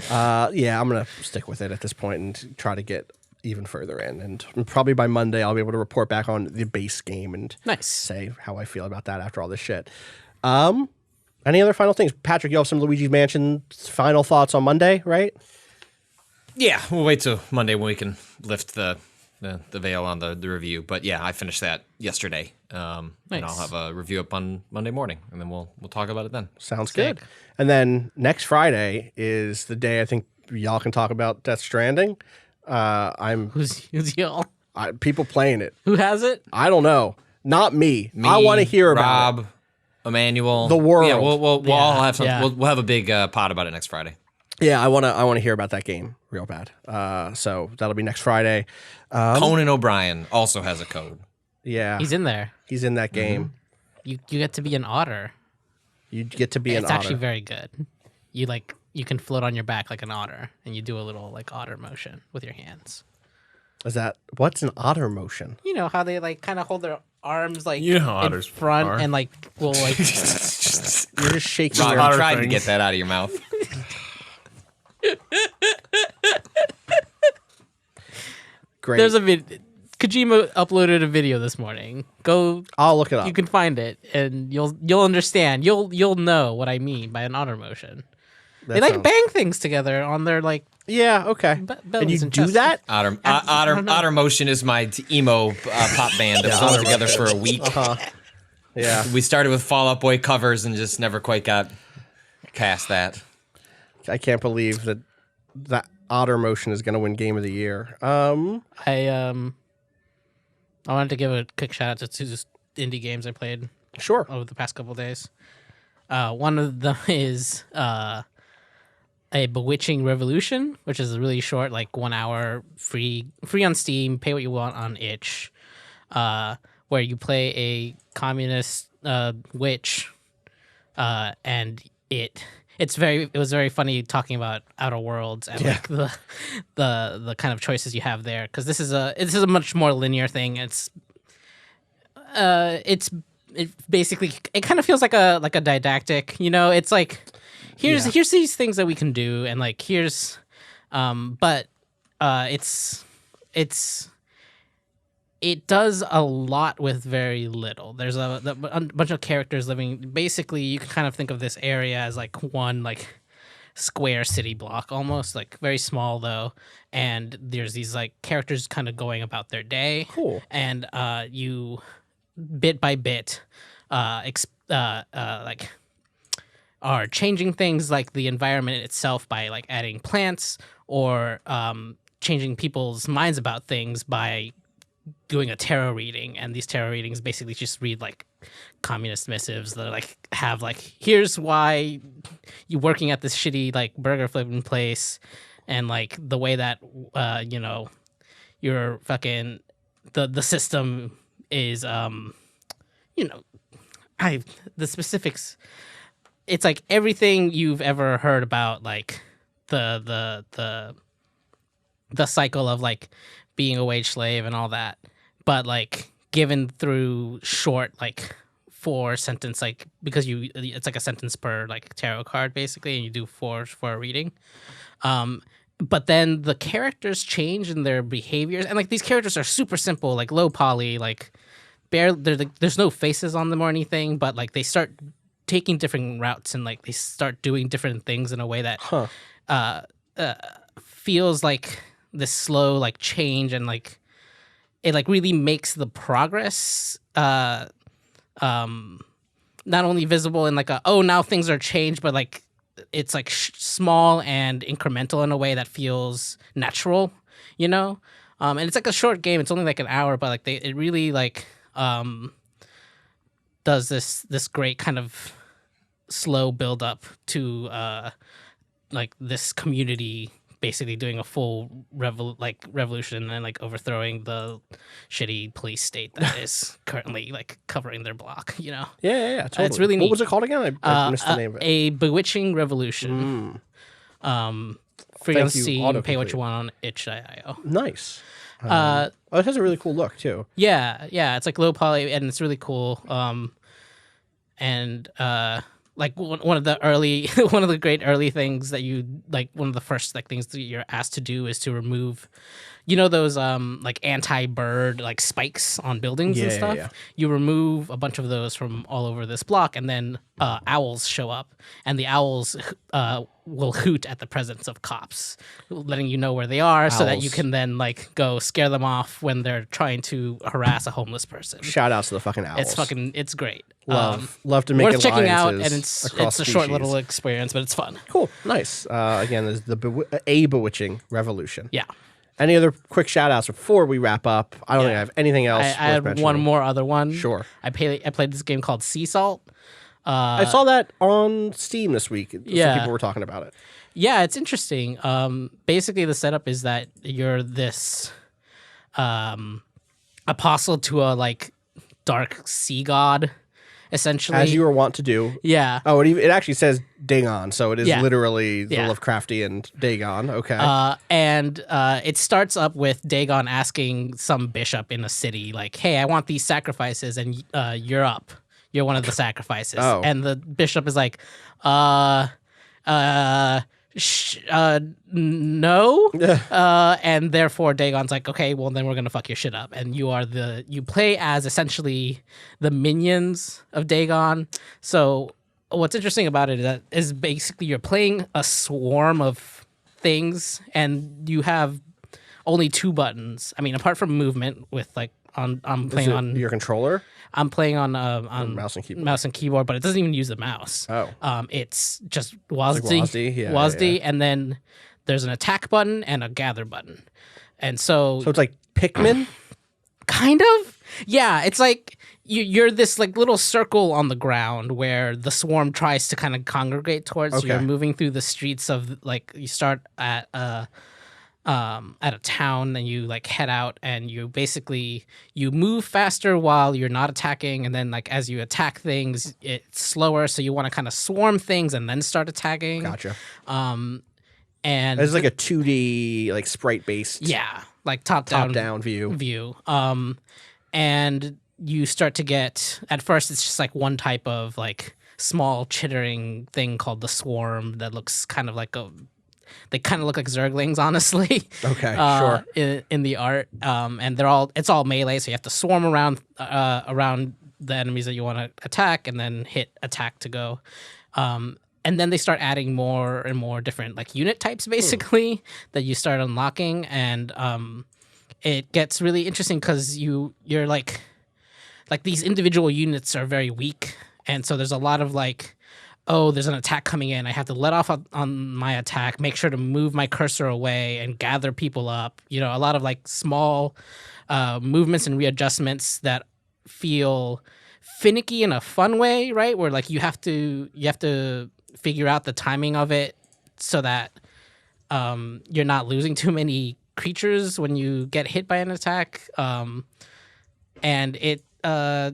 A: Yeah, I'm gonna stick with it at this point and try to get even further in. And probably by Monday, I'll be able to report back on the base game and
B: Nice.
A: say how I feel about that after all this shit. Any other final things? Patrick, you have some Luigi's Mansion final thoughts on Monday, right?
E: Yeah, we'll wait till Monday when we can lift the veil on the review. But yeah, I finished that yesterday. And I'll
B: Nice.
E: have a review up on Monday morning, and then we'll talk about it then.
A: Sounds
B: Sick.
A: good. And then next Friday is the day I think y'all can talk about Death Stranding.
B: Who's y'all?
A: People playing it.
B: Who has it?
A: I don't know. Not me.
E: Me,
A: I want to hear about it.
E: Rob, Emmanuel,
A: The world.
E: Yeah, we'll all have some.
B: yeah.
E: We'll have a big pod about it next Friday.
A: Yeah, I want to hear about that game real bad. So that'll be next Friday.
E: Conan O'Brien also has a code.
A: Yeah,
B: He's in there.
A: he's in that game.
B: You get to be an otter.
A: You get to be an
B: It's actually
A: otter.
B: very good. You can float on your back like an otter, and you do a little like otter motion with your hands.
A: What's an otter motion?
B: You know how they like kind of hold their arms like
C: You know how
B: in
C: otters
B: front
C: are.
B: and like will like
A: You're just shaking
E: Rob,
A: your
E: I'm trying to get that out of your mouth.
A: great.
B: There's a Kojima uploaded a video this morning. Go,
A: I'll look it up.
B: you can find it, and you'll understand. You'll know what I mean by an otter motion.
A: That
B: They like
A: sounds-
B: bang things together on their like.
A: Yeah, okay.
B: Be-
A: And
B: bellies
A: you
B: and
A: do
B: chests.
A: that?
E: Otter Motion is my emo pop band that was only together for a week.
A: Yeah.
E: We started with Fall Out Boy covers and just never quite got past that.
A: I can't believe that otter motion is going to win Game of the Year.
B: I wanted to give a quick shout out to two indie games I played
A: Sure.
B: over the past couple days. One of them is a Bewitching Revolution, which is a really short, like 1 hour, free on Steam, pay what you want on itch, where you play a communist witch, and it was very funny talking about Outer Worlds and like the kind of choices you have there, because this is a much more linear thing. It's basically it kind of feels like a didactic, you know. It's like here's these things that we can do, and like here's but it does a lot with very little. There's a bunch of characters living. Basically, you can kind of think of this area as like one like square city block, almost like very small though. And there's these like characters kind of going about their day.
A: Cool.
B: And you bit by bit, like are changing things like the environment itself by like adding plants or changing people's minds about things by doing a tarot reading. And these tarot readings basically just read like communist missives that like have like, here's why you working at this shitty like burger flipping place, and like the way that you know, your fucking the system is you know, the specifics. It's like everything you've ever heard about, like the cycle of like being a wage slave and all that, but like given through short like 4 sentence, like because it's like a sentence per like tarot card basically, and you do 4 for a reading. But then the characters change in their behaviors, and like these characters are super simple, like low poly, like there's no faces on them or anything, but like they start taking different routes, and like they start doing different things in a way that feels like this slow like change, and like it like really makes the progress not only visible in like now things are changed, but like it's like small and incremental in a way that feels natural, you know. And it's like a short game, it's only like an hour, but like it really like does this great kind of slow build up to like this community basically doing a full revolution and like overthrowing the shitty police state that is currently like covering their block, you know.
A: Yeah, totally.
B: It's really neat.
A: What was it called again? I missed the name of it.
B: A Bewitching Revolution. Free on Steam, pay what you want on itch.io.
A: Nice. It has a really cool look too.
B: Yeah, it's like low poly and it's really cool. And like one of the great early things that you like, one of the first like things that you're asked to do is to remove, you know, those like anti-bird like spikes on buildings and stuff.
A: Yeah.
B: You remove a bunch of those from all over this block, and then owls show up, and the owls will hoot at the presence of cops, letting you know where they are, so that you can then like go scare them off when they're trying to harass a homeless person.
A: Shout out to the fucking owls.
B: It's great.
A: Love to make
B: worth checking out, and
A: it's
B: a short little experience, but it's fun.
A: Cool, nice. Again, there's a Bewitching Revolution.
B: Yeah.
A: Any other quick shout outs before we wrap up? I don't think I have anything else.
B: I had one more other one.
A: Sure.
B: I played this game called Sea Salt.
A: I saw that on Steam this week. Some
B: Yeah.
A: people were talking about it.
B: Yeah, it's interesting. Basically, the setup is that you're this apostle to a like dark sea god, essentially.
A: As you were wont to do.
B: Yeah.
A: Oh, it actually says Dagon, so it is
B: Yeah.
A: literally the
B: Yeah.
A: Lovecraftian Dagon. Okay.
B: And it starts up with Dagon asking some bishop in a city, like, "Hey, I want these sacrifices, and you're up. You're one of the sacrifices."
A: Oh.
B: And the bishop is like, no. And therefore Dagon's like, okay, well then we're gonna fuck your shit up. And you play as essentially the minions of Dagon. So what's interesting about it is basically you're playing a swarm of things, and you have only 2 buttons. I mean, apart from movement with like I'm playing on
A: your controller.
B: I'm playing on
A: mouse and keyboard.
B: but it doesn't even use the mouse.
A: Oh.
B: It's just WASD.
A: WASD, yeah,
B: WASD,
A: yeah.
B: and then there's an attack button and a gather button. And so
A: So it's like Pikmin.
B: kind of. Yeah, it's like you're this like little circle on the ground where the swarm tries to kind of congregate towards.
A: Okay.
B: You're moving through the streets of like, you start at a town, and you like head out, and you basically you move faster while you're not attacking, and then like as you attack things it's slower, so you want to kind of swarm things and then start attacking.
A: Gotcha.
B: And
A: It's like a 2D like sprite based.
B: yeah, like top down
A: view.
B: And you start to get, at first it's just like one type of like small chittering thing called the swarm that looks kind of like they kind of look like zerglings, honestly.
A: Okay, sure.
B: In the art, and it's all melee, so you have to swarm around the enemies that you want to attack, and then hit attack to go. And then they start adding more and more different like unit types, basically, that you start unlocking, and it gets really interesting because you're like these individual units are very weak, and so there's a lot of like, oh, there's an attack coming in. I have to let off on my attack, make sure to move my cursor away and gather people up. You know, a lot of like small movements and readjustments that feel finicky in a fun way, right? Where like you have to figure out the timing of it so that you're not losing too many creatures when you get hit by an attack. And it, I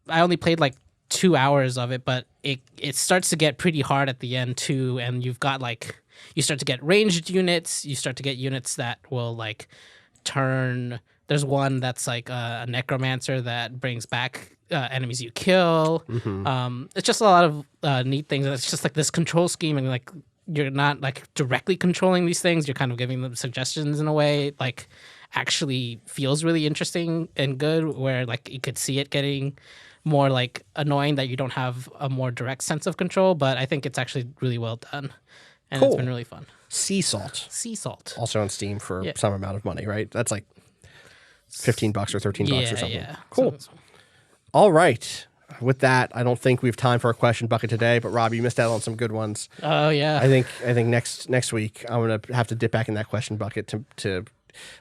B: only played like 2 hours of it, but it starts to get pretty hard at the end too. And you've got like, you start to get ranged units. You start to get units that will like turn. There's one that's like a necromancer that brings back enemies you kill. It's just a lot of neat things. It's just like this control scheme, and like you're not like directly controlling these things. You're kind of giving them suggestions in a way. Like actually feels really interesting and good. Where like you could see it getting more like annoying that you don't have a more direct sense of control. But I think it's actually really well done, and it's been really fun.
A: Sea Salt.
B: Sea Salt.
A: Also on Steam for some amount of money, right? That's like $15 or $13 or something.
B: Yeah.
A: Cool. All right. With that, I don't think we have time for a question bucket today, but Rob, you missed out on some good ones.
B: Oh yeah.
A: I think next week I'm gonna have to dip back in that question bucket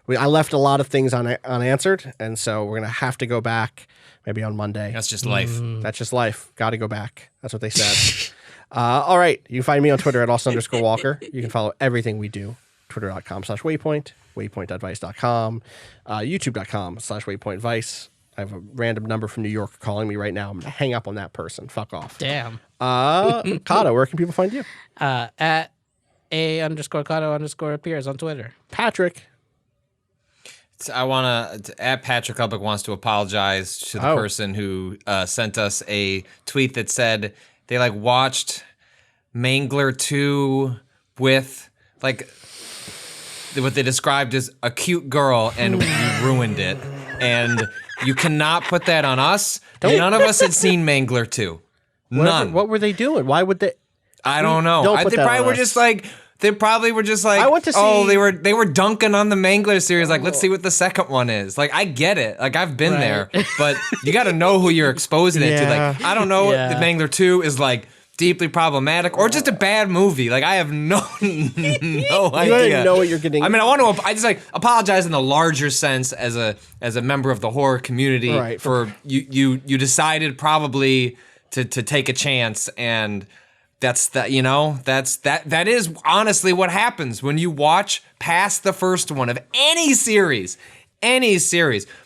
A: I left a lot of things unanswered, and so we're gonna have to go back maybe on Monday.
D: That's just life.
A: That's just life. Got to go back. That's what they said. All right. You can find me on Twitter at Austin_Walker. You can follow everything we do. Twitter.com/Waypoint, waypointadvice.com, youtube.com/WaypointVice. I have a random number from New York calling me right now. I'm going to hang up on that person. Fuck off.
B: Damn.
A: Cado, where can people find you?
B: At _Cado_appears on Twitter.
A: Patrick.
D: I want to add Patrick Hubbock wants to apologize to the person who sent us a tweet that said they like watched Mangler 2 with like what they described as a cute girl, and we ruined it. And you cannot put that on us. None of us had seen Mangler 2. None.
A: What were they doing? Why would they?
D: I don't know. They probably were just like. They probably were just like,
A: I went to see,
D: they were dunking on the Mangler series. Like, let's see what the second one is. Like, I get it. Like, I've been there, but you got to know who you're exposing it to. Like, I don't know if Mangler 2 is like deeply problematic or just a bad movie. Like, I have no idea.
A: You don't even know what you're getting.
D: I mean, I just like apologize in the larger sense as a member of the horror community for you decided probably to take a chance, and that is honestly what happens when you watch past the first one of any series. Man,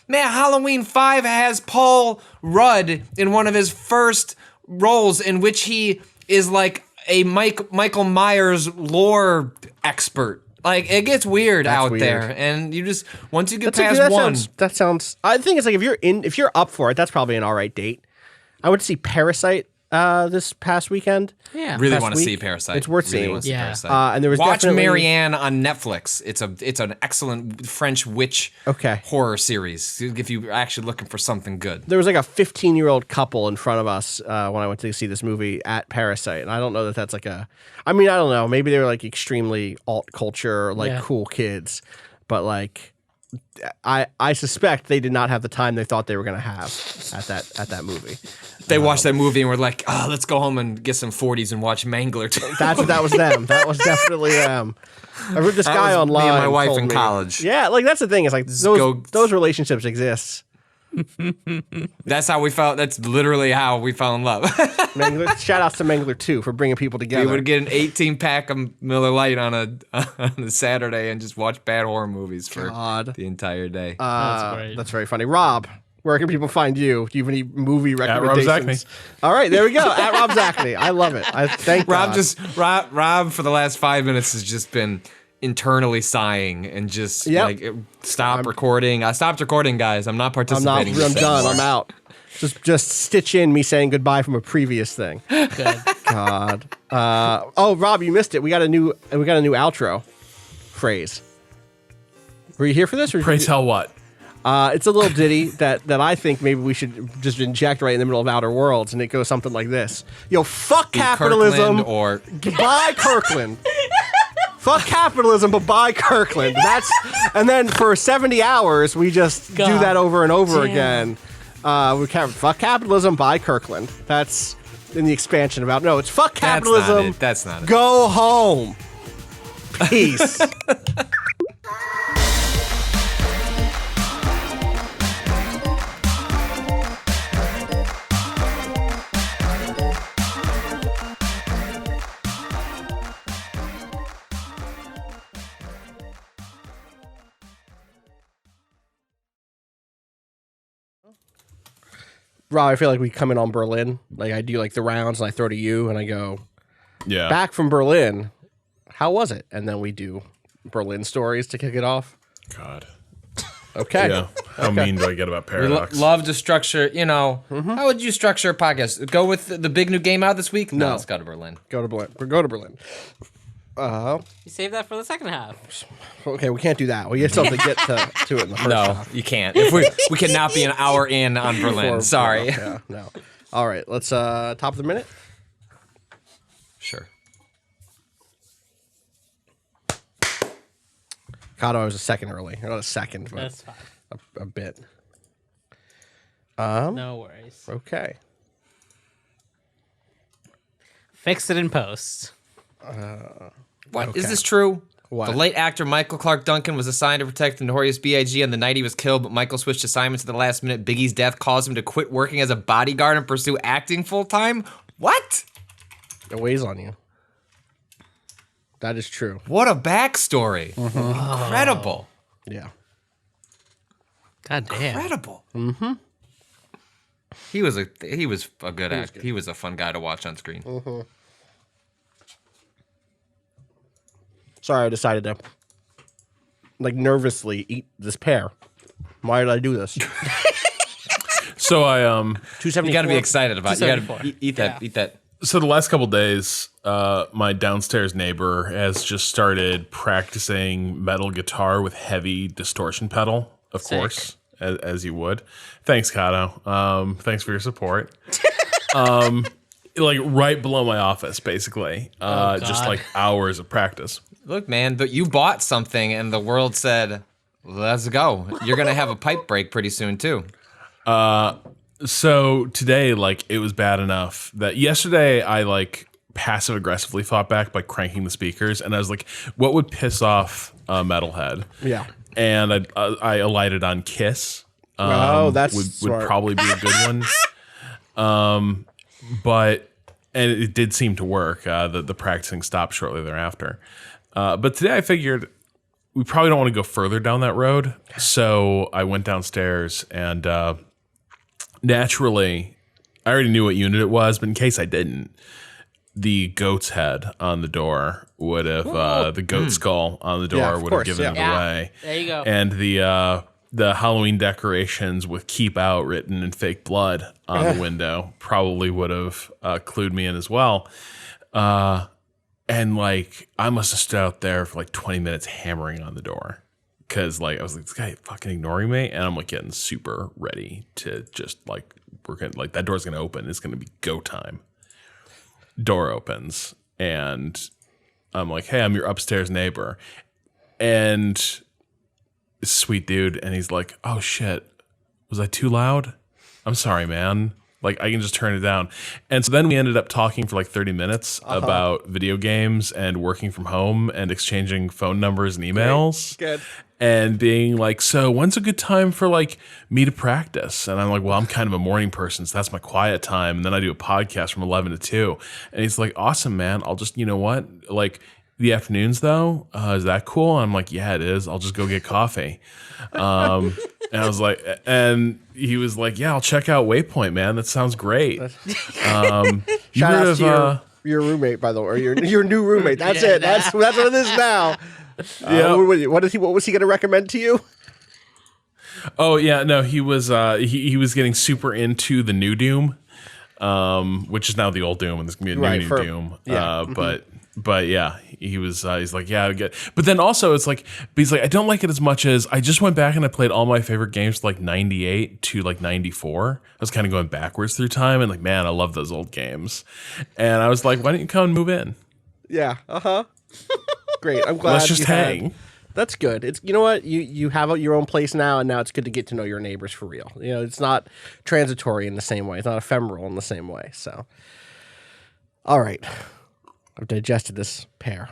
D: Halloween 5 has Paul Rudd in one of his first roles in which he is like a Michael Myers lore expert. Like, it gets weird out there, and you just once you get past one,
A: that sounds. I think it's like if you're up for it, that's probably an all right date. I would see Parasite this past weekend.
B: Yeah,
D: really want to see Parasite.
A: It's worth seeing.
D: And there was watch Marianne on Netflix. It's an excellent French witch horror series. If you're actually looking for something good,
A: there was like a 15-year-old couple in front of us when I went to see this movie at Parasite, and I don't know that that's like a. I mean, I don't know. Maybe they were like extremely alt culture, like cool kids, but like. I suspect they did not have the time they thought they were going to have at that movie.
D: They watched that movie and were like, "Oh, let's go home and get some 40s and watch Mangler 2."
A: That was them. That was definitely them. I heard this guy online.
D: Me and my wife in college.
A: Yeah, like that's the thing. It's like those relationships exist.
D: That's how we felt. That's literally how we fell in love.
A: Shout outs to Mangler 2 for bringing people together.
D: We would get an 18-pack of Miller Lite on a Saturday and just watch bad horror movies for the entire day.
B: That's great.
A: That's very funny. Rob, where can people find you? Do you have any movie recommendations?
C: At Rob Zachney.
A: All right, there we go. At Rob Zachney. I love it. Thank
D: Rob
A: God.
D: Rob for the last 5 minutes has just been
E: internally sighing and just
A: Yep.
E: like stop recording. I stopped recording, guys. I'm not participating.
A: I'm done. I'm out. Just stitch in me saying goodbye from a previous thing.
B: Good.
A: God. Oh, Rob, you missed it. We got a new outro phrase. Were you here for this? Or
C: Pray tell what?
A: It's a little ditty that I think maybe we should just inject right in the middle of Outer Worlds, and it goes something like this: Yo, fuck capitalism,
E: Kirkland or
A: buy Kirkland. Fuck capitalism, but buy Kirkland. And then for 70 hours we just do that over and over again. Fuck capitalism, buy Kirkland. That's in the expansion about it's fuck capitalism.
E: That's not it.
A: Go home. Peace. Rob, I feel like we come in on Berlin. Like I do like the rounds and I throw to you and I go,
C: Yeah.
A: back from Berlin, how was it? And then we do Berlin stories to kick it off.
C: God.
A: Okay.
C: Yeah. How mean do I get about Paradox?
E: Love to structure, how would you structure a podcast? Go with the big new game out this week?
A: No.
E: Let's go to Berlin.
A: Go to Berlin.
B: You save that for the second half.
A: Okay, we can't do that. We still have to get to it in the first
E: No,
A: half.
E: you can't. If we cannot be an hour in on Berlin. Sorry.
A: Yeah, no. All right, let's top of the minute.
E: Sure.
A: Cado, I was a second early. Not a second, but
B: That's fine.
A: a bit.
B: No worries.
A: Okay.
B: Fix it in post.
E: What is this true?
A: What?
E: The late actor Michael Clark Duncan was assigned to protect the notorious B.I.G. on the night he was killed, but Michael switched assignments at the last minute. Biggie's death caused him to quit working as a bodyguard and pursue acting full time. What?
A: It weighs on you. That is true.
E: What a backstory! Incredible.
A: Yeah.
B: God damn.
E: Incredible. Mm-hmm. He was a good actor. He was a fun guy to watch on screen.
A: Sorry, I decided to nervously eat this pear. Why did I do this?
C: So I
A: 274.
E: You got to be excited about it. You got
B: 274.
E: to eat that.
B: Yeah.
E: Eat that.
C: So the last couple days, my downstairs neighbor has just started practicing metal guitar with heavy distortion pedal, of
B: Sick.
C: course, as you would. Thanks, Cado. Thanks for your support. Like right below my office, basically. Just
B: God.
C: like hours of practice.
E: Look, man, but you bought something, and the world said, "Let's go." You're gonna have a pipe break pretty soon, too.
C: So today, like, it was bad enough that yesterday I passive aggressively fought back by cranking the speakers, and I was like, what would piss off a metalhead?
A: Yeah.
C: And I alighted on Kiss.
A: That's
C: would
A: smart.
C: probably be a good one. But it did seem to work. The practicing stopped shortly thereafter. But today I figured we probably don't want to go further down that road. So I went downstairs and naturally, I already knew what unit it was, but in case I didn't, the goat's head on the door would have the goat skull on the door
A: Yeah, of
C: would
A: course,
C: have given it
B: yeah.
C: away.
B: There you go.
C: And the Halloween decorations with "Keep Out" written in fake blood on the window probably would have clued me in as well. And I must have stood out there for 20 minutes hammering on the door. Because I was like, this guy fucking ignoring me, and I'm getting super ready to just we're gonna that door's gonna open. It's gonna be go time. Door opens, and I'm like, hey, I'm your upstairs neighbor, and this sweet dude, and he's like, oh shit, was I too loud? I'm sorry, man. I can just turn it down. And so then we ended up talking for 30 minutes about video games and working from home and exchanging phone numbers and emails.
A: Good.
C: And being like, so when's a good time for me to practice? And I'm like, well, I'm kind of a morning person, so that's my quiet time. And then I do a podcast from 11 to 2. And he's like, awesome, man. I'll just, you know what? The afternoons though, is that cool? I'm like, yeah, it is. I'll just go get coffee. And I was like, and he was like, yeah, I'll check out Waypoint, man. That sounds great.
A: Shout out to your roommate, by the way, or your new roommate. That's it. That's what it is now. What was he going to recommend to you?
C: Oh yeah, no, he was he was getting super into the new Doom, which is now the old Doom, and there's gonna be a new Doom.
A: Yeah.
C: But yeah, he was he's like, yeah, I get. But then also it's like, he's like, I don't like it as much as I just went back and I played all my favorite games from like 98 to like 94. I was kind of going backwards through time, and like, man, I love those old games. And I was like, why don't you come and move in?
A: Yeah. Great. I'm glad.
C: Let's just hang.
A: That's good. It's, you know what, you have your own place now, and now it's good to get to know your neighbors for real. You know, it's not transitory in the same way. It's not ephemeral in the same way. So, all right, I've digested this pear.